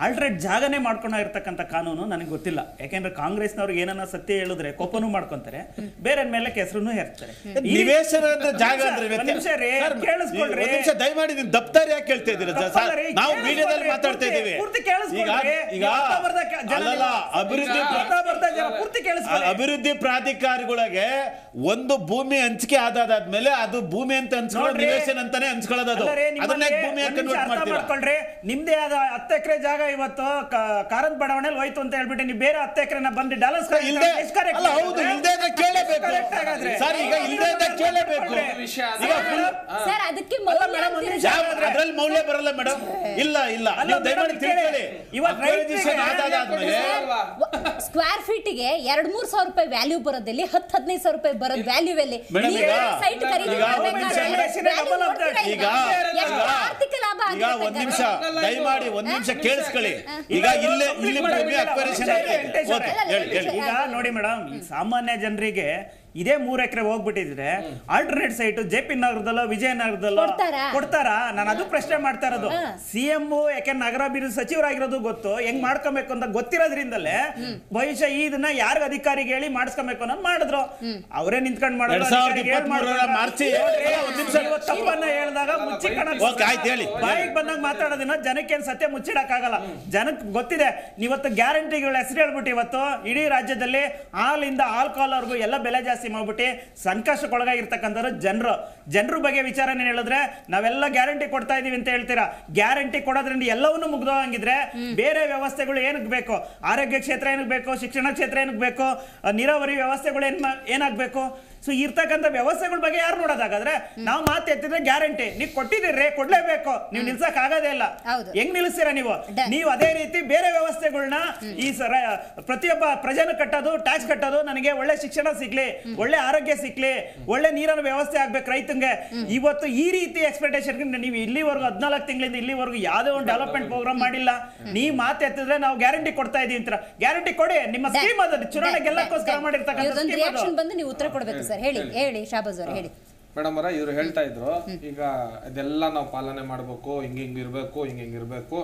ಆಲ್ಟರ್ನೇಟ್ ಜಾಗನೇ ಮಾಡ್ಕೊಂಡು ಇರ್ತಕ್ಕಂಥ ಕಾನೂನು ನನಗೆ ಗೊತ್ತಿಲ್ಲ. ಯಾಕೆಂದ್ರೆ ಕಾಂಗ್ರೆಸ್ನವ್ರಿಗೆ ಏನನ್ನ ಸತ್ಯ ಹೇಳಿದ್ರೆ ಕೋಪನೂ ಮಾಡ್ಕೊಂತಾರೆ, ಬೇರೆ ಮೇಲೆ ಕೆಸರನ್ನು ಹೇರ್ತಾರೆ. ದಯಮಾಡಿ ದಪ್ತಾರಿ ಯಾಕೆ ಕೇಳ್ತಾ ಇದ್ದೀರಾ? ನಾವು ಮೀಡಿಯಾದಲ್ಲಿ ಮಾತಾಡ್ತಾ ಇದ್ದೀವಿ. ಅಭಿವೃದ್ಧಿ ಪ್ರಾಧಿಕಾರಿಗಳಿಗೆ ಒಂದು ಭೂಮಿ ಹಂಚಿಕೆ ಆದಾದ್ಮೇಲೆ ಅದು ಭೂಮಿ ಅಂತ ಹಂಚ್ಕೊಳ್ಳೋದು ನಿವೇಶನ ಅಂತಾನೆ ಹಂಚ್ಕೊಳ್ಳೋದು. ಅದು ಅದನ್ನ ಭೂಮಿ ಕನ್ವರ್ಟ್ ಮಾಡ್ತೀರಾ? ನಿಮ್ದೇ ಆದ 10 ಎಕರೆ ಜಾಗ ಇವತ್ತು ಕಾರಂತ ಬಡಾವಣೆಯಲ್ಲಿ ಹೋಯ್ತು ಅಂತ ಹೇಳ್ಬಿಟ್ಟು ನೀವು ಬೇರೆ 10 ಎಕರೆನ ಬಂದು ಡಾಲರ್ಸ್ ಅದ್ರಲ್ಲಿ ಮೌಲ್ಯ ಬರಲ್ಲ ಮೇಡಮ್. ಇಲ್ಲ ಇಲ್ಲ, ನೀವು ದಯಮಾಡಿ ತಿಳ್ಕೊಳ್ಳಿ. ಸ್ಕ್ವೇರ್ ಫೀಟ್ಗೆ 2-3 ಸಾವಿರ ರೂಪಾಯಿ ವ್ಯಾಲ್ಯೂ ಬರೋದಲ್ಲಿ 10-15 ಸಾವಿರ ರೂಪಾಯಿ ಬರೋದು ವ್ಯಾಲ್ಯೂ ಎಲ್ಲಿ? ಸೈಟ್ ಖರೀದಿ ಈಗ ಒಂದ್ ನಿಮಿಷ ದಯಮಾಡಿ ಒಂದ್ ನಿಮಿಷ ಕೇಳಿಸ್ಕೊಳ್ಳಿ. ಈಗ ಇಲ್ಲಿ ಈಗ ನೋಡಿ ಮೇಡಮ್, ಸಾಮಾನ್ಯ ಜನರಿಗೆ ಇದೇ 3 ಎಕರೆ ಹೋಗ್ಬಿಟ್ಟಿದ್ರೆ ಆಲ್ಟರ್ನೇಟ್ ಸೈಟ್ ಜೆ.ಪಿ. ನಗರದಲ್ಲೋ ವಿಜಯನಗರದಲ್ಲೋ ಕೊಡ್ತಾರಾ? ನಾನು ಅದು ಪ್ರಶ್ನೆ ಮಾಡ್ತಾ ಇರೋದು. ಸಿಎಂ ಯಾಕೆ ನಗರಾಭಿವೃದ್ಧಿ ಸಚಿವರಾಗಿರೋದು ಗೊತ್ತು, ಹೆಂಗ್ ಮಾಡ್ಕೊಬೇಕು ಅಂತ ಗೊತ್ತಿರೋದ್ರಿಂದಲೇ ಭವಿಷ್ಯ ಇದನ್ನ ಯಾರಿಗ ಅಧಿಕಾರಿಗೆ ಹೇಳಿ ಮಾಡಿಸ್ಕೊಬೇಕು ಅನ್ನೋದು ಮಾಡಿದ್ರು. ಅವರೇ ನಿಂತ್ಕೊಂಡು ಮಾಡೋದು. ತಪ್ಪನ್ನ ಹೇಳಿದಾಗ ಬಾಯಿಗೆ ಬಂದಾಗ ಮಾತಾಡೋದಿನ ಜನಕ್ಕೆ ಸತ್ಯ ಮುಚ್ಚಿಡಕ್ಕಾಗಲ್ಲ. ಜನಕ್ಕೆ ಗೊತ್ತಿದೆ. ಇವತ್ತು ಗ್ಯಾರಂಟಿಗಳ ಹೆಸರು ಹೇಳ್ಬಿಟ್ಟು ಇವತ್ತು ಇಡೀ ರಾಜ್ಯದಲ್ಲಿ ಹಾಲಿಂದ ಆಲ್ಕೋಹಾಲ್ವರೆಗೂ ಎಲ್ಲ ಬೆಲೆ ಜಾಸ್ತಿ ಮಾಡ್ಬಿಟ್ಟು ಸಂಕಷ್ಟಕ್ಕೊಳಗಾಗಿರ್ತಕ್ಕಂಥವ್ರು ಜನರ ಬಗ್ಗೆ ವಿಚಾರ ಹೇಳಿದ್ರೆ ನಾವೆಲ್ಲ ಗ್ಯಾರಂಟಿ ಕೊಡ್ತಾ ಇದೀವಿ ಅಂತ ಹೇಳ್ತೀರಾ. ಗ್ಯಾರಂಟಿ ಕೊಡೋದ್ರಿಂದ ಎಲ್ಲವನ್ನೂ ಮುಗ್ದೋಗಿದ್ರೆ ಬೇರೆ ವ್ಯವಸ್ಥೆಗಳು ಏನಕ್ಕೆ ಬೇಕು? ಆರೋಗ್ಯ ಕ್ಷೇತ್ರ ಏನಕ್ಕೆ ಬೇಕು? ಶಿಕ್ಷಣ ಕ್ಷೇತ್ರ ಏನಕ್ಕೆ ಬೇಕು? ನೀರಾವರಿ ವ್ಯವಸ್ಥೆಗಳು ಏನಾಗಬೇಕು? ಸೊ ಇರ್ತಕ್ಕಂಥ ವ್ಯವಸ್ಥೆಗಳ ಬಗ್ಗೆ ಯಾರು ನೋಡೋದಾಗಾದ್ರೆ ನಾವು ಮಾತು ಎತ್ತಿದ್ರೆ ಗ್ಯಾರಂಟಿ ನೀವು ಕೊಟ್ಟಿದ್ದೀರಿ, ಕೊಡ್ಲೇಬೇಕು, ನೀವು ನಿಲ್ಸಕ್ ಆಗೋದೇ ಇಲ್ಲ. ಹೆಂಗ್ ನಿಲ್ಲಿಸ್ತೀರಾ ನೀವು ಅದೇ ರೀತಿ ಬೇರೆ ವ್ಯವಸ್ಥೆಗಳನ್ನ ಈ ಪ್ರತಿಯೊಬ್ಬ ಪ್ರಜೆನ ಕಟ್ಟೋದು, ಟ್ಯಾಕ್ಸ್ ಕಟ್ಟೋದು, ನನಗೆ ಒಳ್ಳೆ ಶಿಕ್ಷಣ ಸಿಗ್ಲಿ, ಒಳ್ಳೆ ಆರೋಗ್ಯ ಸಿಗ್ಲಿ, ಒಳ್ಳೆ ನೀರಿನ ವ್ಯವಸ್ಥೆ ಆಗ್ಬೇಕು ರೈತಂಗೆ. ಇವತ್ತು ಈ ರೀತಿ ಎಕ್ಸ್ಪೆಕ್ಟೇಷನ್ ನೀವು ಇಲ್ಲಿವರೆಗೂ 14 ತಿಂಗಳಿಂದ ಇಲ್ಲಿವರೆಗೂ ಯಾವುದೇ ಒಂದು ಡೆವಲಪ್ಮೆಂಟ್ ಪ್ರೋಗ್ರಾಮ್ ಮಾಡಿಲ್ಲ. ನೀವು ಮಾತು ಎತ್ತಿದ್ರೆ ನಾವು ಗ್ಯಾರಂಟಿ ಕೊಡ್ತಾ ಇದೀವಿ ಅಂತ. ಗ್ಯಾರಂಟಿ ಕೊಡಿ, ನಿಮ್ಮ ಸ್ಕೀಮ್ ಅದು ಚುನಾವಣೆ ಗೆಲ್ಲಕ್ಕೋಸ್ಕರ ಮಾಡಿರ್ತಕ್ಕಂಥ ನೀವು ಉತ್ತರ ಕೊಡ್ಬೇಕು ಸರ್. ಹೇಳಿ ಶಾಬಾಜ್ ಅವರು ಹೇಳಿ. ಮೇಡಮ್ ಅವರ ಇವ್ರು ಹೇಳ್ತಾ ಇದ್ರು ಈಗ ಇದೆಲ್ಲ ನಾವು ಪಾಲನೆ ಮಾಡ್ಬೇಕು, ಹಿಂಗ್ ಇರ್ಬೇಕು, ಹಿಂಗ್ ಇರ್ಬೇಕು,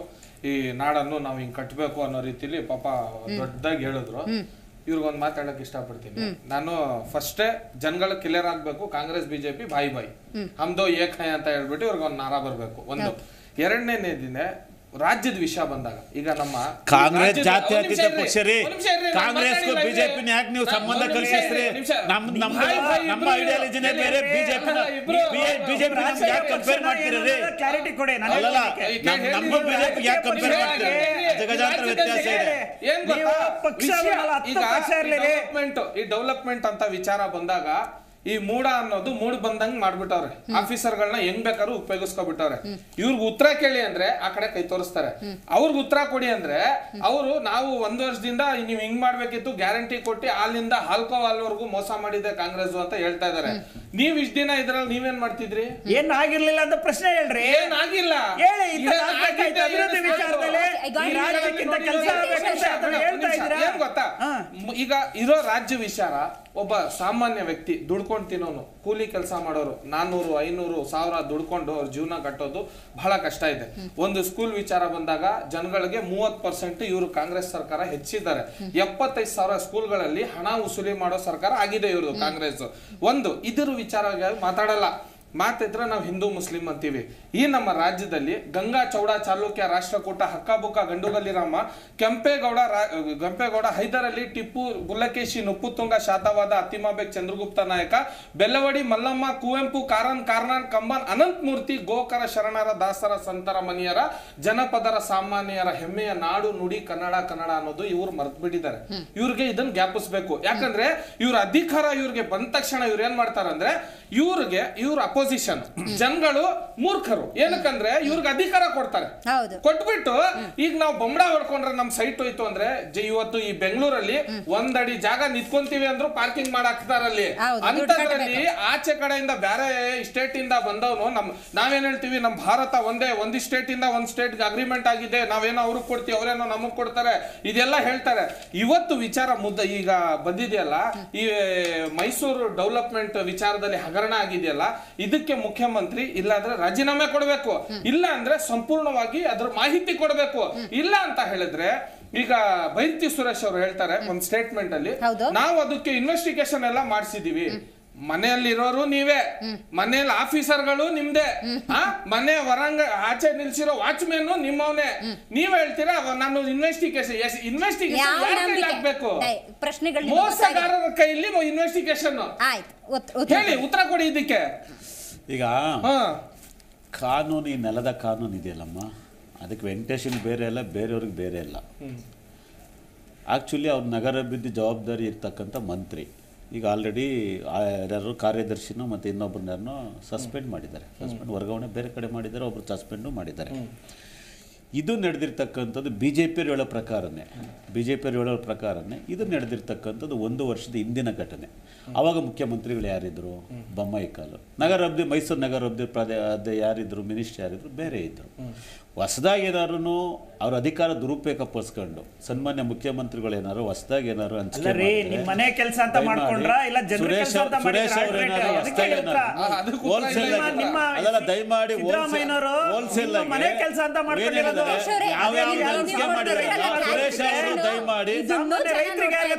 ಈ ನಾಡನ್ನು ನಾವು ಹಿಂಗ್ ಕಟ್ಬೇಕು ಅನ್ನೋ ರೀತಿಲಿ ಪಾಪ ದೊಡ್ಡದಾಗಿ ಹೇಳಿದ್ರು. ಇವ್ರಿಗೊಂದು ಮಾತಾಡಕ್ ಇಷ್ಟಪಡ್ತೀನಿ ನಾನು. ಫಸ್ಟೇ ಜನಗಳು ಕ್ಲಿಯರ್ ಆಗ್ಬೇಕು, ಕಾಂಗ್ರೆಸ್ ಬಿಜೆಪಿ ಬಾಯಿ ಹಮ್ದೋ ಏಕೈ ಅಂತ ಹೇಳ್ಬಿಟ್ಟು ಇವ್ರಿಗೊಂದು ನಾರಾ ಬರ್ಬೇಕು. ಒಂದು ಎರಡನೇ ದಿನ ರಾಜ್ಯದ ವಿಷಯ ಬಂದಾಗ ಈಗ ನಮ್ಮ ಕಾಂಗ್ರೆಸ್ ಜಾತ್ಯತೀತ ಪಕ್ಷ ರೀ, ಕಾಂಗ್ರೆಸ್ ಬಿಜೆಪಿ ಯಾಕೆ ನೀವು ಸಂಬಂಧ ಕಲ್ಪಿಸ್ರಿ? ನಮ್ಮ ಐಡಿಯಾಲಜಿನೇ ಬೇರೆ, ಬಿಜೆಪಿ ಯಾಕೆ ಕಂಪೇರ್ ಮಾಡ್ತೀರಿ? ಕ್ಲಾರಿಟಿ ಕೊಡಿ. ನಮ್ಮ ಬಿಜೆಪಿ ಯಾಕೆ ಕಂಪೇರ್ ಮಾಡ್ತೀರಿ? ಜಗಜಾಂತರ ವ್ಯತ್ಯಾಸ ಇದೆ. ಈ ಡೆವಲಪ್ಮೆಂಟ್ ಅಂತ ವಿಚಾರ ಬಂದಾಗ ಈ ಮೂಡ ಅನ್ನೋದು ಮೂಡ್ ಬಂದಂಗ್ ಮಾಡ್ಬಿಟ್ಟವ್ರೆ. ಆಫೀಸರ್ಗಳನ್ನ ಹೆಂಗ್ ಬೇಕಾದ್ರೂ ಉಪಯೋಗಿಸ್ಕೊಬಿಟ್ಟವ್ರೆ. ಇವ್ರಿಗೆ ಉತ್ತರ ಕೇಳಿ ಅಂದ್ರೆ ಆ ಕಡೆ ಕೈ ತೋರಿಸ್ತಾರೆ. ಅವ್ರಿಗೆ ಉತ್ತರ ಕೊಡಿ ಅಂದ್ರೆ ಅವರು ನಾವು 1 ವರ್ಷದಿಂದ ನೀವ್ ಹಿಂಗ್ ಮಾಡ್ಬೇಕಿತ್ತು, ಗ್ಯಾರಂಟಿ ಕೊಟ್ಟು ಅಲ್ಲಿಂದ ಆಲ್ಕೋಹಾಲ್ವರೆಗೂ ಮೋಸ ಮಾಡಿದೆ ಕಾಂಗ್ರೆಸ್ ಅಂತ ಹೇಳ್ತಾ ಇದಾರೆ. ನೀವ್ ಇಷ್ಟ ದಿನ ಇದ್ರಲ್ಲಿ ನೀವೇನ್ ಮಾಡ್ತಿದ್ರಿ? ಏನ್ ಆಗಿರ್ಲಿಲ್ಲ ಅಂತ ಪ್ರಶ್ನೆ ಹೇಳ್ರಿ. ಏನಾಗಿಲ್ಲ ಏನ್ ಗೊತ್ತಾ? ಈಗ ಇರೋ ರಾಜ್ಯ ವಿಚಾರ ಒಬ್ಬ ಸಾಮಾನ್ಯ ವ್ಯಕ್ತಿ ದುಡ್ಕೊಂಡು ತಿನ್ನೋನು, ಕೂಲಿ ಕೆಲಸ ಮಾಡೋರು 400, 500, 1000 ದುಡ್ಕೊಂಡು ಅವ್ರ ಜೀವನ ಕಟ್ಟೋದು ಬಹಳ ಕಷ್ಟ ಇದೆ. ಒಂದು ಸ್ಕೂಲ್ ವಿಚಾರ ಬಂದಾಗ ಜನಗಳಿಗೆ 30% ಇವರು ಕಾಂಗ್ರೆಸ್ ಸರ್ಕಾರ ಹೆಚ್ಚಿದ್ದಾರೆ. 75,000 ಸ್ಕೂಲ್ಗಳಲ್ಲಿ ಹಣ ವಸೂಲಿ ಮಾಡೋ ಸರ್ಕಾರ ಆಗಿದೆ ಇವ್ರದ್ದು ಕಾಂಗ್ರೆಸ್. ಇದ್ರ ವಿಚಾರ ಮಾತಾಡಲ್ಲ. ಮಾತಿದ್ರೆ ನಾವು ಹಿಂದೂ ಮುಸ್ಲಿಂ ಅಂತೀವಿ. ಈ ನಮ್ಮ ರಾಜ್ಯದಲ್ಲಿ ಗಂಗಾ ಚೌಡ ಚಾಲುಕ್ಯ ರಾಷ್ಟ್ರಕೂಟ ಹಕ್ಕಬುಕ್ಕ ಗಂಡುಗಲ್ಲಿ ರಾಮ ಕೆಂಪೇಗೌಡ ಹೈದರಲ್ಲಿ ಟಿಪ್ಪು ಗುಲ್ಲಕೇಶಿ ನುಪ್ಪುತುಂಗ ಶಾತವಾದ ಅತಿಮಾಬೇಗ್ ಚಂದ್ರಗುಪ್ತ ನಾಯಕ ಬೆಲ್ಲವಡಿ ಮಲ್ಲಮ್ಮ ಕುವೆಂಪು ಕಾರ್ನಾಡ್ ಕಂಬನ್ ಅನಂತಮೂರ್ತಿ ಗೋಕರ ಶರಣರ ದಾಸರ ಸಂತರ ಮನಿಯರ ಜನಪದರ ಸಾಮಾನ್ಯರ ಹೆಮ್ಮೆಯ ನಾಡು ನುಡಿ ಕನ್ನಡ ಅನ್ನೋದು ಇವ್ರು ಮರ್ತ್ ಬಿಟ್ಟಿದ್ದಾರೆ. ಇವ್ರಿಗೆ ಇದನ್ನ ಜ್ಞಾಪಿಸ್ಬೇಕು. ಯಾಕಂದ್ರೆ ಇವ್ರ ಅಧಿಕಾರ ಇವ್ರಿಗೆ ಬಂದ ತಕ್ಷಣ ಇವ್ರು ಏನ್ ಮಾಡ್ತಾರಂದ್ರೆ ಇವ್ರ ಅಪೋಸಿಷನ್ ಜನಗಳು ಮೂರ್ಖರು. ಏನಕ್ಕಂದ್ರೆ ಇವ್ರಿಗೆ ಅಧಿಕಾರ ಕೊಡ್ತಾರೆ, ಕೊಟ್ಬಿಟ್ಟು ಈಗ ನಾವು ಬೊಂಬಡ ಹೊಡ್ಕೊಂಡ್ರೆ ನಮ್ ಸೈಟ್ ಹೋಯ್ತು ಅಂದ್ರೆ ಇವತ್ತು ಈ ಬೆಂಗಳೂರಲ್ಲಿ 1 ಅಡಿ ಜಾಗ ನಿಂತ್ಕೊಂತೀವಿ ಅಂದ್ರು ಪಾರ್ಕಿಂಗ್ ಮಾಡಾಕ್ತಾರಲ್ಲಿ. ಅಂತದ್ರಲ್ಲಿ ಆಚೆ ಕಡೆಯಿಂದ ಬೇರೆ ಸ್ಟೇಟ್ ಇಂದ ಬಂದವನು ನಾವೇನ್ ಹೇಳ್ತೀವಿ, ನಮ್ ಭಾರತ ಒಂದು ಸ್ಟೇಟ್ ಇಂದ ಒಂದ್ ಸ್ಟೇಟ್ ಅಗ್ರಿಮೆಂಟ್ ಆಗಿದೆ, ನಾವೇನೋ ಅವ್ರಿಗೆ ಕೊಡ್ತೀವಿ, ಅವ್ರೇನೋ ನಮಗ್ ಕೊಡ್ತಾರೆ, ಇದೆಲ್ಲ ಹೇಳ್ತಾರೆ. ಇವತ್ತು ವಿಚಾರ ಈಗ ಬಂದಿದೆಯಲ್ಲ, ಈ ಮೈಸೂರು ಡೆವಲಪ್ಮೆಂಟ್ ವಿಚಾರದಲ್ಲಿ ಹಗರಣ ಆಗಿದೆಯಲ್ಲ, ಇದಕ್ಕೆ ಮುಖ್ಯಮಂತ್ರಿ ಇಲ್ಲಾಂದ್ರೆ ರಾಜೀನಾಮೆ ಕೊಡಬೇಕು, ಇಲ್ಲ ಅಂದ್ರೆ ಸಂಪೂರ್ಣವಾಗಿ ಅದ್ರ ಮಾಹಿತಿ ಕೊಡಬೇಕು. ಇಲ್ಲ ಅಂತ ಹೇಳಿದ್ರೆ ಈಗ ಬೈರತಿ ಸುರೇಶ್ ಅವರು ಹೇಳ್ತಾರೆ ಒಂದ್ ಸ್ಟೇಟ್ಮೆಂಟ್ ಅಲ್ಲಿ, ನಾವು ಅದಕ್ಕೆ ಇನ್ವೆಸ್ಟಿಗೇಷನ್ ಎಲ್ಲ ಮಾಡಿಸಿದೀವಿ. ಮನೆಯಲ್ಲಿರೋರು ನೀವೇ, ಮನೆಯಲ್ಲಿ ಆಫೀಸರ್ಗಳು ನಿಮ್ದೇ, ಮನೆ ಹೊರಂಗ ಆಚೆ ನಿಲ್ಸಿರೋ ವಾಚ್ಮೆನ್ ನಿಮ್ಮವನೇ. ನೀವ್ ಹೇಳ್ತೀರಾ ನಾನು ಇನ್ವೆಸ್ಟಿಗೇಷನ್ ಆಗ್ಬೇಕು, ಮೋಸಗಾರರ ಕೈಯಲ್ಲಿ ಇನ್ವೆಸ್ಟಿಗೇಷನ್ ಹೇಳಿ ಉತ್ತರ ಕೊಡಿ ಇದಕ್ಕೆ. ಈಗ ಕಾನೂನು, ಈ ನೆಲದ ಕಾನೂನು ಇದೆಯಲ್ಲಮ್ಮ, ಅದಕ್ಕೆ ವೆಂಕಟೇಶನ್ ಬೇರೆ ಅಲ್ಲ, ಬೇರೆಯವ್ರಿಗೆ ಬೇರೆ ಅಲ್ಲ. ಆ್ಯಕ್ಚುಲಿ ಅವ್ರ ನಗರಾಭಿವೃದ್ಧಿ ಜವಾಬ್ದಾರಿ ಇರ್ತಕ್ಕಂಥ ಮಂತ್ರಿ ಈಗ ಆಲ್ರೆಡಿ ಯಾರು ಕಾರ್ಯದರ್ಶಿನೂ ಮತ್ತು ಇನ್ನೊಬ್ಬರನ್ನ ಸಸ್ಪೆಂಡ್ ಮಾಡಿದ್ದಾರೆ. ವರ್ಗಾವಣೆ ಬೇರೆ ಕಡೆ ಮಾಡಿದ್ದಾರೆ, ಒಬ್ರು ಸಸ್ಪೆಂಡು ಮಾಡಿದ್ದಾರೆ. ಇದು ನಡೆದಿರ್ತಕ್ಕಂಥದ್ದು ಬಿ ಜೆ ಪಿಯವ್ರು ಹೇಳೋ ಪ್ರಕಾರನೇ ಇದು ನಡೆದಿರ್ತಕ್ಕಂಥದ್ದು 1 ವರ್ಷದ ಹಿಂದಿನ ಘಟನೆ. ಆವಾಗ ಮುಖ್ಯಮಂತ್ರಿಗಳು ಯಾರಿದ್ರು? ಬೊಮ್ಮಾಯಿ ಕಾಲು. ಮೈಸೂರು ನಗರಾಭಿವೃದ್ಧಿ ಯಾರಿದ್ರು? ಮಿನಿಸ್ಟರ್ ಯಾರಿದ್ರು? ಬೇರೆ ಇದ್ದರು. ಹೊಸದಾಗಿ ಏನಾದ್ರು ಅವ್ರ ಅಧಿಕಾರ ದುರುಪಯೋಗ ಪಡಿಸ್ಕೊಂಡು ಸನ್ಮಾನ್ಯ ಮುಖ್ಯಮಂತ್ರಿಗಳು ಏನಾದ್ರು ಹೊಸದಾಗಿ ಏನಾದ್ರು ಮನೆ ಕೆಲಸ ಅಂತ ಮಾಡ್ಕೊಂಡ್ರ ಇಲ್ಲ ಸುರೇಶ್ ಅವರು ಏನಾದ್ರು ಹೊಸದಾಗಿ ಹೋಲ್ಸೇಲ್ ದಯಮಾಡಿ ಹೋಲ್ಸೇಲ್ ಮನೆ ಕೆಲಸ ಅಂತ ಮಾಡ್ಕೊಂಡಿರೋದು ಸುರೇಶ್ ಅವರು ದಯಮಾಡಿ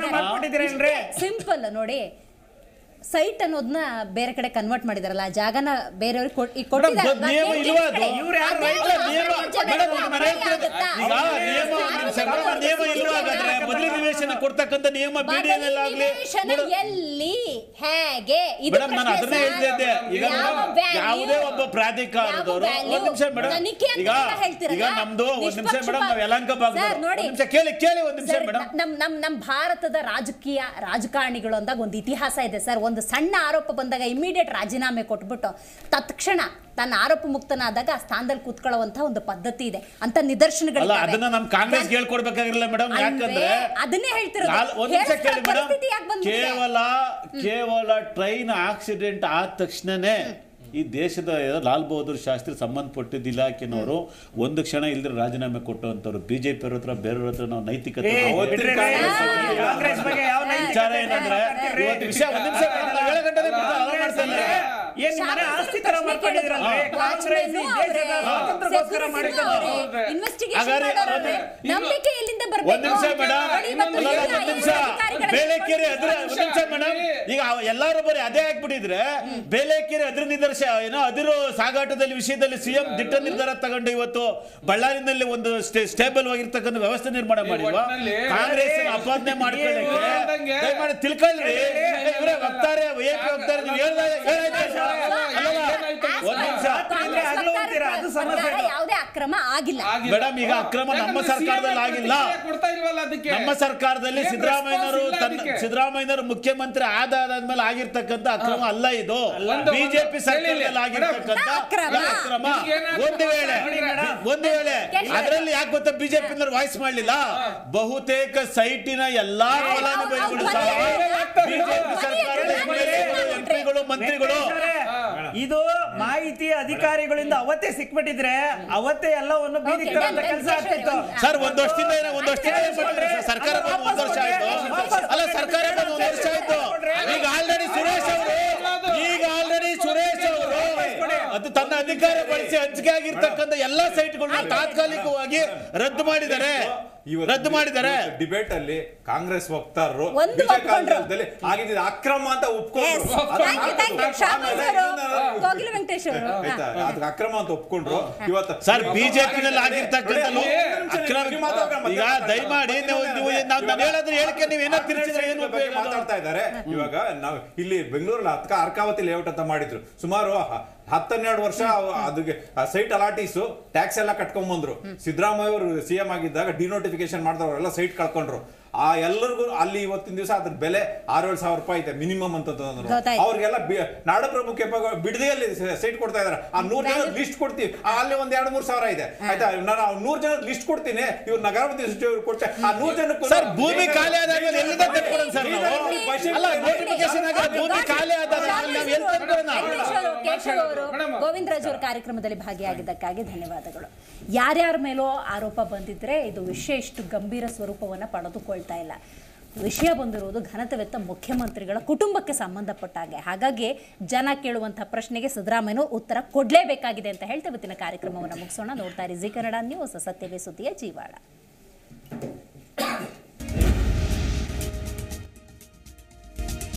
ಸಿಂಪಲ್ ನೋಡಿ, ಸೈಟ್ ಅನ್ನೋದನ್ನ ಬೇರೆ ಕಡೆ ಕನ್ವರ್ಟ್ ಮಾಡಿದಾರಲ್ಲ, ಆ ಜಾಗನ ಬೇರೆಯವ್ರಿಗೆ ಕೊಡ್ತಕ್ಕಂಥ ನಿಯಮ ಎಲ್ಲಿ ಹೇಗೆ ಯಾವುದೇ ಒಬ್ಬ ಪ್ರಾಧಿಕಾರದವರು ಈಗ ನಮ್ದು ಒಂದ್ ನಿಮಿಷ ಮೇಡಮ್, ನಾವು ಯಲಹಂಕ ಭಾಗದ ಕೇಳಿ ಒಂದ್ ನಿಮಿಷ ಮೇಡಮ್. ನಮ್ ಭಾರತದ ರಾಜಕಾರಣಿಗಳು ಅಂದಾಗ ಒಂದು ಇತಿಹಾಸ ಇದೆ ಸರ್. ಒಂದು ಸಣ್ಣ ಆರೋಪ ಬಂದಾಗ ಇಮಿಡಿಯೇಟ್ ರಾಜೀನಾಮೆ ಕೊಟ್ಬಿಟ್ಟು ತತ್ಕ್ಷಣ ತನ್ನ ಆರೋಪ ಮುಕ್ತನಾದಾಗ ಆ ಸ್ಥಾನದಲ್ಲಿ ಕೂತ್ಕೊಳ್ಳುವಂತ ಒಂದು ಪದ್ಧತಿ ಇದೆ ಅಂತ ನಿದರ್ಶನಗಳು. ಅದನ್ನ ನಮ್ ಕಾಂಗ್ರೆಸ್ ಹೇಳ್ಕೊಡ್ಬೇಕಾಗಿರಲಿಲ್ಲ ಮೇಡಮ್. ಯಾಕಂದ್ರೆ ಅದನ್ನೇ ಹೇಳ್ತಿರೋದು, ಕೇವಲ ಟ್ರೈನ್ ಆಕ್ಸಿಡೆಂಟ್ ಆದ ತಕ್ಷಣನೇ ಈ ದೇಶದ ಲಾಲ್ ಬಹದ್ದೂರ್ ಶಾಸ್ತ್ರಿ ಸಂಬಂಧಪಟ್ಟಿದ್ದ ಇಲಾಖೆನವರು ಒಂದು ಕ್ಷಣ ಇಲ್ದ್ರೆ ರಾಜೀನಾಮೆ ಕೊಟ್ಟಂತವ್ರು. ಬಿಜೆಪಿ ಅವ್ರ ಹತ್ರ ಬೇರೆಯವ್ರ ಹತ್ರ ನಾವು ನೈತಿಕತೆ ವಿಚಾರ ಏನಂದ್ರೆ ಇವತ್ತು ವಿಷಯ ಒಂದ್ ನಿಮಿಷ ಬೇಲೆಕೆರೆ ಮೇಡಮ್. ಈಗ ಎಲ್ಲಾರು ಬರೀ ಅದೇ ಆಗ್ಬಿಟ್ಟಿದ್ರೆ ಬೇಲೆಕೆರೆ ಅದ್ರ ನಿದರ್ಶ ಏನೋ ಅದಿರು ಸಾಗಾಟದಲ್ಲಿ ವಿಷಯದಲ್ಲಿ ಸಿಎಂ ದಿಟ್ಟ ನಿರ್ಧಾರ ತಗೊಂಡು ಇವತ್ತು ಬಳ್ಳಾರಿನಲ್ಲಿ ಒಂದು ಸ್ಟೇಬಲ್ ಆಗಿರ್ತಕ್ಕಂಥ ವ್ಯವಸ್ಥೆ ನಿರ್ಮಾಣ ಮಾಡಿಲ್ವಾ? ಕಾಂಗ್ರೆಸ್ ಅಪಾದನೆ ಮಾಡ್ಕೊಳ್ಳಿ ತಿಳ್ಕೊಳ್ಳಿ. ಇವರೇ ವಕ್ತಾರೆ ನೀವು ಯಾವುದೇ ಅಕ್ರಮ ಆಗಿಲ್ಲ ಮೇಡಮ್. ಈಗ ಅಕ್ರಮ ನಮ್ಮ ಸರ್ಕಾರದಲ್ಲಿ ಆಗಿಲ್ಲ. ನಮ್ಮ ಸರ್ಕಾರದಲ್ಲಿ ಸಿದ್ದರಾಮಯ್ಯನವರು ಮುಖ್ಯಮಂತ್ರಿ ಆದಾದ್ಮೇಲೆ ಆಗಿರ್ತಕ್ಕಂಥ ಅಕ್ರಮ ಅಲ್ಲ ಇದು. ಬಿಜೆಪಿ ಸರ್ಕಾರದಲ್ಲಿ ಆಗಿರ್ತಕ್ಕಂಥ ಅಕ್ರಮ. ಒಂದು ವೇಳೆ ಅದರಲ್ಲಿ ಯಾಕೆ ಗೊತ್ತಾ ಬಿಜೆಪಿ ವಾಯ್ಸ್ ಮಾಡಲಿಲ್ಲ? ಬಹುತೇಕ ಸೈಟಿನ ಎಲ್ಲಾ ಫಲಾನುಭವಿಗಳು ಬಿಜೆಪಿ ಸರ್ಕಾರದ ಎಂಪಿಗಳು ಮಂತ್ರಿಗಳು. ಇದು ಮಾಹಿತಿ ಅಧಿಕಾರಿಗಳಿಂದ ಅವತ್ತೇ ಸಿಕ್ಬಿಟ್ಟಿದ್ರೆ ಅವತ್ತೇ ಎಲ್ಲವನ್ನು ಬೀದಿ ಕೆಲಸ ಆಗ್ತಿತ್ತು ಸರ್. ಒಂದು ವರ್ಷದಿಂದ ಸರ್ಕಾರ 1 ವರ್ಷ ಆಯ್ತು. ಅಲ್ಲ, ಸರ್ಕಾರ 1 ವರ್ಷ ಆಯ್ತು. ಈಗ ಆಲ್ರೆಡಿ ಸುರೇಶ್ ಅವರು ಅದು ತನ್ನ ಅಧಿಕಾರ ಬಳಸಿ ಹಂಚಿಕೆ ಆಗಿರ್ತಕ್ಕಂಥ ಎಲ್ಲಾ ಸೈಟ್ಗಳನ್ನ ತಾತ್ಕಾಲಿಕವಾಗಿ ರದ್ದು ಮಾಡಿದ್ದಾರೆ. ಡಿಬೇಟ್ ಅಲ್ಲಿ ಕಾಂಗ್ರೆಸ್ ವಕ್ತಾರರು ಆಗಿದ್ದ ಅಕ್ರಮ ಅಂತ ಒಪ್ಕೊಂಡ್ರು. ಅಕ್ರಮ ಅಂತ ಒಪ್ಕೊಂಡ್ರು. ಇವತ್ತು ಸರ್ ಬಿಜೆಪಿನಲ್ಲಿ ಆಗಿರ್ತಕ್ಕಂಥ ಈಗ ದಯಮಾಡಿ ನಾನು ಹೇಳಿದ್ರೆ ಹೇಳಿಕೆ ನೀವು ಏನೋ ತಿರ್ಚಿದ್ರೆ ಏನು ಮಾತಾಡ್ತಾ ಇದ್ದಾರೆ. ಇವಾಗ ನಾವು ಇಲ್ಲಿ ಬೆಂಗಳೂರಲ್ಲಿ ಅರ್ಕಾವತಿ ಲೇಔಟ್ ಅಂತ ಮಾಡಿದ್ರು. ಸುಮಾರು 10-12 ವರ್ಷ ಅದಕ್ಕೆ ಸೈಟ್ ಅಲಾಟೀಸು ಟ್ಯಾಕ್ಸ್ ಎಲ್ಲ ಕಟ್ಕೊಂಡ್ ಬಂದ್ರು. ಸಿದ್ದರಾಮಯ್ಯ ಅವರು ಸಿಎಂ ಆಗಿದ್ದಾಗ ಡಿನೋಟಿಫಿಕೇಶನ್ ಮಾಡಿದವರೆಲ್ಲ ಸೈಟ್ ಕಳ್ಕೊಂಡ್ರು. ಆ ಎಲ್ಲರಿಗೂ ಅಲ್ಲಿ ಇವತ್ತಿನ ದಿವಸ ಅದ್ರ ಬೆಲೆ 6-7 ಸಾವಿರ ರೂಪಾಯಿ ಇದೆ ಮಿನಿಮಮ್ ಅಂತಂದ್ರು. ಅವ್ರಿಗೆಲ್ಲ ನಾಡಪ್ರಭುಕ್ಕೆ ಬಿಡದಿಯಲ್ಲಿ ಸೈಟ್ ಕೊಡ್ತಾ ಇದಾರೆ. ಆ 100 ಜನ ಲಿಸ್ಟ್ ಕೊಡ್ತೀವಿ, ಅಲ್ಲಿ 1-2-3 ಸಾವಿರ ಇದೆ ಆಯ್ತಾ. ನಾನು 100 ಜನ ಲಿಸ್ಟ್ ಕೊಡ್ತೀನಿ, ಇವ್ರು ನಗರಾಭಿವೃದ್ಧಿ ಸಚಿವರು ಕೊಟ್ಟೆ ಆ 100 ಜನಕ್ಕೂ ಭೂಮಿ ಖಾಲಿ ಆದಾದ್ಮೇಲೆ ಎಲ್ಲಿಂದ ಕಟ್ಕೊಡೋಣ ಸರ್? ನೋಟಿಫಿಕೇಶನ್ ಭೂಮಿ ಖಾಲಿ ಗೋವಿಂದರಾಜ್ ಅವರ ಕಾರ್ಯಕ್ರಮದಲ್ಲಿ ಭಾಗಿಯಾಗಿದ್ದಕ್ಕಾಗಿ ಧನ್ಯವಾದಗಳು. ಯಾರ್ಯಾರ ಮೇಲೋ ಆರೋಪ ಬಂದಿದ್ರೆ ಇದು ವಿಷಯ ಇಷ್ಟು ಗಂಭೀರ ಸ್ವರೂಪವನ್ನು ಪಡೆದುಕೊಳ್ತಾ ಇಲ್ಲ. ವಿಷಯ ಬಂದಿರುವುದು ಘನತೆವೆತ್ತ ಮುಖ್ಯಮಂತ್ರಿಗಳ ಕುಟುಂಬಕ್ಕೆ ಸಂಬಂಧಪಟ್ಟ ಹಾಗೆ. ಹಾಗಾಗಿ ಜನ ಕೇಳುವಂತಹ ಪ್ರಶ್ನೆಗೆ ಸಿದ್ದರಾಮಯ್ಯ ಉತ್ತರ ಕೊಡಲೇಬೇಕಾಗಿದೆ ಅಂತ ಹೇಳ್ತಾ ಇವತ್ತಿನ ಕಾರ್ಯಕ್ರಮವನ್ನು ಮುಗಿಸೋಣ. ನೋಡ್ತಾ ಇರಿ ಜಿ ಕನ್ನಡ ನ್ಯೂಸ್, ಸತ್ಯವೇ ಸುದ್ದಿಯ ಜೀವಾಳ.